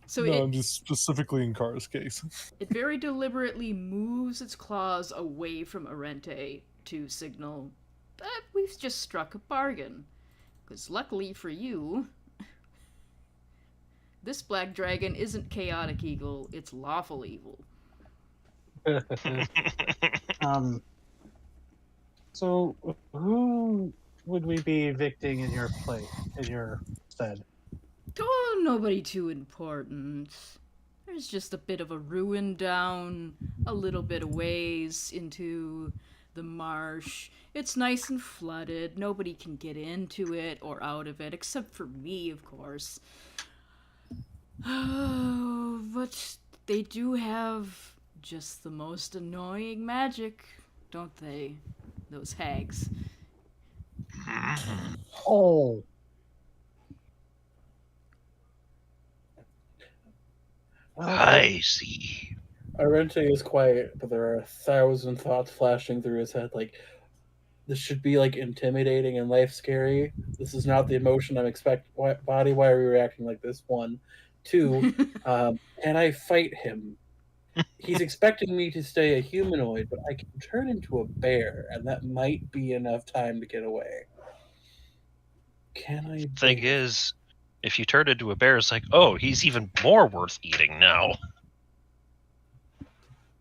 [SPEAKER 1] So
[SPEAKER 4] No,
[SPEAKER 1] it,
[SPEAKER 4] I'm just specifically in Kara's case.
[SPEAKER 1] it very deliberately moves its claws away from Arente to signal that we've just struck a bargain. Because luckily for you, this black dragon isn't chaotic evil, it's lawful evil.
[SPEAKER 2] So who would we be evicting in your stead?
[SPEAKER 1] Oh, nobody too important. There's just a bit of a ruin down a little bit of ways into the marsh. It's nice and flooded. Nobody can get into it or out of it, except for me, of course. Oh, but they do have just the most annoying magic, don't they? Those hags.
[SPEAKER 2] Oh,
[SPEAKER 3] I see.
[SPEAKER 5] Arente is quiet, but there are 1,000 thoughts flashing through his head. Like, this should be like intimidating and life scary. This is not the emotion I'm expecting. Body, why are we reacting like this? 1, 2. Can I fight him? He's expecting me to stay a humanoid, but I can turn into a bear, and that might be enough time to get away. Can I?
[SPEAKER 6] Thing is, if you turn into a bear, it's like, oh, he's even more worth eating now.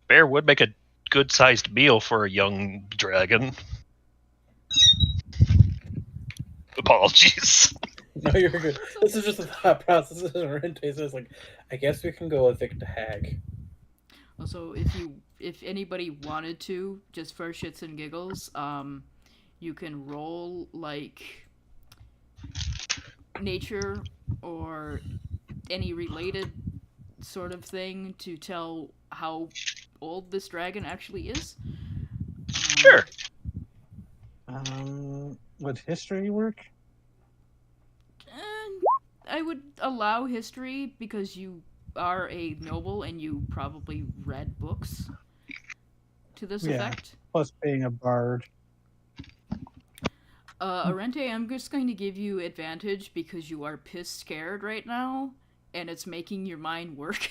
[SPEAKER 6] Bear would make a good-sized meal for a young dragon. Apologies.
[SPEAKER 5] No, you're good. This is just a thought process. Arente says, like, I guess we can go evict a hag.
[SPEAKER 1] Also, if anybody wanted to, just for shits and giggles, you can roll like nature or any related sort of thing to tell how old this dragon actually is.
[SPEAKER 6] Sure.
[SPEAKER 2] would history work?
[SPEAKER 1] I would allow history because you are a noble and you probably read books to this
[SPEAKER 2] Yeah.
[SPEAKER 1] effect.
[SPEAKER 2] Plus being a bard.
[SPEAKER 1] Arente, I'm just going to give you advantage because you are pissed scared right now, and it's making your mind work.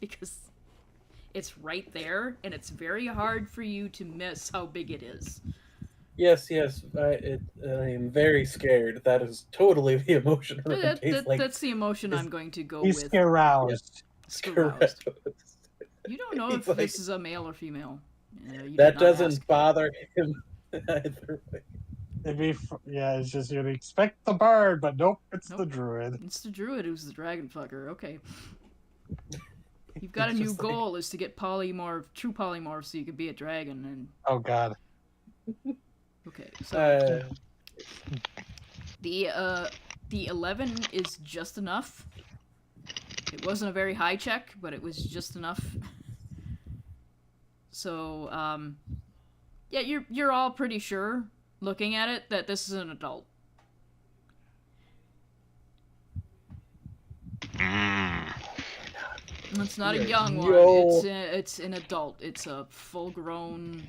[SPEAKER 1] Because it's right there, and it's very hard for you to miss how big it is.
[SPEAKER 5] Yes, I am very scared. That is totally the emotion.
[SPEAKER 1] That's the emotion I'm going to go
[SPEAKER 2] He's
[SPEAKER 1] with.
[SPEAKER 2] aroused.
[SPEAKER 1] Scaroused. You don't know if this is a male or female. You
[SPEAKER 5] That
[SPEAKER 1] did not
[SPEAKER 5] doesn't
[SPEAKER 1] ask.
[SPEAKER 5] bother him either way.
[SPEAKER 2] It's just you'd expect the bard, but nope, it's the druid.
[SPEAKER 1] It's the druid who's the dragon fucker. Okay. You've got a
[SPEAKER 2] It's
[SPEAKER 1] new
[SPEAKER 2] just like-
[SPEAKER 1] goal is to get true polymorph so you can be a dragon. And
[SPEAKER 2] Oh god.
[SPEAKER 1] okay, so
[SPEAKER 5] Uh,
[SPEAKER 1] the 11 is just enough. It wasn't a very high check, but it was just enough. So yeah, you're all pretty sure, looking at it, that this is an adult. It's not a young one. It's an adult. It's a full-grown,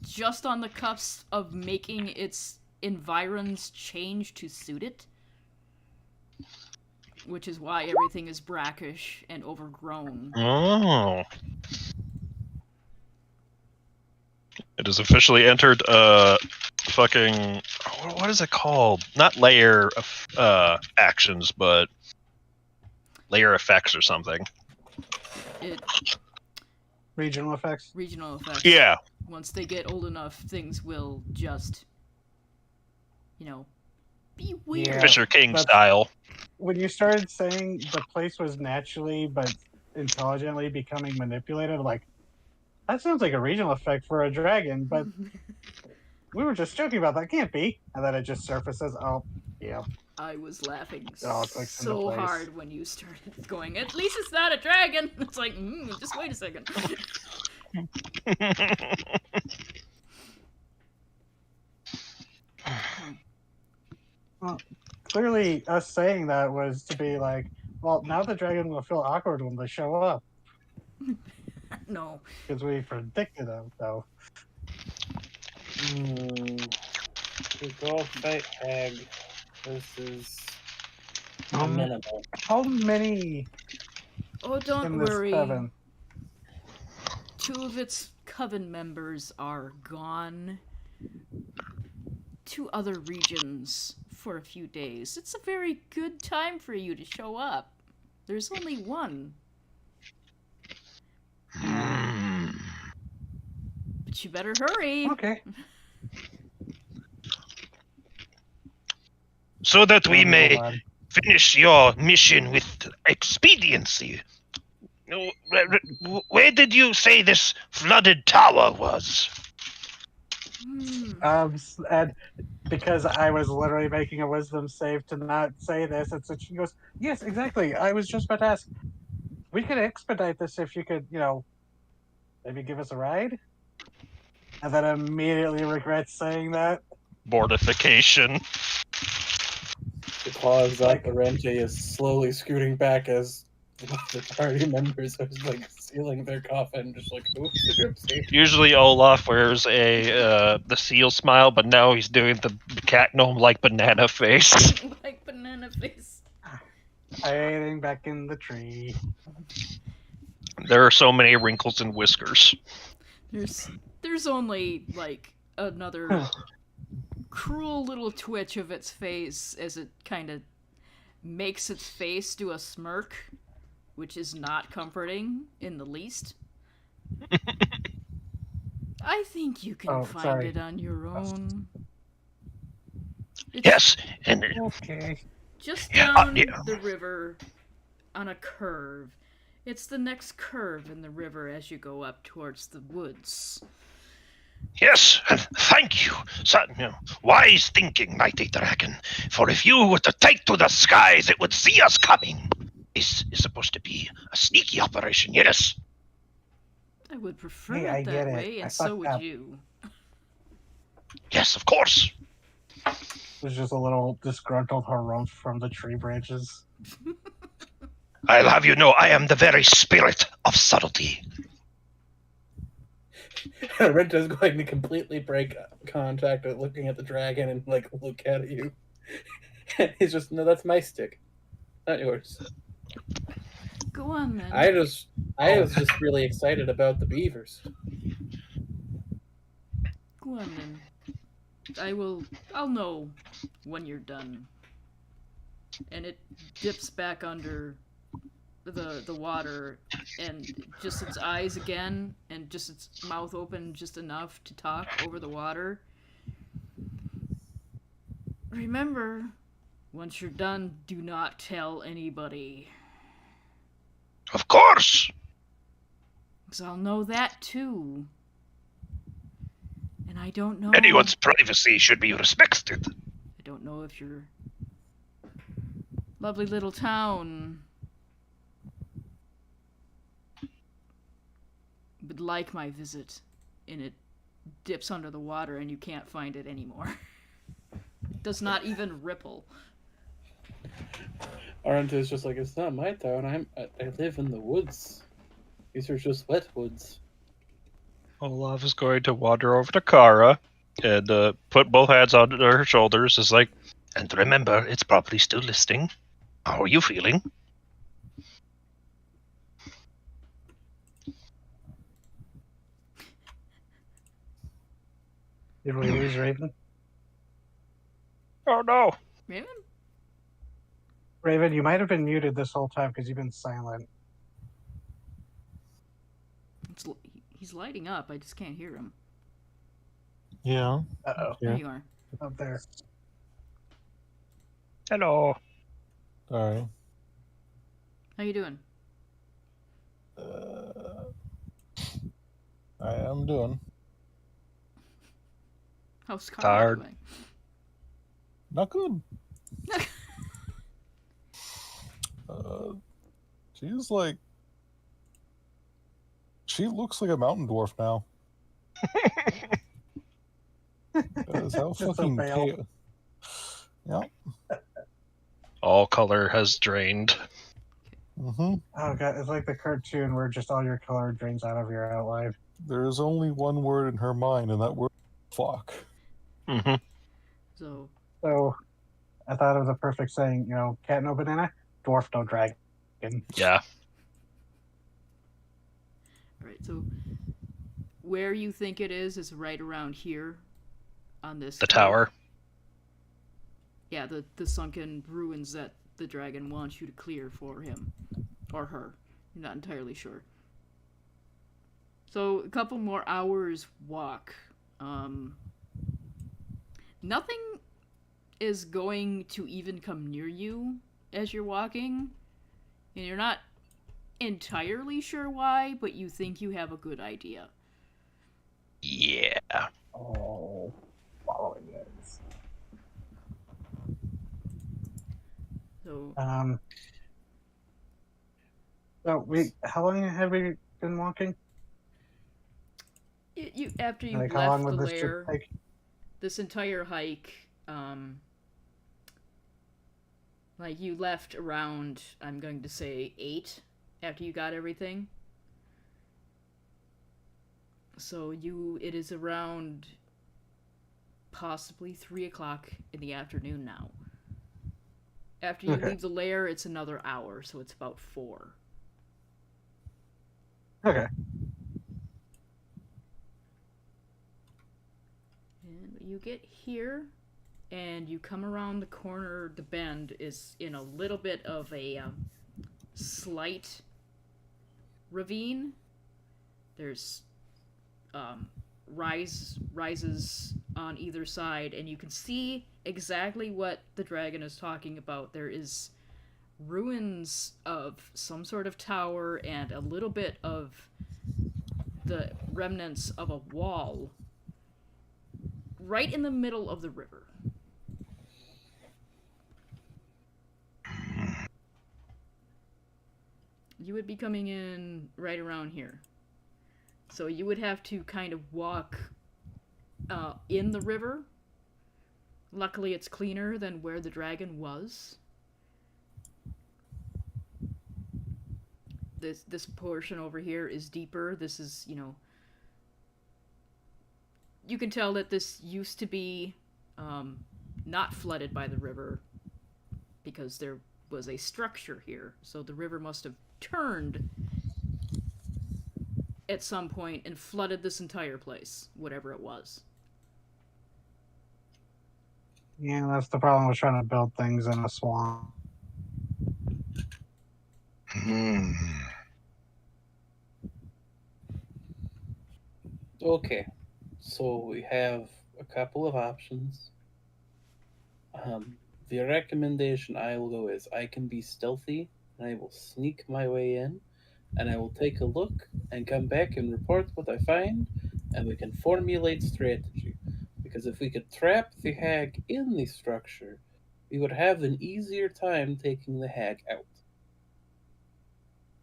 [SPEAKER 1] just on the cusp of making its environs change to suit it, which is why everything is brackish and overgrown.
[SPEAKER 6] Oh. It has officially entered fucking what is it called? Not layer of actions, but layer effects or something.
[SPEAKER 2] Regional effects.
[SPEAKER 1] Regional effects.
[SPEAKER 6] Yeah.
[SPEAKER 1] Once they get old enough, things will just, be weird.
[SPEAKER 2] Yeah.
[SPEAKER 6] Fisher King
[SPEAKER 2] That's-
[SPEAKER 6] style.
[SPEAKER 2] When you started saying the place was naturally but intelligently becoming manipulated, like that sounds like a regional effect for a dragon, but we were just joking about that. Can't be. And then it just surfaces. Oh, yeah.
[SPEAKER 1] I was laughing
[SPEAKER 2] Oh, it clicks into
[SPEAKER 1] so
[SPEAKER 2] place.
[SPEAKER 1] hard when you started going, at least it's not a dragon! It's like, just wait a second.
[SPEAKER 2] Well, clearly, us saying that was to be like, well, now the dragon will feel awkward when they show up
[SPEAKER 1] No.
[SPEAKER 2] because we predicted them, though.
[SPEAKER 5] To go fight hag. This is
[SPEAKER 2] Um,
[SPEAKER 5] minimal.
[SPEAKER 2] How many
[SPEAKER 1] Oh, don't
[SPEAKER 2] in this
[SPEAKER 1] worry.
[SPEAKER 2] coven?
[SPEAKER 1] 2 of its coven members are gone to other regions for a few days. It's a very good time for you to show up. There's only one. But you better hurry.
[SPEAKER 2] Okay.
[SPEAKER 3] So that we
[SPEAKER 2] Oh,
[SPEAKER 3] may
[SPEAKER 2] lad.
[SPEAKER 3] finish your mission with expediency. Where did you say this flooded tower was?
[SPEAKER 2] And because I was literally making a wisdom save to not say this, and so she goes, "Yes, exactly. I was just about to ask. We could expedite this if you could, maybe give us a ride." And then immediately regrets saying that.
[SPEAKER 6] Mortification.
[SPEAKER 5] The claws
[SPEAKER 2] Like-
[SPEAKER 5] up, Arente is slowly scooting back as the party members are like sealing their coffin, just like oops, oopsie.
[SPEAKER 6] Usually Olaf wears the seal smile, but now he's doing the cat gnome like banana face.
[SPEAKER 1] Like banana face.
[SPEAKER 2] Hiding back in the tree.
[SPEAKER 6] There are so many wrinkles and whiskers.
[SPEAKER 1] There's only like another cruel little twitch of its face as it kind of makes its face do a smirk, which is not comforting in the least. I think you can find
[SPEAKER 2] sorry.
[SPEAKER 1] it on your own. It's
[SPEAKER 3] Yes, and
[SPEAKER 2] Okay.
[SPEAKER 1] just
[SPEAKER 3] Yeah,
[SPEAKER 1] down
[SPEAKER 3] yeah.
[SPEAKER 1] the river on a curve. It's the next curve in the river as you go up towards the woods.
[SPEAKER 3] yes, and thank you. Wise thinking, mighty dragon. For if you were to take to the skies, it would see us coming. This is supposed to be a sneaky operation, yes?
[SPEAKER 1] I would prefer
[SPEAKER 2] Hey, I
[SPEAKER 1] it
[SPEAKER 2] get
[SPEAKER 1] that
[SPEAKER 2] it.
[SPEAKER 1] way,
[SPEAKER 2] I
[SPEAKER 1] and so
[SPEAKER 2] fucked
[SPEAKER 1] would
[SPEAKER 2] up.
[SPEAKER 1] you.
[SPEAKER 3] Yes, of course.
[SPEAKER 2] There's just a little disgruntled harumph from the tree branches.
[SPEAKER 3] I'll have you know I am the very spirit of subtlety.
[SPEAKER 5] Arenta's going to completely break contact with looking at the dragon and like look at you. He's just no, that's my stick, not yours.
[SPEAKER 1] Go on then.
[SPEAKER 5] I was just really excited about the beavers.
[SPEAKER 1] Go on then. I'll know when you're done. And it dips back under the water, and just its eyes again, and just its mouth open just enough to talk over the water. Remember, once you're done, do not tell anybody.
[SPEAKER 3] Of course.
[SPEAKER 1] Because I'll know that too. And I don't know.
[SPEAKER 3] Anyone's privacy should be respected.
[SPEAKER 1] I don't know if your lovely little town would like my visit, and it dips under the water and you can't find it anymore. It does not even ripple.
[SPEAKER 5] Arenta is just like, it's not my town. I live in the woods. These are just wet woods.
[SPEAKER 6] Olaf is going to wander over to Kara and put both hands on her shoulders. Is like,
[SPEAKER 3] And remember, it's probably still listening. How are you feeling?
[SPEAKER 2] Did we lose Raven?
[SPEAKER 6] oh no.
[SPEAKER 1] Raven?
[SPEAKER 2] Raven, you might have been muted this whole time because you've been silent.
[SPEAKER 1] He's lighting up. I just can't hear him.
[SPEAKER 4] Yeah.
[SPEAKER 2] Uh-oh.
[SPEAKER 1] There
[SPEAKER 4] Yeah.
[SPEAKER 1] you are.
[SPEAKER 2] Up there.
[SPEAKER 6] Hello.
[SPEAKER 4] All right.
[SPEAKER 1] How you doing?
[SPEAKER 4] I am doing.
[SPEAKER 1] How's Carl
[SPEAKER 6] Tired.
[SPEAKER 1] doing?
[SPEAKER 4] Not good. She's like. She looks like a mountain dwarf now. Because how
[SPEAKER 2] Just a
[SPEAKER 4] fucking
[SPEAKER 2] veil.
[SPEAKER 4] pale. Yeah.
[SPEAKER 6] All color has drained.
[SPEAKER 4] Mm-hmm.
[SPEAKER 2] Oh god, it's like the cartoon where just all your color drains out of your outline.
[SPEAKER 4] There is only one word in her mind, and that word is fuck.
[SPEAKER 6] Mm-hmm.
[SPEAKER 1] So,
[SPEAKER 2] So I thought it was a perfect saying, cat no banana, dwarf no dragon.
[SPEAKER 6] Yeah.
[SPEAKER 1] alright, so where you think it is right around here on this
[SPEAKER 6] The
[SPEAKER 1] curve.
[SPEAKER 6] tower.
[SPEAKER 1] Yeah, the sunken ruins that the dragon wants you to clear for him. Or her. You're not entirely sure. So, a couple more hours walk. Nothing is going to even come near you as you're walking. And you're not entirely sure why, but you think you have a good idea.
[SPEAKER 3] Yeah.
[SPEAKER 2] Oh, following this.
[SPEAKER 1] So
[SPEAKER 2] How long have we been walking?
[SPEAKER 1] you after you
[SPEAKER 2] Like, how long
[SPEAKER 1] left the
[SPEAKER 2] would this trip
[SPEAKER 1] lair,
[SPEAKER 2] take?
[SPEAKER 1] this entire hike, like you left around, I'm going to say 8 after you got everything. So it is around possibly 3 o'clock in the afternoon now. After you
[SPEAKER 2] Okay.
[SPEAKER 1] leave the lair, it's another hour, so it's about 4.
[SPEAKER 2] Okay.
[SPEAKER 1] And you get here, and you come around the corner. The bend is in a little bit of a slight ravine. There's rises on either side, and you can see exactly what the dragon is talking about. There is ruins of some sort of tower and a little bit of the remnants of a wall right in the middle of the river. You would be coming in right around here. So you would have to kind of walk in the river. Luckily, it's cleaner than where the dragon was. This portion over here is deeper. This is, you can tell that this used to be not flooded by the river because there was a structure here. So the river must have turned at some point and flooded this entire place, whatever it was.
[SPEAKER 2] Yeah, that's the problem with trying to build things in a swamp.
[SPEAKER 5] Okay, so we have a couple of options. The recommendation I will go is I can be stealthy and I will sneak my way in and I will take a look and come back and report what I find and we can formulate strategy. Because if we could trap the hag in the structure, we would have an easier time taking the hag out.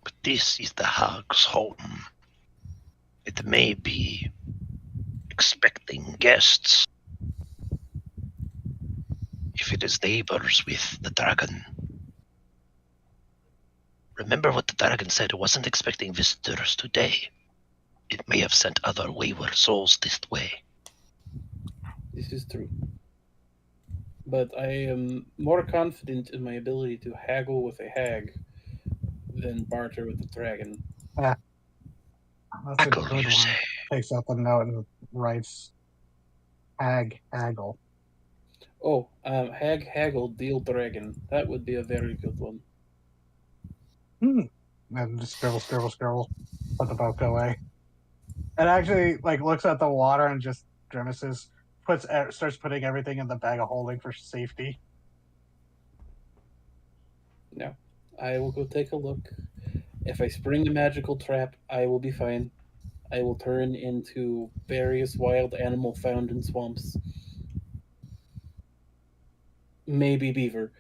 [SPEAKER 3] But this is the hag's home. It may be expecting guests. If it is neighbors with the dragon. Remember what the dragon said, it wasn't expecting visitors today. It may have sent other wayward souls this way.
[SPEAKER 5] This is true. But I am more confident in my ability to haggle with a hag than barter with the dragon.
[SPEAKER 2] That's a
[SPEAKER 3] Haggle,
[SPEAKER 2] good
[SPEAKER 3] you
[SPEAKER 2] one.
[SPEAKER 3] say?
[SPEAKER 2] Takes out the note and writes haggle.
[SPEAKER 5] Oh, hag, haggle, deal, dragon. That would be a very good one.
[SPEAKER 2] And just scribble, put the book away. And actually, looks at the water and just grimaces. Starts putting everything in the bag of holding for safety.
[SPEAKER 5] No, I will go take a look. If I spring a magical trap, I will be fine. I will turn into various wild animal found in swamps. Maybe beaver.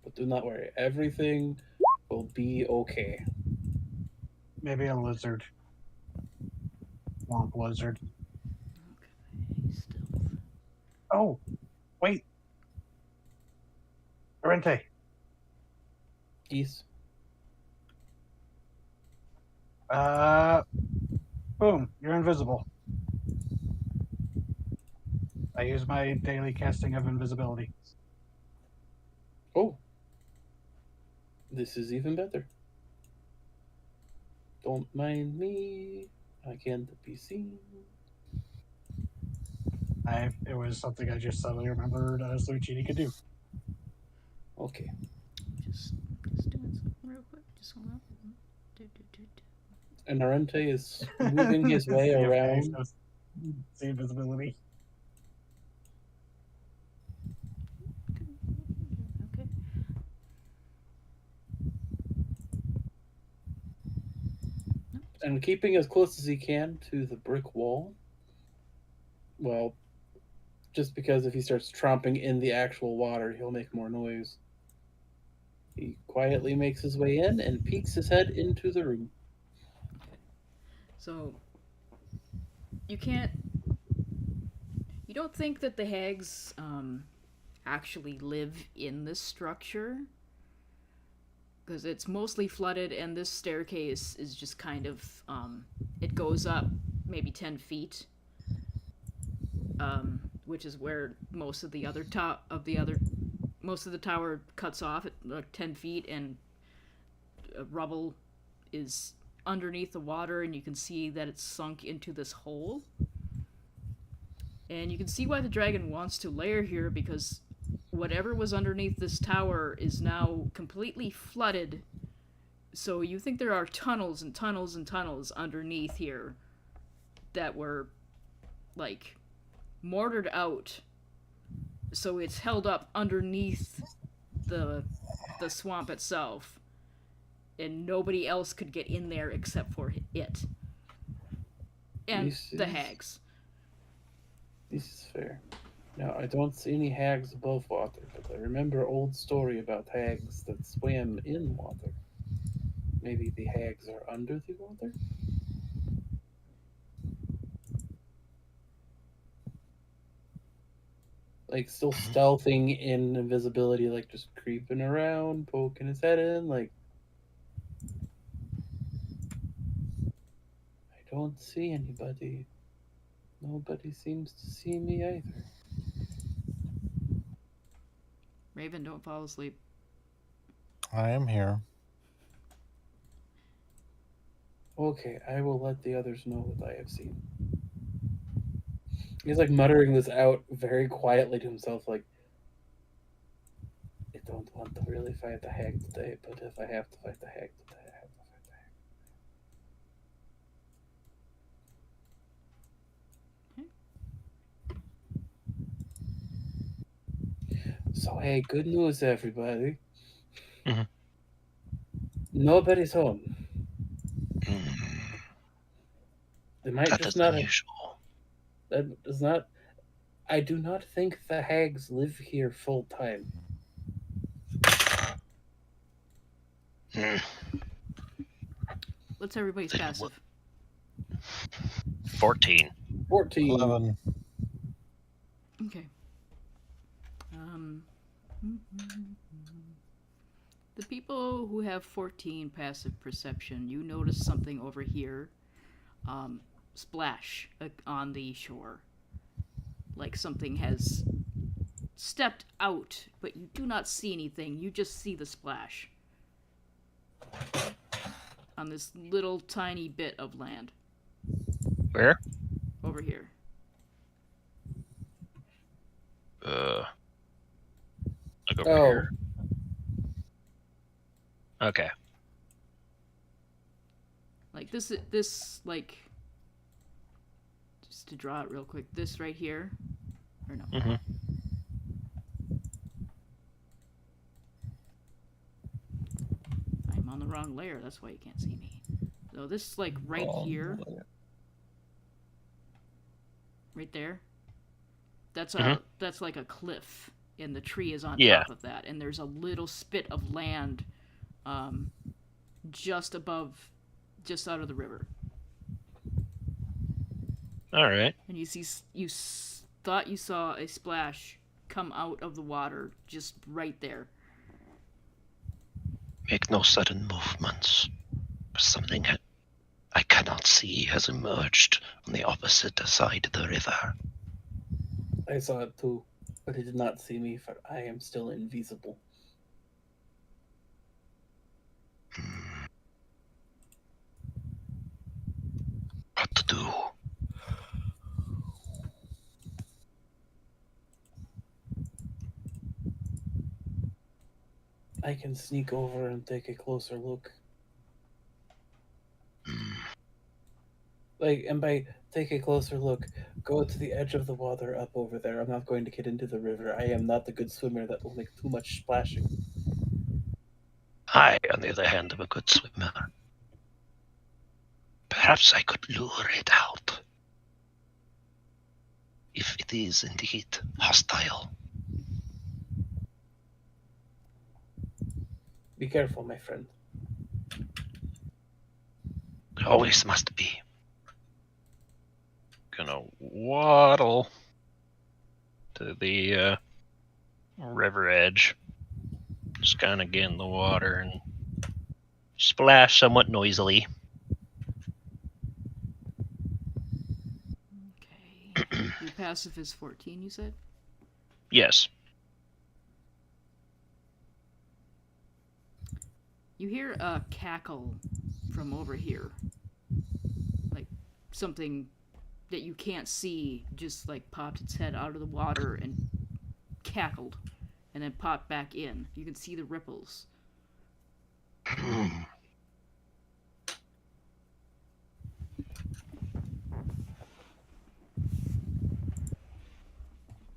[SPEAKER 5] But do not worry, everything will be okay.
[SPEAKER 2] Maybe a lizard. Swamp lizard.
[SPEAKER 1] Okay, stealth.
[SPEAKER 2] Oh, wait. Arente.
[SPEAKER 5] Geese.
[SPEAKER 2] Boom. You're invisible. I use my daily casting of invisibility.
[SPEAKER 5] Oh. This is even better. Don't mind me. I can't be seen.
[SPEAKER 2] It was something I just suddenly remembered Lucini could do.
[SPEAKER 5] Okay.
[SPEAKER 1] Just doing something real quick. Just hold on.
[SPEAKER 5] And Arente is moving his way around.
[SPEAKER 2] See invisibility.
[SPEAKER 1] Okay.
[SPEAKER 5] And keeping as close as he can to the brick wall. Well, just because if he starts tromping in the actual water, he'll make more noise. He quietly makes his way in and peeks his head into the room.
[SPEAKER 1] So you can't. You don't think that the hags actually live in this structure? Because it's mostly flooded, and this staircase is just kind of it goes up maybe 10 feet, which is where most of the other most of the tower cuts off at like 10 feet, and rubble is underneath the water, and you can see that it's sunk into this hole. And you can see why the dragon wants to lair here, because whatever was underneath this tower is now completely flooded. So you think there are tunnels and tunnels and tunnels underneath here that were, like, mortared out. So it's held up underneath the swamp itself. And nobody else could get in there except for it. And the hags.
[SPEAKER 5] This is fair. Now, I don't see any hags above water, but I remember old story about hags that swam in water. Maybe the hags are under the water? Like, still stealthing in invisibility, like just creeping around, poking his head in, like... I don't see anybody. Nobody seems to see me either.
[SPEAKER 1] Raven, don't fall asleep.
[SPEAKER 4] I am here.
[SPEAKER 5] Okay, I will let the others know what I have seen. He's like muttering this out very quietly to himself, like, I don't want to really fight the hag today, but if I have to fight the hag today, I have to fight the hag. So, hey, good news, everybody.
[SPEAKER 3] Mhm.
[SPEAKER 5] Nobody's home. They might
[SPEAKER 3] That
[SPEAKER 5] just
[SPEAKER 3] is
[SPEAKER 5] not have.
[SPEAKER 3] unusual.
[SPEAKER 5] That does not. I do not think the hags live here full time.
[SPEAKER 1] What's everybody's
[SPEAKER 3] Then
[SPEAKER 1] passive?
[SPEAKER 3] 14.
[SPEAKER 5] 14.
[SPEAKER 4] 11.
[SPEAKER 1] Okay. The people who have 14 passive perception, you notice something over here. Splash on the shore. Like something has stepped out, but you do not see anything. You just see the splash. On this little tiny bit of land.
[SPEAKER 3] Where?
[SPEAKER 1] Over here.
[SPEAKER 3] Look over here. Okay.
[SPEAKER 1] Like this, like, just to draw it real quick, this right here, or no.
[SPEAKER 3] Mm-hmm.
[SPEAKER 1] I'm on the wrong layer, that's why you can't see me. So this, like, right here, right there, that's that's like a cliff, and the tree is on top of that, and there's a little spit of land just above, just out of the river.
[SPEAKER 3] All right.
[SPEAKER 1] And you thought you saw a splash come out of the water just right there.
[SPEAKER 3] Make no sudden movements. Something I cannot see has emerged on the opposite side of the river.
[SPEAKER 5] I saw it too, but it did not see me, for I am still invisible.
[SPEAKER 3] What to do?
[SPEAKER 5] I can sneak over and take a closer look. Like, and by take a closer look, go to the edge of the water up over there. I'm not going to get into the river. I am not the good swimmer that will make too much splashing.
[SPEAKER 3] I, on the other hand, am a good swimmer. Perhaps I could lure it out. If it is indeed hostile.
[SPEAKER 5] Be careful, my friend.
[SPEAKER 3] Always must be.
[SPEAKER 6] Gonna waddle to the river edge. Just kind of get in the water and splash somewhat noisily.
[SPEAKER 1] Okay. Your passive is 14, you said?
[SPEAKER 6] Yes.
[SPEAKER 1] You hear a cackle from over here. Like something that you can't see just like popped its head out of the water and cackled and then popped back in. You can see the ripples.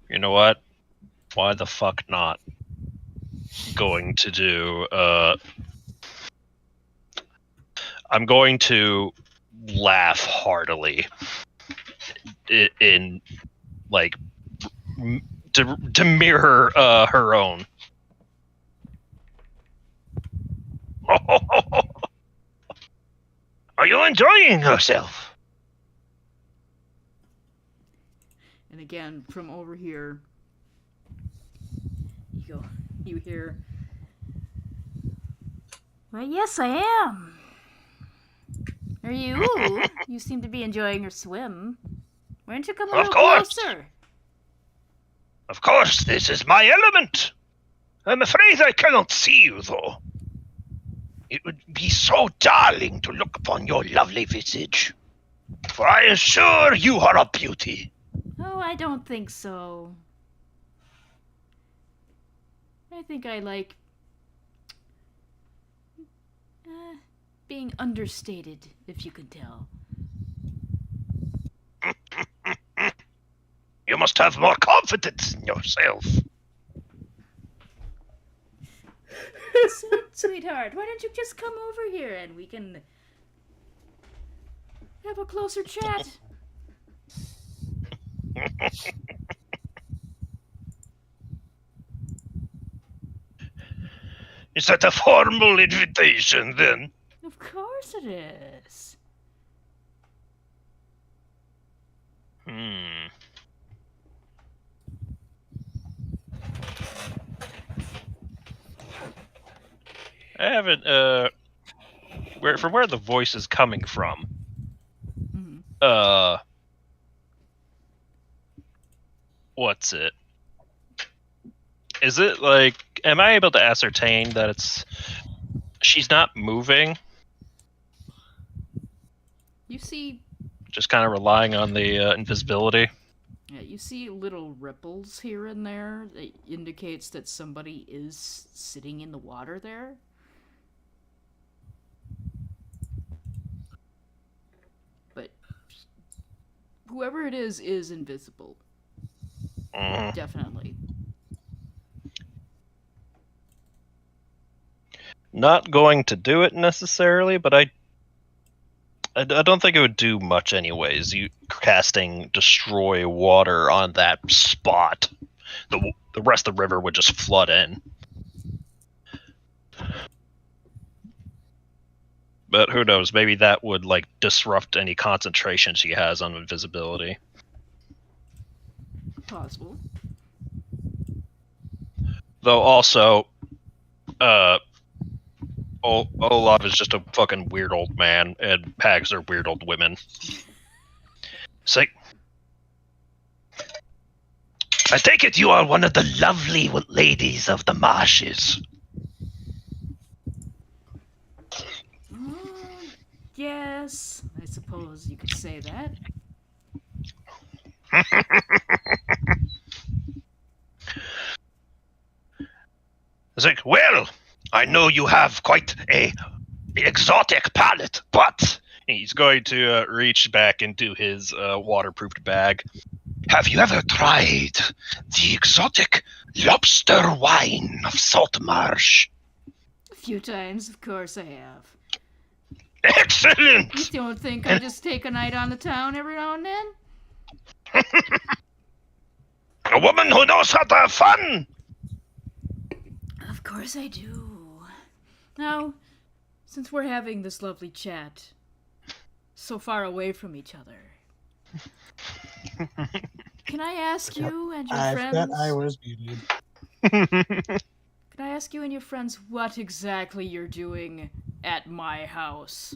[SPEAKER 6] You know what? Why the fuck not? Going to do, I'm going to laugh heartily in like, to mirror, her own.
[SPEAKER 3] Are you enjoying yourself?
[SPEAKER 1] And again, from over here, you hear, "Why, yes, I am. Are you? You seem to be enjoying your swim. Why don't you come a
[SPEAKER 3] Of
[SPEAKER 1] little
[SPEAKER 3] course.
[SPEAKER 1] closer?"
[SPEAKER 3] Of course, this is my element. I'm afraid I cannot see you, though. It would be so darling to look upon your lovely visage, for I assure you are a beauty.
[SPEAKER 1] Oh, I don't think so. I think I like being understated, if you can tell.
[SPEAKER 3] You must have more confidence in yourself.
[SPEAKER 1] Sweetheart, why don't you just come over here and we can have a closer chat?
[SPEAKER 3] Is that a formal invitation, then?
[SPEAKER 1] Of course it is.
[SPEAKER 6] I haven't, from where the voice is coming from,
[SPEAKER 1] Mm-hmm.
[SPEAKER 6] what's it? Is it like, am I able to ascertain that she's not moving,
[SPEAKER 1] You see,
[SPEAKER 6] just kind of relying on the invisibility?
[SPEAKER 1] yeah, you see little ripples here and there that indicates that somebody is sitting in the water there. But whoever it is invisible. Definitely.
[SPEAKER 6] Not going to do it necessarily, but I don't think it would do much anyways. You casting destroy water on that spot, the rest of the river would just flood in. But who knows? Maybe that would like disrupt any concentration she has on invisibility.
[SPEAKER 1] Possible.
[SPEAKER 6] Though also, Olaf is just a fucking weird old man, and hags are weird old women.
[SPEAKER 3] It's like, I take it you are one of the lovely ladies of the marshes.
[SPEAKER 1] Yes, I suppose you could say that.
[SPEAKER 3] It's like, well, I know you have quite a exotic palate, but
[SPEAKER 6] He's going to reach back into his waterproofed bag.
[SPEAKER 3] have you ever tried the exotic lobster wine of Saltmarsh?
[SPEAKER 1] A few times, of course I have.
[SPEAKER 3] Excellent!
[SPEAKER 1] You don't think I just take a night on the town every now and then?
[SPEAKER 3] A woman who knows how to have fun!
[SPEAKER 1] Of course I do. Now, since we're having this lovely chat, so far away from each other, can I ask you and your
[SPEAKER 2] I
[SPEAKER 1] friends?
[SPEAKER 2] bet I was muted.
[SPEAKER 1] Can I ask you and your friends what exactly you're doing at my house?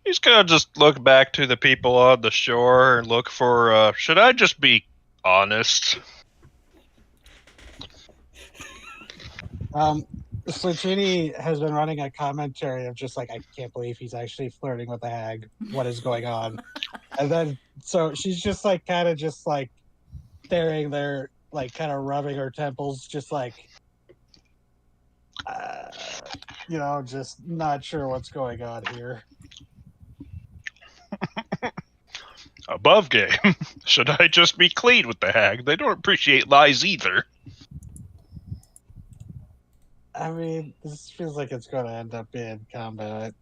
[SPEAKER 6] He's gonna just look back to the people on the shore and look for, should I just be honest?
[SPEAKER 2] Slicini has been running a commentary of just like, I can't believe he's actually flirting with the hag. What is going on? And then, so she's just like, kind of just like staring there, like kind of rubbing her temples, just like, just not sure what's going on here.
[SPEAKER 6] Above game. Should I just be clean with the hag? They don't appreciate lies either.
[SPEAKER 2] I mean, this feels like it's going to end up being combat.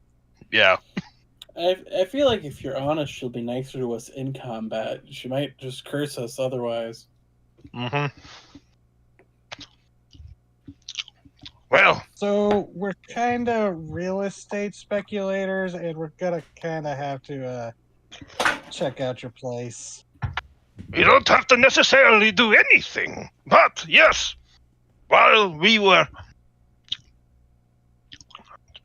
[SPEAKER 6] Yeah.
[SPEAKER 5] I feel like if you're honest, she'll be nicer to us in combat. She might just curse us otherwise.
[SPEAKER 6] Mm-hmm.
[SPEAKER 3] Well,
[SPEAKER 2] So we're kind of real estate speculators, and we're gonna kind of have to check out your place.
[SPEAKER 3] you don't have to necessarily do anything. But, yes, while we were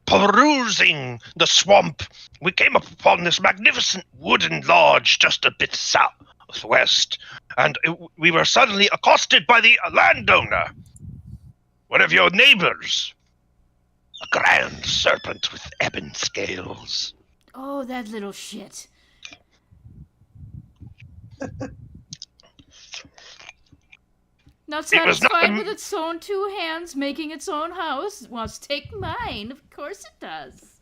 [SPEAKER 3] perusing the swamp, we came upon this magnificent wooden lodge just a bit southwest, and we were suddenly accosted by the landowner, one of your neighbors, a grand serpent with ebon scales.
[SPEAKER 1] Oh, that little shit. Not
[SPEAKER 3] It was
[SPEAKER 1] satisfied
[SPEAKER 3] not-
[SPEAKER 1] with its own two hands making its own house, it wants to take mine. Of course it does.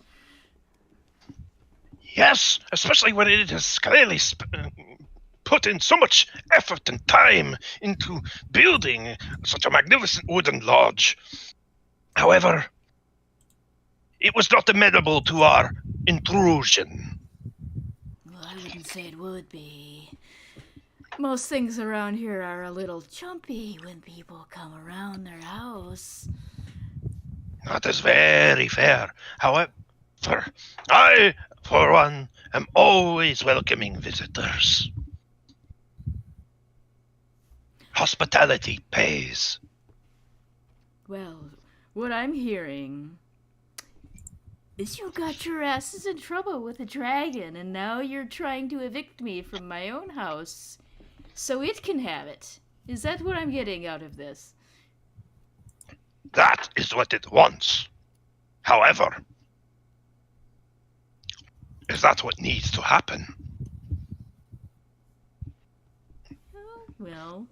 [SPEAKER 3] Yes, especially when it has clearly put in so much effort and time into building such a magnificent wooden lodge. However, it was not amenable to our intrusion.
[SPEAKER 1] Well, I wouldn't say it would be. Most things around here are a little jumpy when people come around their house.
[SPEAKER 3] That is very fair. However, I, for one, am always welcoming visitors. Hospitality pays.
[SPEAKER 1] Well, what I'm hearing is you got your asses in trouble with a dragon, and now you're trying to evict me from my own house so it can have it. Is that what I'm getting out of this?
[SPEAKER 3] That is what it wants. However, is that what needs to happen?
[SPEAKER 1] Oh, well,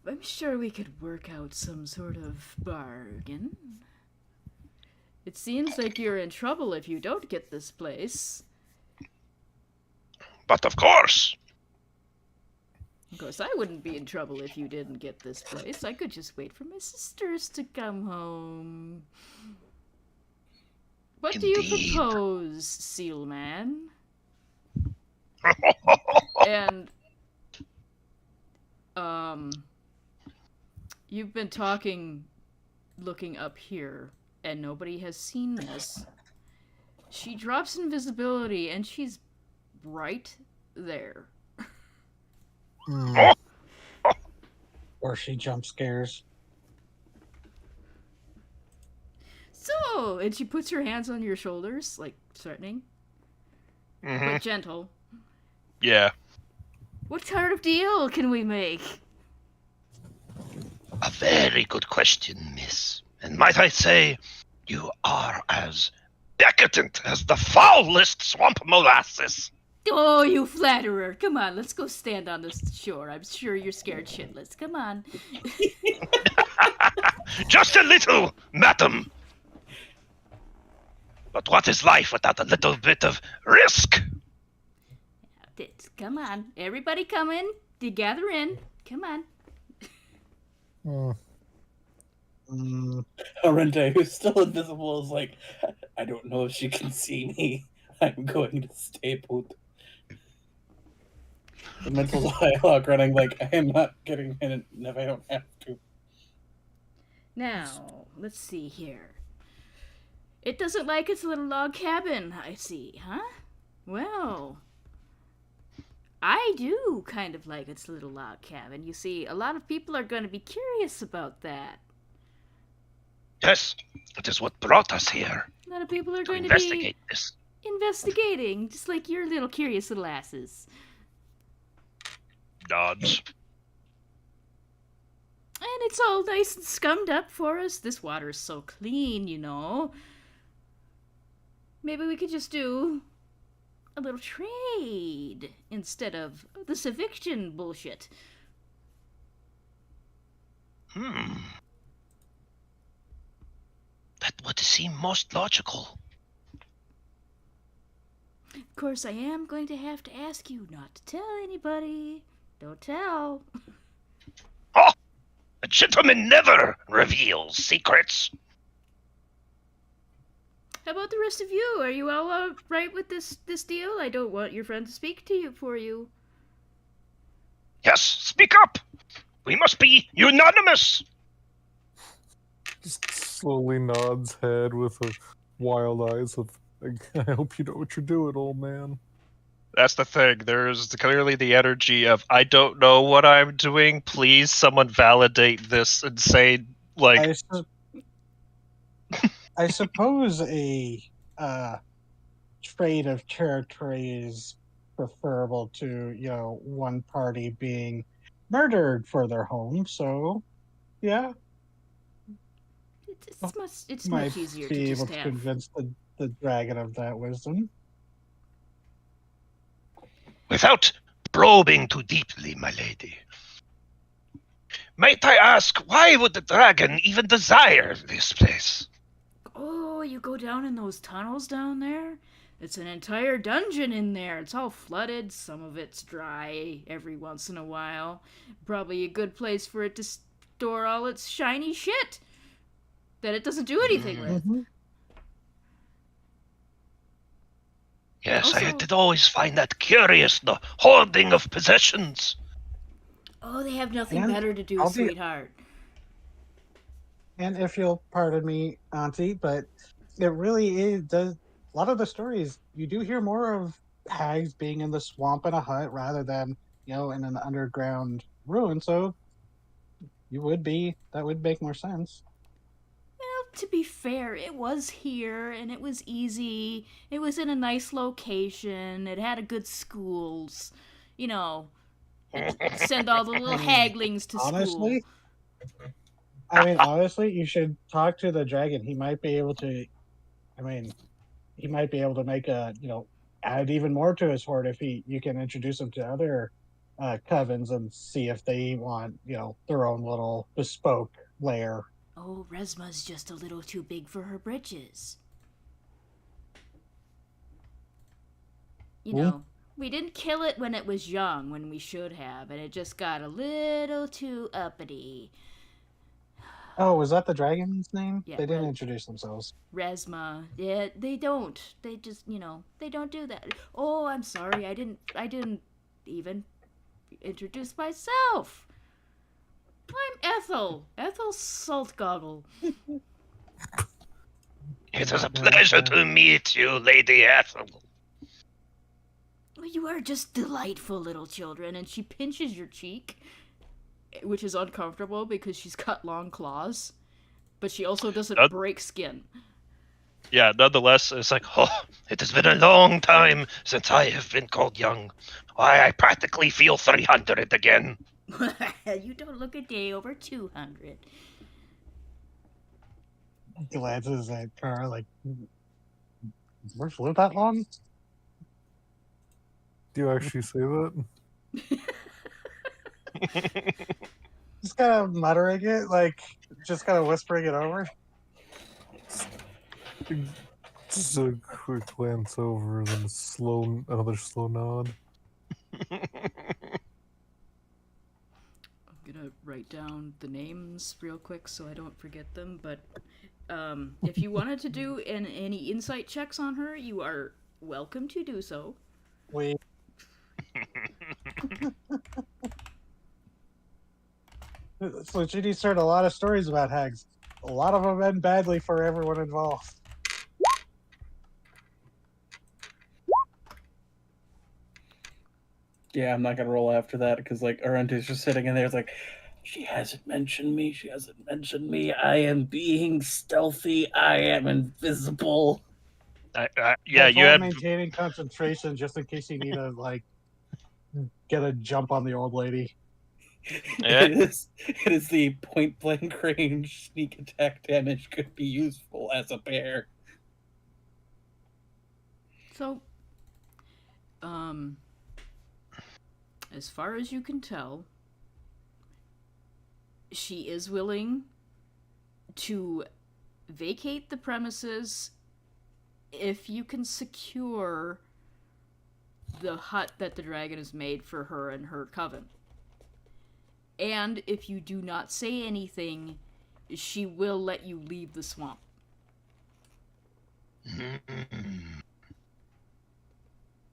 [SPEAKER 1] I'm sure we could work out some sort of bargain. It seems like you're in trouble if you don't get this place.
[SPEAKER 3] But of course,
[SPEAKER 1] Of course, I wouldn't be in trouble if you didn't get this place. I could just wait for my sisters to come home. What do you
[SPEAKER 3] Indeed.
[SPEAKER 1] propose, Seal Man? And, you've been talking, looking up here, and nobody has seen this. She drops invisibility, and she's right there.
[SPEAKER 4] Hmm.
[SPEAKER 2] Or she jump scares.
[SPEAKER 1] So, and she puts her hands on your shoulders, like threatening,
[SPEAKER 6] Mm-hmm.
[SPEAKER 1] but gentle.
[SPEAKER 6] Yeah.
[SPEAKER 1] What kind of deal can we make?
[SPEAKER 3] a very good question, miss. And might I say, you are as decadent as the foulest swamp molasses.
[SPEAKER 1] Oh, you flatterer. Come on, let's go stand on this shore. I'm sure you're scared shitless. Come on.
[SPEAKER 3] Just a little, madam. But what is life without a little bit of risk?
[SPEAKER 1] Come on. Everybody come in. Gather in. Come on.
[SPEAKER 4] Hmm.
[SPEAKER 5] Arente, who's still invisible, is like, I don't know if she can see me. I'm going to stay put. The mental dialogue running like, I am not getting in it if I don't have to.
[SPEAKER 1] Now, let's see here. It doesn't like its little log cabin, I see, huh? Well, I do kind of like its little log cabin. You see, a lot of people are going to be curious about that.
[SPEAKER 3] Yes, it is what brought us here
[SPEAKER 1] A lot of people are
[SPEAKER 3] to
[SPEAKER 1] going to
[SPEAKER 3] investigate
[SPEAKER 1] be
[SPEAKER 3] this.
[SPEAKER 1] investigating, just like your little curious little asses.
[SPEAKER 6] Nods.
[SPEAKER 1] And it's all nice and scummed up for us. This water is so clean, you know. Maybe we could just do a little trade instead of this eviction bullshit.
[SPEAKER 3] That would seem most logical.
[SPEAKER 1] Of course, I am going to have to ask you not to tell anybody. Don't tell.
[SPEAKER 3] Oh! A gentleman never reveals secrets.
[SPEAKER 1] How about the rest of you? Are you all right with this deal? I don't want your friend to speak to you for you.
[SPEAKER 3] Yes, speak up. We must be unanimous.
[SPEAKER 4] Just slowly nods head with a wild eyes of, I hope you know what you're doing, old man.
[SPEAKER 6] That's the thing. There's clearly the energy of, I don't know what I'm doing. Please, someone validate this and say, like,
[SPEAKER 2] I suppose a trade of territory is preferable to, one party being murdered for their home. So, yeah,
[SPEAKER 1] It's
[SPEAKER 2] might
[SPEAKER 1] much easier
[SPEAKER 2] be
[SPEAKER 1] to
[SPEAKER 2] able
[SPEAKER 1] just
[SPEAKER 2] to
[SPEAKER 1] have.
[SPEAKER 2] convince the dragon of that wisdom.
[SPEAKER 3] Without probing too deeply, my lady, might I ask, why would the dragon even desire this place?
[SPEAKER 1] Oh, you go down in those tunnels down there? It's an entire dungeon in there. It's all flooded. Some of it's dry every once in a while. Probably a good place for it to store all its shiny shit that it doesn't do anything with.
[SPEAKER 2] Mm-hmm.
[SPEAKER 3] Yes, I
[SPEAKER 1] Also-
[SPEAKER 3] did always find that curious, the hoarding of possessions.
[SPEAKER 1] Oh, they have nothing
[SPEAKER 2] And
[SPEAKER 1] better to do,
[SPEAKER 2] I'll be-
[SPEAKER 1] sweetheart.
[SPEAKER 2] And if you'll pardon me, Auntie, but it really is does a lot of the stories you do hear more of hags being in the swamp in a hut rather than, in an underground ruin. So that would make more sense.
[SPEAKER 1] Well, to be fair, it was here and it was easy. It was in a nice location. It had a good schools. You know, send all the little haglings to
[SPEAKER 2] Honestly,
[SPEAKER 1] school.
[SPEAKER 2] honestly, you should talk to the dragon. He might be able to. I mean, he might be able to make add even more to his hoard if you can introduce him to other covens and see if they want their own little bespoke lair.
[SPEAKER 1] Oh, Resma's just a little too big for her britches. You know, we didn't kill it when it was young, when we should have, and it just got a little too uppity.
[SPEAKER 2] Oh, was that the dragon's name?
[SPEAKER 1] Yeah,
[SPEAKER 2] They didn't introduce themselves.
[SPEAKER 1] Resma. Yeah, they don't. They just, they don't do that. Oh, I'm sorry. I didn't even introduce myself. I'm Ethel. Ethel Saltgoggle.
[SPEAKER 3] It is a pleasure to meet you, Lady Ethel.
[SPEAKER 1] Well, you are just delightful little children, and she pinches your cheek, which is uncomfortable because she's got long claws, but she also doesn't break skin.
[SPEAKER 6] yeah, nonetheless, it's like,
[SPEAKER 3] Oh, it has been a long time since I have been called young. Why, I practically feel 300 again.
[SPEAKER 1] You don't look a day over 200.
[SPEAKER 2] Glances at Kara like, "Where's lived that long?"
[SPEAKER 4] Do you actually say that?
[SPEAKER 2] Just kind of muttering it, like just kind of whispering it over.
[SPEAKER 4] Just a quick glance over, then another slow nod.
[SPEAKER 1] gonna write down the names real quick so I don't forget them. But if you wanted to do any insight checks on her, you are welcome to do so.
[SPEAKER 2] We so Judy's heard a lot of stories about hags. A lot of them end badly for everyone involved.
[SPEAKER 5] Yeah, I'm not gonna roll after that because like Arunta's just sitting in there. It's like, she hasn't mentioned me. She hasn't mentioned me. I am being stealthy. I am invisible.
[SPEAKER 6] Yeah,
[SPEAKER 2] That's
[SPEAKER 6] you
[SPEAKER 2] why
[SPEAKER 6] had.
[SPEAKER 2] I'm maintaining concentration just in case you need to like get a jump on the old lady.
[SPEAKER 6] Yeah.
[SPEAKER 5] It is the point blank range sneak attack damage could be useful as a bear.
[SPEAKER 1] So, as far as you can tell, she is willing to vacate the premises if you can secure the hut that the dragon has made for her and her coven. And if you do not say anything, she will let you leave the swamp.
[SPEAKER 2] I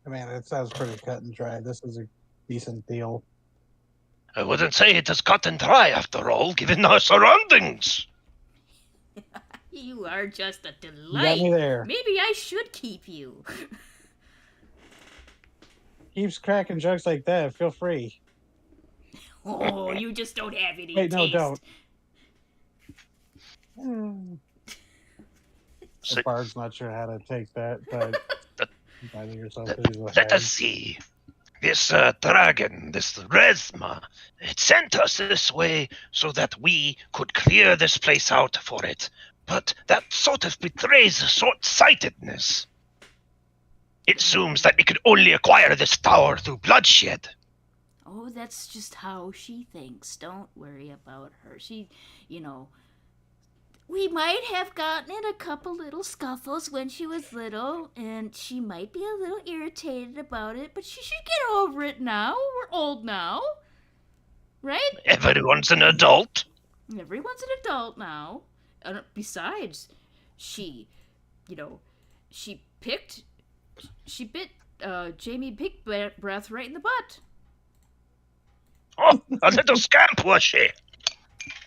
[SPEAKER 2] mean, it sounds pretty cut and dry. This is a decent deal.
[SPEAKER 3] I wouldn't say it is cut and dry after all, given our surroundings.
[SPEAKER 1] You are just a
[SPEAKER 2] You got
[SPEAKER 1] delight.
[SPEAKER 2] me there.
[SPEAKER 1] Maybe I should keep you.
[SPEAKER 2] Keeps cracking jokes like that. Feel free.
[SPEAKER 1] Oh, you just don't have any
[SPEAKER 2] Wait, no,
[SPEAKER 1] taste.
[SPEAKER 2] don't. The bard's not sure how to take that, but finding yourself
[SPEAKER 3] Let us see. This dragon, this Resma, it sent us this way so that we could clear this place out for it. But that sort of betrays short-sightedness. It assumes that it could only acquire this tower through bloodshed.
[SPEAKER 1] Oh, that's just how she thinks. Don't worry about her. She, we might have gotten in a couple little scuffles when she was little, and she might be a little irritated about it, but she should get over it now. We're old now. Right?
[SPEAKER 3] Everyone's an adult.
[SPEAKER 1] Everyone's an adult now. Besides, she bit Jamie Pig Breath right in the butt.
[SPEAKER 3] Oh, a little scamp, was she?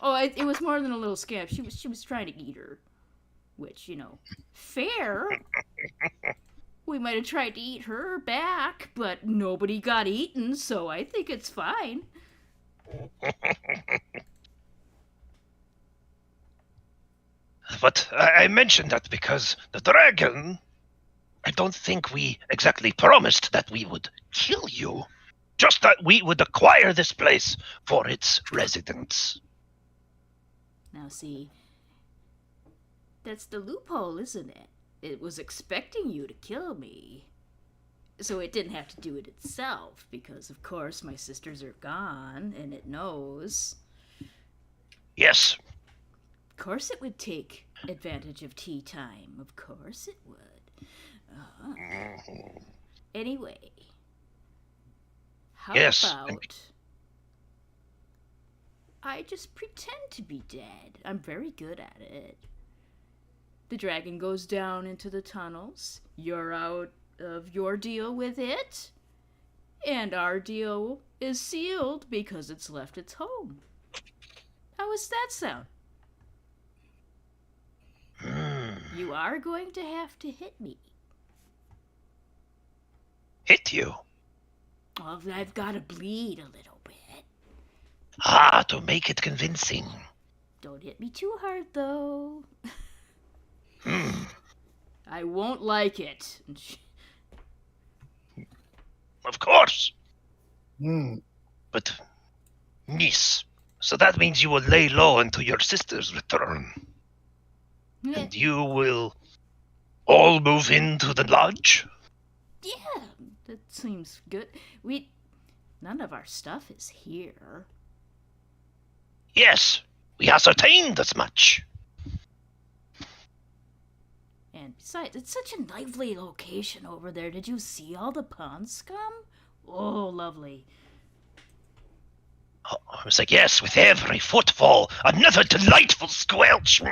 [SPEAKER 1] Oh, it was more than a little scamp. She was trying to eat her, which fair. We might have tried to eat her back, but nobody got eaten, so I think it's fine.
[SPEAKER 3] But I mentioned that because the dragon, I don't think we exactly promised that we would kill you. Just that we would acquire this place for its residents.
[SPEAKER 1] Now see, that's the loophole, isn't it? It was expecting you to kill me. So it didn't have to do it itself, because of course my sisters are gone, and it knows.
[SPEAKER 3] Yes.
[SPEAKER 1] Of course it would take advantage of tea time. Of course it would. Anyway. How
[SPEAKER 3] Yes.
[SPEAKER 1] about I just pretend to be dead? I'm very good at it. The dragon goes down into the tunnels. You're out of your deal with it. And our deal is sealed because it's left its home. How does that sound? You are going to have to hit me.
[SPEAKER 3] Hit you?
[SPEAKER 1] Well, I've got to bleed a little bit.
[SPEAKER 3] Ah, to make it convincing.
[SPEAKER 1] Don't hit me too hard, though. I won't like it.
[SPEAKER 3] Of course.
[SPEAKER 2] Hmm.
[SPEAKER 3] But, niece, so that means you will lay low until your sisters return. And you will all move into the lodge?
[SPEAKER 1] Yeah, that seems good. None of our stuff is here.
[SPEAKER 3] Yes, we ascertained as much.
[SPEAKER 1] And besides, it's such a lively location over there. Did you see all the pond scum? Oh, lovely.
[SPEAKER 3] I was like, yes, with every footfall, another delightful squelch.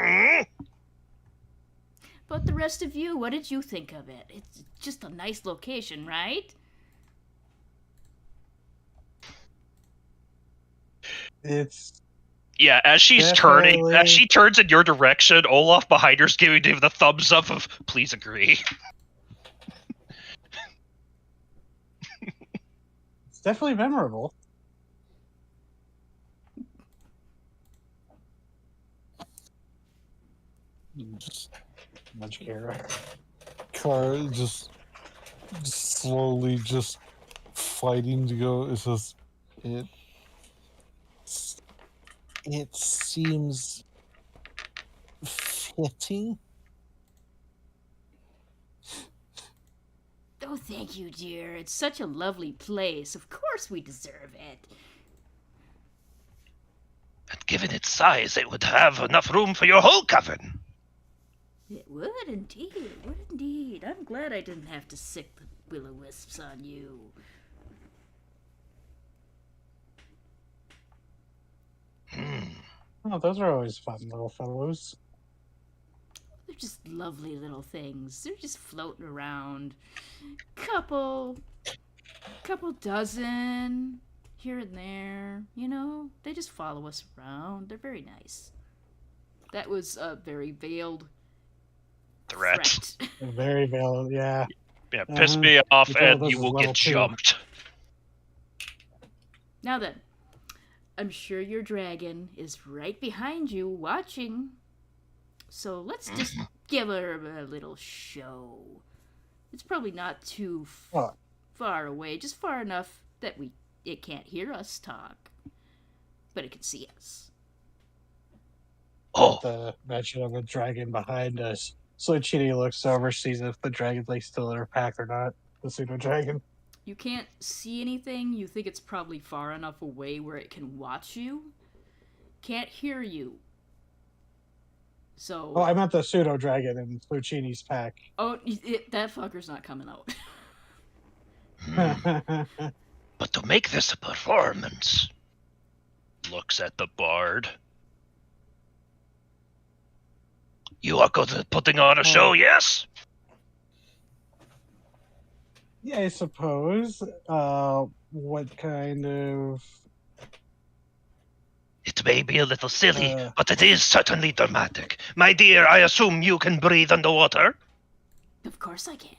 [SPEAKER 1] But the rest of you, what did you think of it? It's just a nice location, right?
[SPEAKER 2] It's
[SPEAKER 6] Yeah, as she's turning, as
[SPEAKER 2] Definitely.
[SPEAKER 6] she turns in your direction, Olaf behind her's giving Dave the thumbs up of please agree.
[SPEAKER 2] it's definitely memorable.
[SPEAKER 4] Just
[SPEAKER 2] Much care.
[SPEAKER 4] car just slowly just fighting to go. It's just it seems fitting.
[SPEAKER 1] Oh, thank you, dear. It's such a lovely place. Of course we deserve it.
[SPEAKER 3] And given its size, it would have enough room for your whole coven.
[SPEAKER 1] It would indeed. It would indeed. I'm glad I didn't have to sick the will-o-wisps on you.
[SPEAKER 2] Oh, those are always fun little fellows.
[SPEAKER 1] They're just lovely little things. They're just floating around. Couple dozen here and there. You know, they just follow us around. They're very nice. That was a very veiled
[SPEAKER 6] Threat.
[SPEAKER 2] Very valid, yeah.
[SPEAKER 6] Yeah, piss me off
[SPEAKER 2] Which one of
[SPEAKER 6] and
[SPEAKER 2] those
[SPEAKER 6] you
[SPEAKER 2] is
[SPEAKER 6] will
[SPEAKER 2] level
[SPEAKER 6] get
[SPEAKER 2] 2?
[SPEAKER 6] jumped.
[SPEAKER 1] Now then, I'm sure your dragon is right behind you watching. So let's just give her a little show. It's probably not too
[SPEAKER 2] Oh.
[SPEAKER 1] far away, just far enough that it can't hear us talk, but it can see us.
[SPEAKER 3] Oh,
[SPEAKER 2] The mention of the dragon behind us. So Chidi looks over, sees if the dragon's like still in her pack or not. The pseudo dragon.
[SPEAKER 1] You can't see anything. You think it's probably far enough away where it can watch you. Can't hear you. So.
[SPEAKER 2] Oh, I meant the pseudo dragon in Lucini's pack.
[SPEAKER 1] Oh, that fucker's not coming out.
[SPEAKER 3] but to make this a performance,
[SPEAKER 6] Looks at the bard.
[SPEAKER 3] you are good at putting on a show, yes?
[SPEAKER 2] Yeah, I suppose. What kind of...
[SPEAKER 3] It may be a little silly,
[SPEAKER 2] Uh.
[SPEAKER 3] but it is certainly dramatic. My dear, I assume you can breathe underwater?
[SPEAKER 1] Of course I can.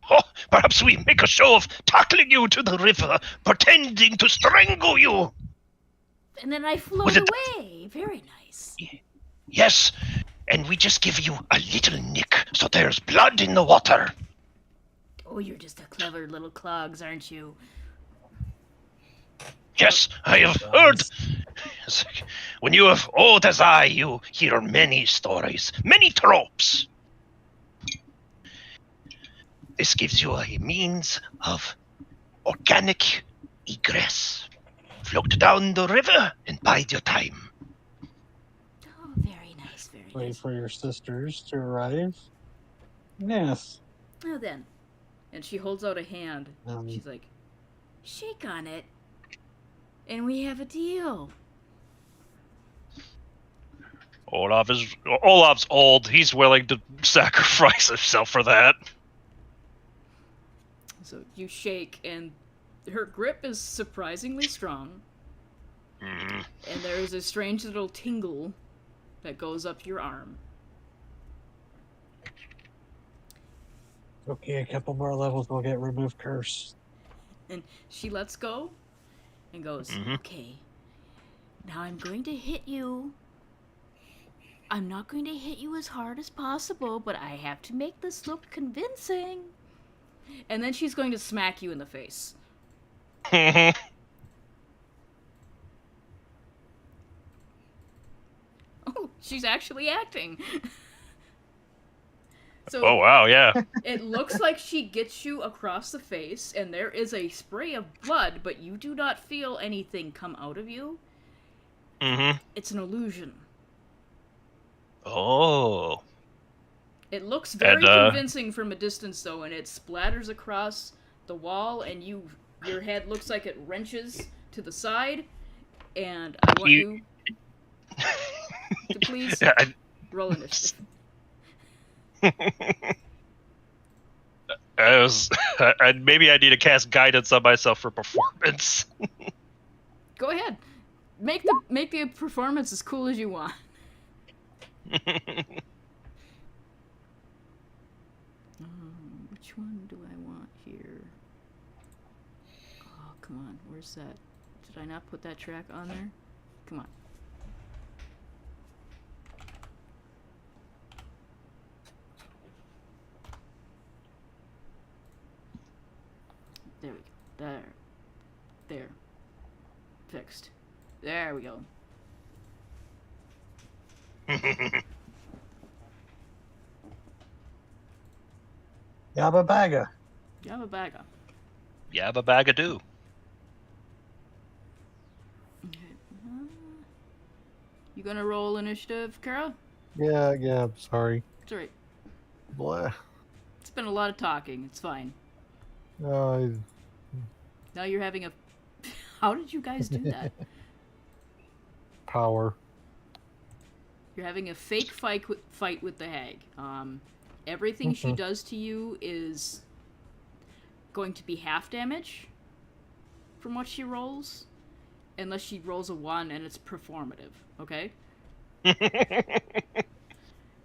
[SPEAKER 3] Oh, perhaps we make a show of tackling you to the river, pretending to strangle you.
[SPEAKER 1] And then I float
[SPEAKER 3] Was it-
[SPEAKER 1] away. Very nice.
[SPEAKER 3] Yes, and we just give you a little nick so there's blood in the water.
[SPEAKER 1] Oh, you're just a clever little clogs, aren't you?
[SPEAKER 3] Yes, I have heard. When you have old as I, you hear many stories, many tropes. This gives you a means of organic egress. Float down the river and bide your time.
[SPEAKER 1] Oh, very nice, very
[SPEAKER 2] Wait
[SPEAKER 1] nice.
[SPEAKER 2] for your sisters to arrive? Yes.
[SPEAKER 1] Now then. And she holds out a hand.
[SPEAKER 2] Um,
[SPEAKER 1] She's like, shake on it. And we have a deal.
[SPEAKER 6] Olaf's old. He's willing to sacrifice himself for that.
[SPEAKER 1] So you shake, and her grip is surprisingly strong.
[SPEAKER 6] Mhm.
[SPEAKER 1] And there is a strange little tingle that goes up your arm.
[SPEAKER 2] Okay, a couple more levels, we'll get remove curse.
[SPEAKER 1] And she lets go and goes,
[SPEAKER 6] Mhm.
[SPEAKER 1] okay, now I'm going to hit you. I'm not going to hit you as hard as possible, but I have to make this look convincing. And then she's going to smack you in the face. Oh, she's actually acting. So
[SPEAKER 6] Oh wow, yeah.
[SPEAKER 1] it looks like she gets you across the face, and there is a spray of blood, but you do not feel anything come out of you.
[SPEAKER 6] Mhm.
[SPEAKER 1] It's an illusion.
[SPEAKER 6] Oh.
[SPEAKER 1] It looks very
[SPEAKER 6] And,
[SPEAKER 1] convincing from a distance, though, and it splatters across the wall, and your head looks like it wrenches to the side, and I want you to please
[SPEAKER 6] Yeah,
[SPEAKER 1] roll initiative.
[SPEAKER 6] maybe I need to cast guidance on myself for performance.
[SPEAKER 1] Go ahead. Make the performance as cool as you want. Which one do I want here? Oh, come on. Where's that? Did I not put that track on there? Come on. There we go. There. Fixed. There we go.
[SPEAKER 2] Yabba bagga.
[SPEAKER 1] Yabba bagga.
[SPEAKER 6] Yabba bagadoo.
[SPEAKER 1] Okay. You gonna roll initiative, Kara?
[SPEAKER 4] Yeah, sorry.
[SPEAKER 1] It's alright.
[SPEAKER 4] Blah.
[SPEAKER 1] It's been a lot of talking. It's fine.
[SPEAKER 4] Uh,
[SPEAKER 1] Now you're having a... How did you guys do that?
[SPEAKER 4] power.
[SPEAKER 1] You're having a fake fight with the hag. Everything she does to you is going to be half damage from what she rolls, unless she rolls a 1 and it's performative, okay?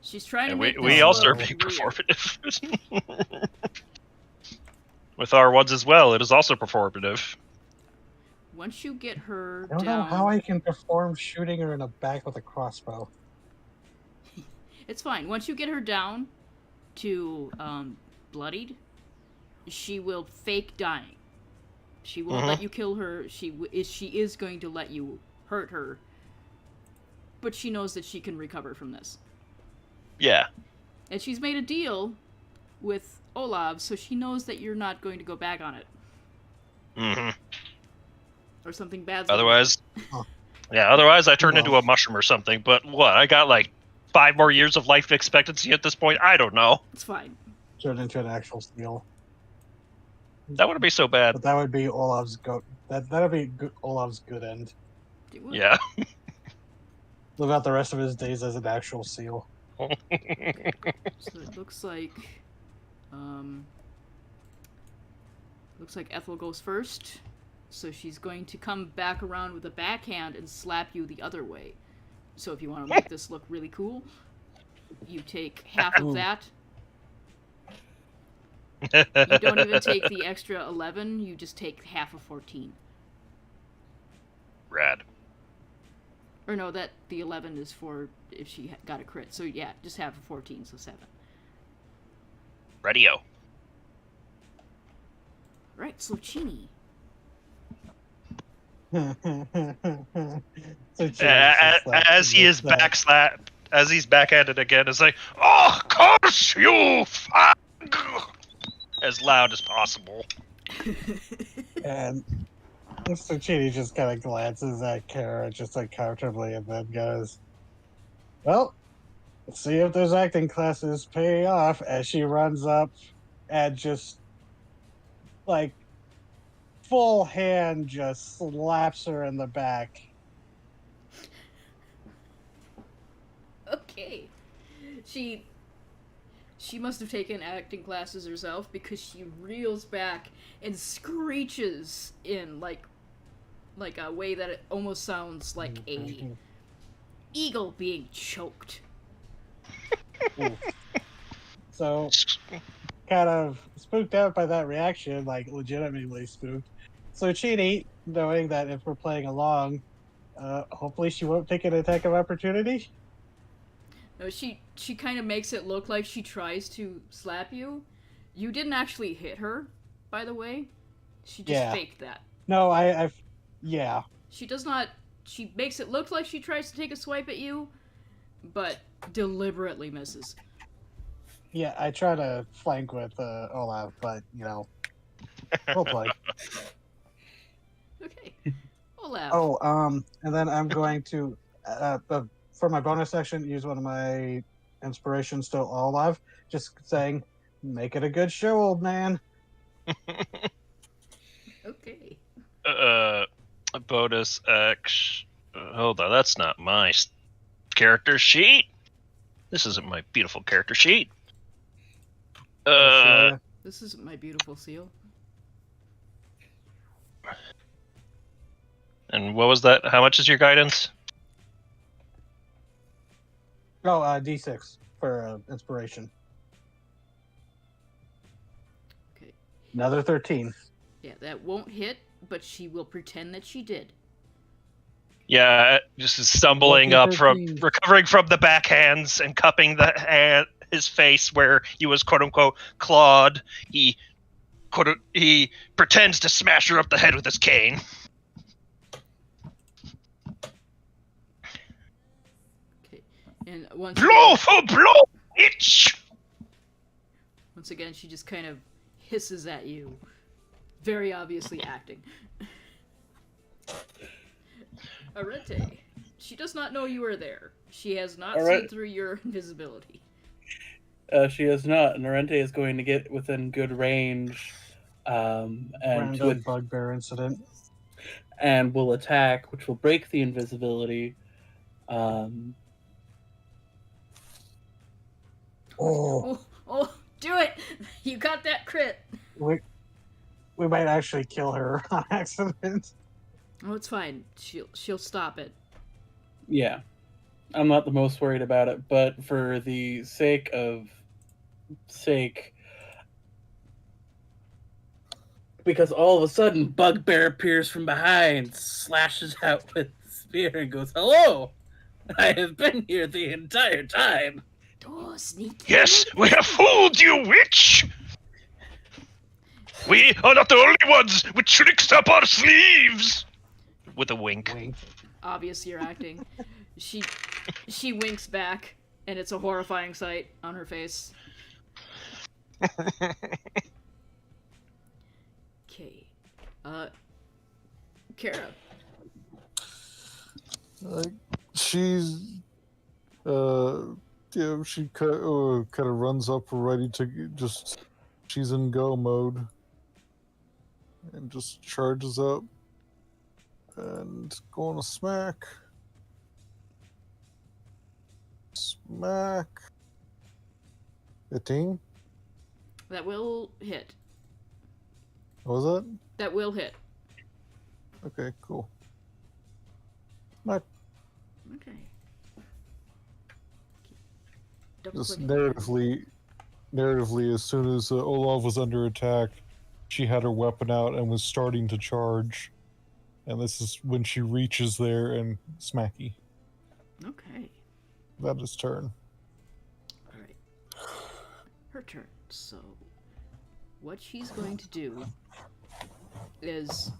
[SPEAKER 1] She's trying to
[SPEAKER 6] And
[SPEAKER 1] make
[SPEAKER 6] we
[SPEAKER 1] this
[SPEAKER 6] also are
[SPEAKER 1] look
[SPEAKER 6] being
[SPEAKER 1] real.
[SPEAKER 6] performative. With our ones as well, it is also performative.
[SPEAKER 1] Once you get her
[SPEAKER 2] I don't
[SPEAKER 1] down...
[SPEAKER 2] know how I can perform shooting her in the back with a crossbow.
[SPEAKER 1] It's fine. Once you get her down to bloodied, she will fake dying. She won't let you kill her. She is going to let you hurt her, but she knows that she can recover from this.
[SPEAKER 6] Yeah.
[SPEAKER 1] And she's made a deal with Olav, so she knows that you're not going to go back on it.
[SPEAKER 6] Mm-hmm.
[SPEAKER 1] Or something bad's
[SPEAKER 6] Otherwise,
[SPEAKER 2] Oh.
[SPEAKER 6] yeah. Otherwise, I turn
[SPEAKER 2] Well.
[SPEAKER 6] into a mushroom or something. But what? I got like 5 more years of life expectancy at this point. I don't know.
[SPEAKER 1] It's fine.
[SPEAKER 2] Turn into an actual steel.
[SPEAKER 6] That wouldn't be so bad.
[SPEAKER 2] But that would be Olaf's go. That'd be Olaf's good end.
[SPEAKER 1] It would.
[SPEAKER 6] Yeah.
[SPEAKER 2] Live out the rest of his days as an actual seal.
[SPEAKER 1] So it looks like Ethel goes first. So she's going to come back around with a backhand and slap you the other way. So if you want to make this look really cool, you take half of that. You don't even take the extra 11, you just take half of 14.
[SPEAKER 6] Rad.
[SPEAKER 1] Or no, that the 11 is for if she got a crit. So yeah, just half of 14, so 7.
[SPEAKER 6] Radio.
[SPEAKER 1] Right, so Chini.
[SPEAKER 2] So James
[SPEAKER 6] As
[SPEAKER 2] just
[SPEAKER 6] he is as he's backhanded again, it's like, "Oh, curse you, fag!" As loud as possible.
[SPEAKER 2] And Mr. Cheney just kind of glances at Kara just like comfortably and then goes, "Well, let's see if those acting classes pay off," as she runs up and just like full hand just slaps her in the back.
[SPEAKER 1] Okay. She must have taken acting classes herself because she reels back and screeches in like a way that it almost sounds like a eagle being choked.
[SPEAKER 2] So, kind of spooked out by that reaction, like legitimately spooked. So Chidi, knowing that if we're playing along, hopefully she won't take an attack of opportunity.
[SPEAKER 1] No, she kind of makes it look like she tries to slap you. You didn't actually hit her, by the way. She just faked that.
[SPEAKER 2] No, I've yeah.
[SPEAKER 1] She does not. She makes it look like she tries to take a swipe at you, but deliberately misses.
[SPEAKER 2] Yeah, I try to flank with Olaf, but we'll play.
[SPEAKER 1] Okay. Olaf.
[SPEAKER 2] Oh, and then I'm going to for my bonus section use one of my inspirations to Olaf, just saying, "Make it a good show, old man."
[SPEAKER 1] Okay.
[SPEAKER 6] A bonus action. Hold on, that's not my character sheet. This isn't my beautiful character sheet.
[SPEAKER 2] Cecilia?
[SPEAKER 1] This isn't my beautiful seal.
[SPEAKER 6] And what was that? How much is your guidance?
[SPEAKER 2] Oh, D6 for inspiration.
[SPEAKER 1] Okay.
[SPEAKER 2] Another 13.
[SPEAKER 1] Yeah, that won't hit, but she will pretend that she did.
[SPEAKER 6] Yeah, just stumbling
[SPEAKER 2] Lucky
[SPEAKER 6] up from
[SPEAKER 2] 13.
[SPEAKER 6] recovering from the backhands and cupping his face where he was quote unquote clawed. He pretends to smash her up the head with his cane.
[SPEAKER 1] Okay. And
[SPEAKER 6] Blow for blow, bitch!
[SPEAKER 1] once again, she just kind of hisses at you. Very obviously acting. Arete. She does not know you are there. She has not seen through your invisibility.
[SPEAKER 5] She has not, and Arente is going to get within good range, and
[SPEAKER 2] Random bugbear incident.
[SPEAKER 5] and will attack, which will break the invisibility.
[SPEAKER 2] Oh,
[SPEAKER 1] Oh, do it! You got that crit.
[SPEAKER 2] we might actually kill her on accident.
[SPEAKER 1] Oh, it's fine. She'll stop it.
[SPEAKER 5] Yeah, I'm not the most worried about it, but for the sake, because all of a sudden Bugbear appears from behind, slashes out with the spear, and goes, "Hello! I have been here the entire time."
[SPEAKER 1] Oh, sneaky.
[SPEAKER 3] Yes, we have fooled you, witch! We are not the only ones with tricks up our sleeves!
[SPEAKER 6] With a wink.
[SPEAKER 1] Obvious you're acting. She winks back, and it's a horrifying sight on her face. Okay. Kara.
[SPEAKER 4] She's yeah, she kind of runs up ready to just, she's in go mode and just charges up and going to smack 15.
[SPEAKER 1] That will hit.
[SPEAKER 4] What was
[SPEAKER 1] That will hit.
[SPEAKER 4] that? Okay, cool. Smack.
[SPEAKER 1] Okay.
[SPEAKER 4] Just narratively, as soon as Olaf was under attack, she had her weapon out and was starting to charge. And this is when she reaches there and smacky.
[SPEAKER 1] Okay.
[SPEAKER 4] That is turn.
[SPEAKER 1] Alright. Her turn. So, what she's going to do is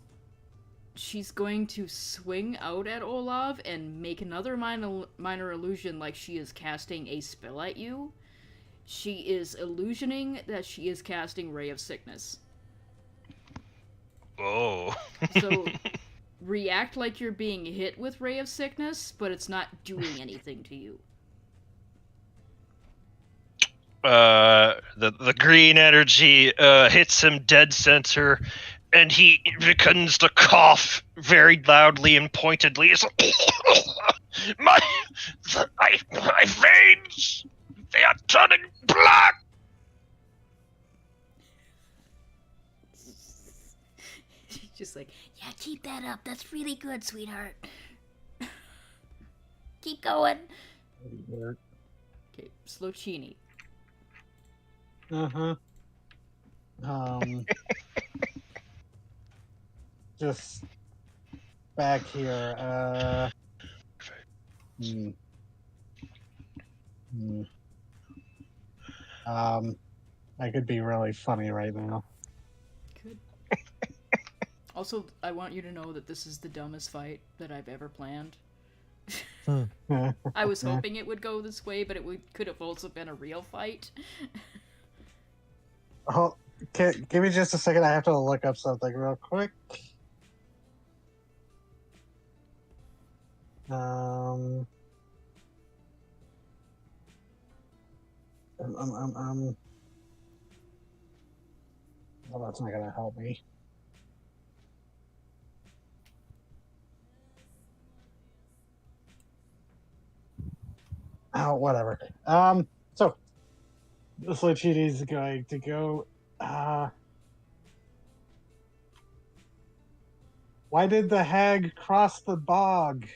[SPEAKER 1] she's going to swing out at Olav and make another minor illusion like she is casting a spell at you. She is illusioning that she is casting Ray of Sickness.
[SPEAKER 6] Oh.
[SPEAKER 1] So, react like you're being hit with Ray of Sickness, but it's not doing anything to you.
[SPEAKER 6] The green energy hits him dead center, and he begins to cough very loudly and pointedly. It's my veins, they are turning black.
[SPEAKER 1] She's just like, yeah, keep that up. That's really good, sweetheart. Keep going. Okay, Slocini.
[SPEAKER 2] Just back here. I could be really funny right now.
[SPEAKER 1] Good. Also, I want you to know that this is the dumbest fight that I've ever planned. I was hoping it would go this way, but could have also been a real fight.
[SPEAKER 2] Oh, give me just a second. I have to look up something real quick. Oh, that's not gonna help me. Oh, whatever. So this Luchini is going to go. Why did the hag cross the bog?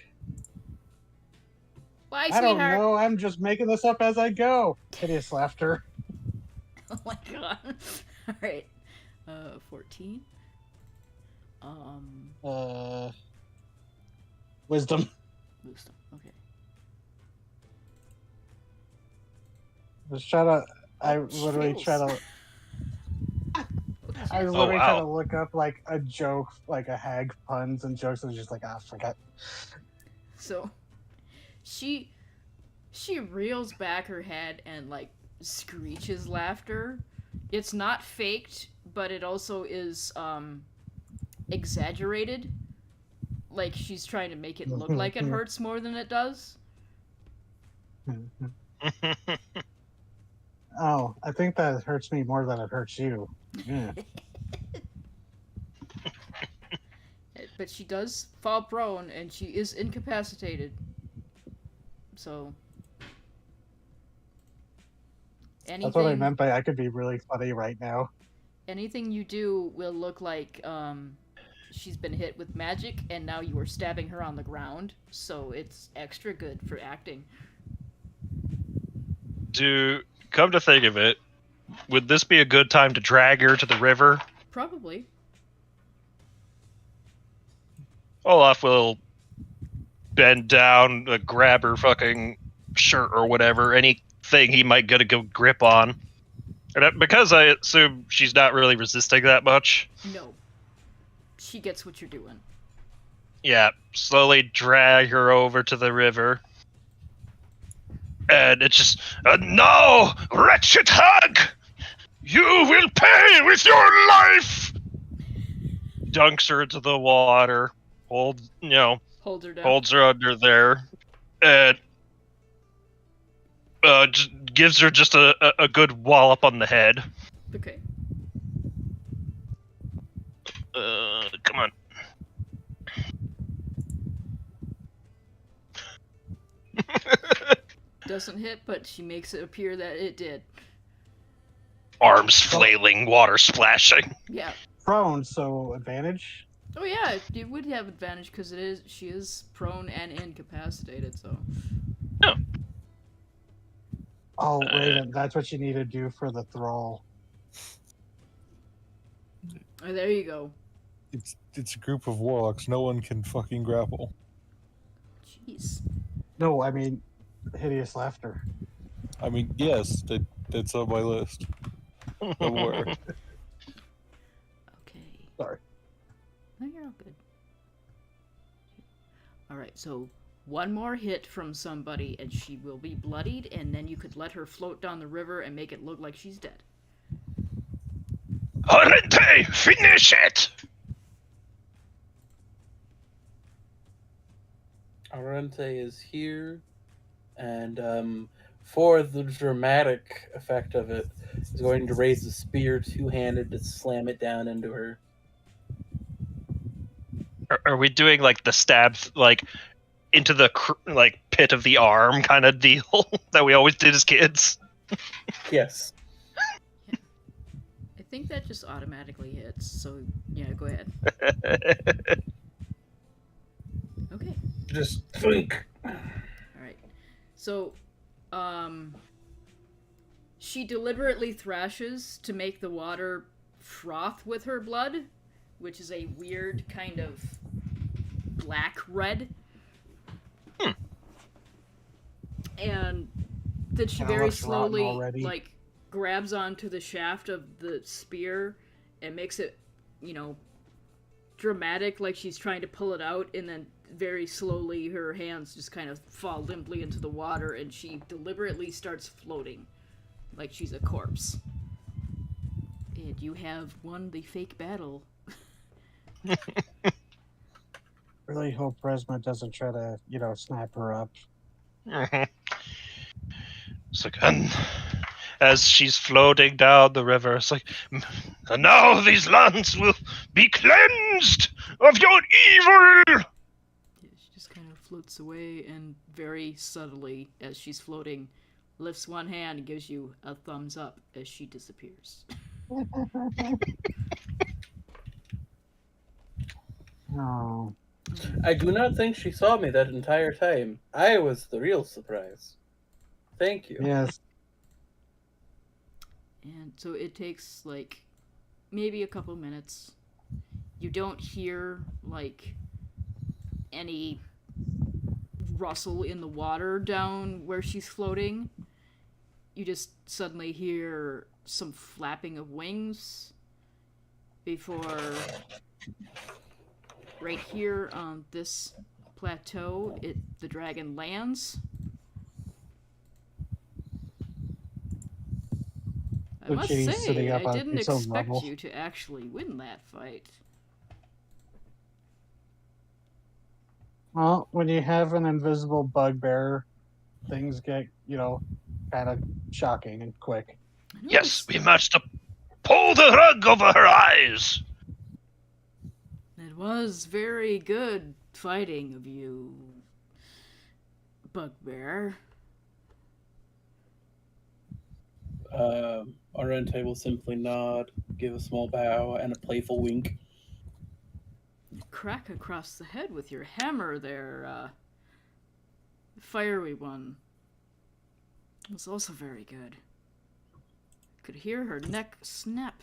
[SPEAKER 1] Bye,
[SPEAKER 2] I don't
[SPEAKER 1] sweetheart.
[SPEAKER 2] know. I'm just making this up as I go. Hideous laughter.
[SPEAKER 1] Oh my god. All right. 14.
[SPEAKER 2] Wisdom.
[SPEAKER 1] Wisdom. Okay.
[SPEAKER 2] Was trying to. I
[SPEAKER 1] Oh,
[SPEAKER 2] literally try
[SPEAKER 1] fails.
[SPEAKER 2] to. I was
[SPEAKER 6] Oh,
[SPEAKER 2] literally trying to
[SPEAKER 6] wow.
[SPEAKER 2] look up like a joke, like a hag puns and jokes, and was just like, forget.
[SPEAKER 1] So, she reels back her head and like screeches laughter. It's not faked, but it also is exaggerated. Like she's trying to make it look like it hurts more than it does.
[SPEAKER 2] Oh, I think that hurts me more than it hurts you. Yeah.
[SPEAKER 1] But she does fall prone and she is incapacitated. So
[SPEAKER 2] That's what I
[SPEAKER 1] anything
[SPEAKER 2] meant by I could be really funny right now.
[SPEAKER 1] anything you do will look like she's been hit with magic and now you are stabbing her on the ground, so it's extra good for acting.
[SPEAKER 6] Come to think of it, would this be a good time to drag her to the river?
[SPEAKER 1] Probably.
[SPEAKER 6] Olaf will bend down, grab her fucking shirt or whatever, anything he might get a good grip on. And because I assume she's not really resisting that much.
[SPEAKER 1] No. She gets what you're doing.
[SPEAKER 6] Yeah, slowly drag her over to the river. And it's just, no, wretched hag! You will pay with your life! Dunks her into the water, holds
[SPEAKER 1] Hold her down.
[SPEAKER 6] her under there, and just gives her just a good wallop on the head.
[SPEAKER 1] Okay.
[SPEAKER 6] Come on.
[SPEAKER 1] Doesn't hit, but she makes it appear that it did.
[SPEAKER 6] Arms flailing, water splashing.
[SPEAKER 1] Yeah.
[SPEAKER 2] Prone, so advantage.
[SPEAKER 1] Oh yeah, it would have advantage because she is prone and incapacitated. So.
[SPEAKER 2] Oh, wait a minute. That's what you need to do for the thrall.
[SPEAKER 1] Oh, there you go.
[SPEAKER 4] It's a group of warlocks. No one can fucking grapple.
[SPEAKER 1] Jeez.
[SPEAKER 2] No, I mean, hideous laughter.
[SPEAKER 4] I mean, yes, that's on my list. Don't worry.
[SPEAKER 1] Okay.
[SPEAKER 2] Sorry.
[SPEAKER 1] No, you're all good. Alright, so one more hit from somebody and she will be bloodied, and then you could let her float down the river and make it look like she's dead.
[SPEAKER 3] Horrente, finish it!
[SPEAKER 5] Arente is here, and for the dramatic effect of it, is going to raise the spear two-handed to slam it down into her.
[SPEAKER 6] Are we doing like the stab, like into the pit of the arm kind of deal that we always did as kids?
[SPEAKER 5] Yes.
[SPEAKER 1] I think that just automatically hits, so yeah, go ahead. Okay.
[SPEAKER 5] Just think.
[SPEAKER 1] Alright. So, she deliberately thrashes to make the water froth with her blood, which is a weird kind of black red. And then she
[SPEAKER 2] Kinda
[SPEAKER 1] very
[SPEAKER 2] looks rotten
[SPEAKER 1] slowly,
[SPEAKER 2] already.
[SPEAKER 1] like, grabs onto the shaft of the spear and makes it, dramatic, like she's trying to pull it out, and then very slowly her hands just kind of fall limply into the water, and she deliberately starts floating like she's a corpse. And you have won the fake battle.
[SPEAKER 2] Really hope Resma doesn't try to, snap her up.
[SPEAKER 6] It's like, and as she's floating down the river, it's like, and now these lands will be cleansed of your evil.
[SPEAKER 1] Yeah, she just kind of floats away and very subtly, as she's floating, lifts one hand and gives you a thumbs up as she disappears.
[SPEAKER 2] Oh,
[SPEAKER 5] I do not think she saw me that entire time. I was the real surprise. Thank you.
[SPEAKER 2] yes.
[SPEAKER 1] And so it takes, like, maybe a couple minutes. You don't hear, like, any rustle in the water down where she's floating. You just suddenly hear some flapping of wings before, right here on this plateau, the dragon lands. I
[SPEAKER 2] With
[SPEAKER 1] must
[SPEAKER 2] Jenny
[SPEAKER 1] say,
[SPEAKER 2] sitting up
[SPEAKER 1] I
[SPEAKER 2] on
[SPEAKER 1] didn't
[SPEAKER 2] its own
[SPEAKER 1] expect
[SPEAKER 2] level.
[SPEAKER 1] you to actually win that fight.
[SPEAKER 2] Well, when you have an invisible bugbear, things get, kind of shocking and quick.
[SPEAKER 1] I know
[SPEAKER 3] Yes, we must pull the rug over her eyes.
[SPEAKER 1] it was very good fighting of you, Bugbear.
[SPEAKER 5] Arente will simply nod, give a small bow, and a playful wink.
[SPEAKER 1] Crack across the head with your hammer there, fiery one. It was also very good. Could hear her neck snap.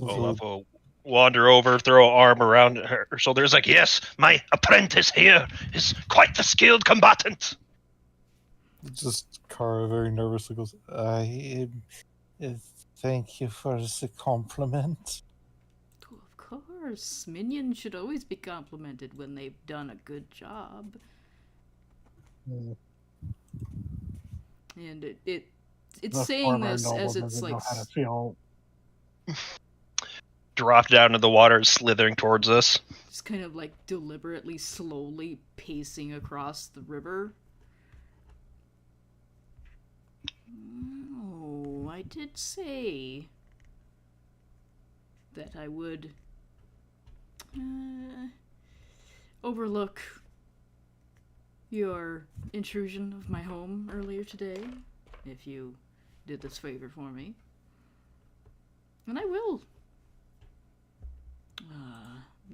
[SPEAKER 3] Olaf will wander over, throw an arm around her shoulders, like, yes, my apprentice here is quite the skilled combatant.
[SPEAKER 4] Just Kara very nervously goes, thank you for the compliment.
[SPEAKER 1] Oh, of course, minions should always be complimented when they've done a good job.
[SPEAKER 2] Mm.
[SPEAKER 1] And it's
[SPEAKER 2] The
[SPEAKER 1] saying
[SPEAKER 2] former
[SPEAKER 1] this
[SPEAKER 2] noble
[SPEAKER 1] as it's
[SPEAKER 2] doesn't
[SPEAKER 1] like
[SPEAKER 2] know how to feel.
[SPEAKER 3] Drop down to the water, slithering towards us.
[SPEAKER 1] just kind of like deliberately, slowly pacing across the river. Oh, I did say that I would overlook your intrusion of my home earlier today, if you did this favor for me. And I will.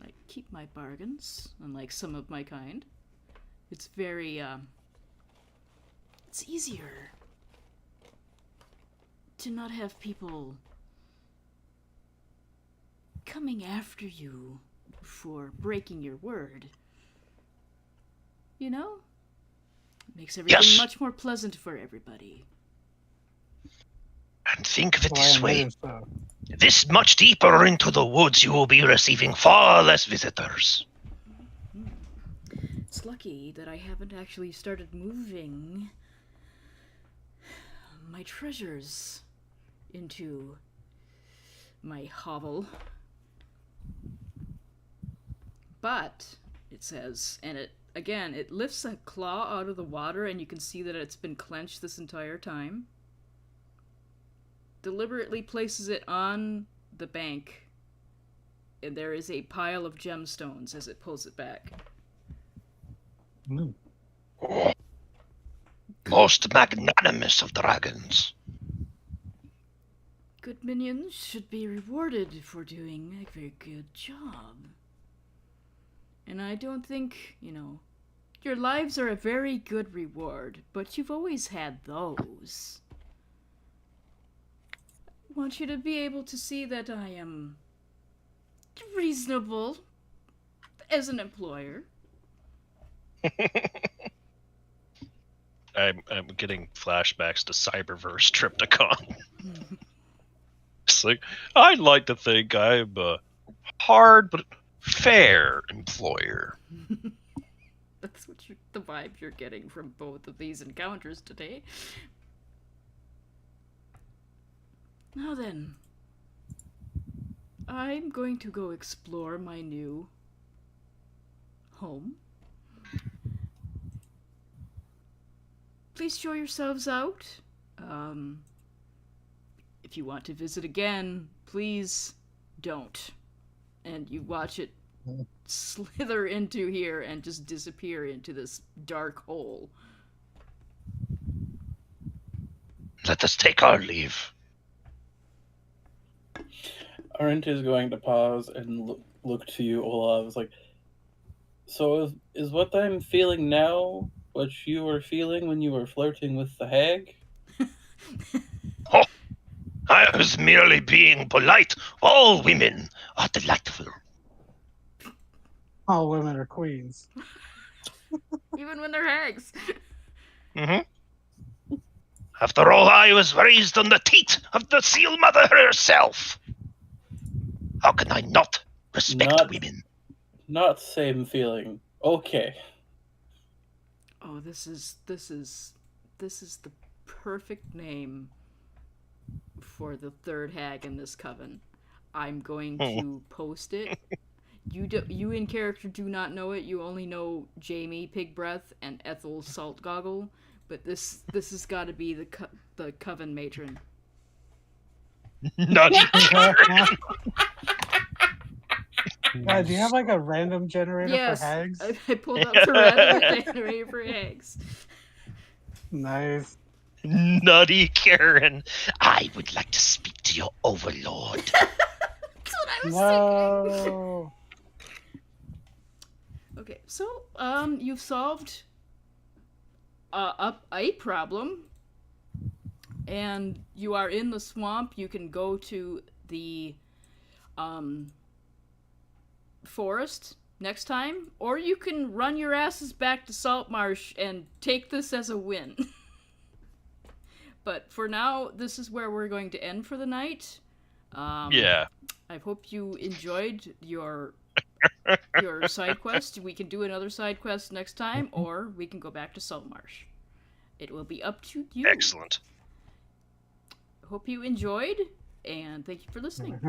[SPEAKER 1] Like, keep my bargains, unlike some of my kind. It's very, it's easier to not have people coming after you for breaking your word. You know? It makes everything
[SPEAKER 3] Yes.
[SPEAKER 1] much more pleasant for everybody.
[SPEAKER 3] And think of it
[SPEAKER 2] Why
[SPEAKER 3] this
[SPEAKER 2] I
[SPEAKER 3] way.
[SPEAKER 2] noticed,
[SPEAKER 3] This much deeper into the woods, you will be receiving far less visitors.
[SPEAKER 1] It's lucky that I haven't actually started moving my treasures into my hovel. But, it says, and it lifts a claw out of the water, and you can see that it's been clenched this entire time. Deliberately places it on the bank, and there is a pile of gemstones as it pulls it back.
[SPEAKER 2] Mm.
[SPEAKER 3] Most magnanimous of dragons.
[SPEAKER 1] Good minions should be rewarded for doing a very good job. And I don't think, your lives are a very good reward, but you've always had those. I want you to be able to see that I am reasonable as an employer.
[SPEAKER 6] I'm getting flashbacks to Cyberverse Triptychon. It's like, I'd like to think I'm a hard but fair employer.
[SPEAKER 1] That's what the vibe you're getting from both of these encounters today. Now then, I'm going to go explore my new home. Please show yourselves out. If you want to visit again, please don't. And you watch it slither into here and just disappear into this dark hole.
[SPEAKER 3] Let us take our leave.
[SPEAKER 5] Arendt is going to pause and look to you, Olav. It's like, so is what I'm feeling now what you were feeling when you were flirting with the hag?
[SPEAKER 3] Oh, I was merely being polite. All women are delightful.
[SPEAKER 2] All women are queens.
[SPEAKER 1] Even when they're hags.
[SPEAKER 3] Mm-hmm. After all, I was raised on the teat of the seal mother herself. How can I not respect women?
[SPEAKER 5] Not same feeling. Okay.
[SPEAKER 1] Oh, this is the perfect name for the third hag in this coven. I'm going to post it. You in character do not know it. You only know Jamie Pig Breath and Ethel Salt Goggle, but this has got to be the coven matron.
[SPEAKER 3] Nutty.
[SPEAKER 2] Do you have like a random generator
[SPEAKER 1] Yes,
[SPEAKER 2] for hags?
[SPEAKER 1] I pulled up the random generator for hags.
[SPEAKER 2] Nice.
[SPEAKER 3] Nutty Karen. I would like to speak to your overlord.
[SPEAKER 1] That's what I was thinking.
[SPEAKER 2] No.
[SPEAKER 1] Okay, so you've solved a problem, and you are in the swamp. You can go to the forest next time, or you can run your asses back to Saltmarsh and take this as a win. But for now, this is where we're going to end for the night.
[SPEAKER 6] Yeah.
[SPEAKER 1] I hope you enjoyed your side quest. We can do another side quest next time, or we can go back to Saltmarsh. It will be up to you.
[SPEAKER 6] Excellent.
[SPEAKER 1] Hope you enjoyed, and thank you for listening.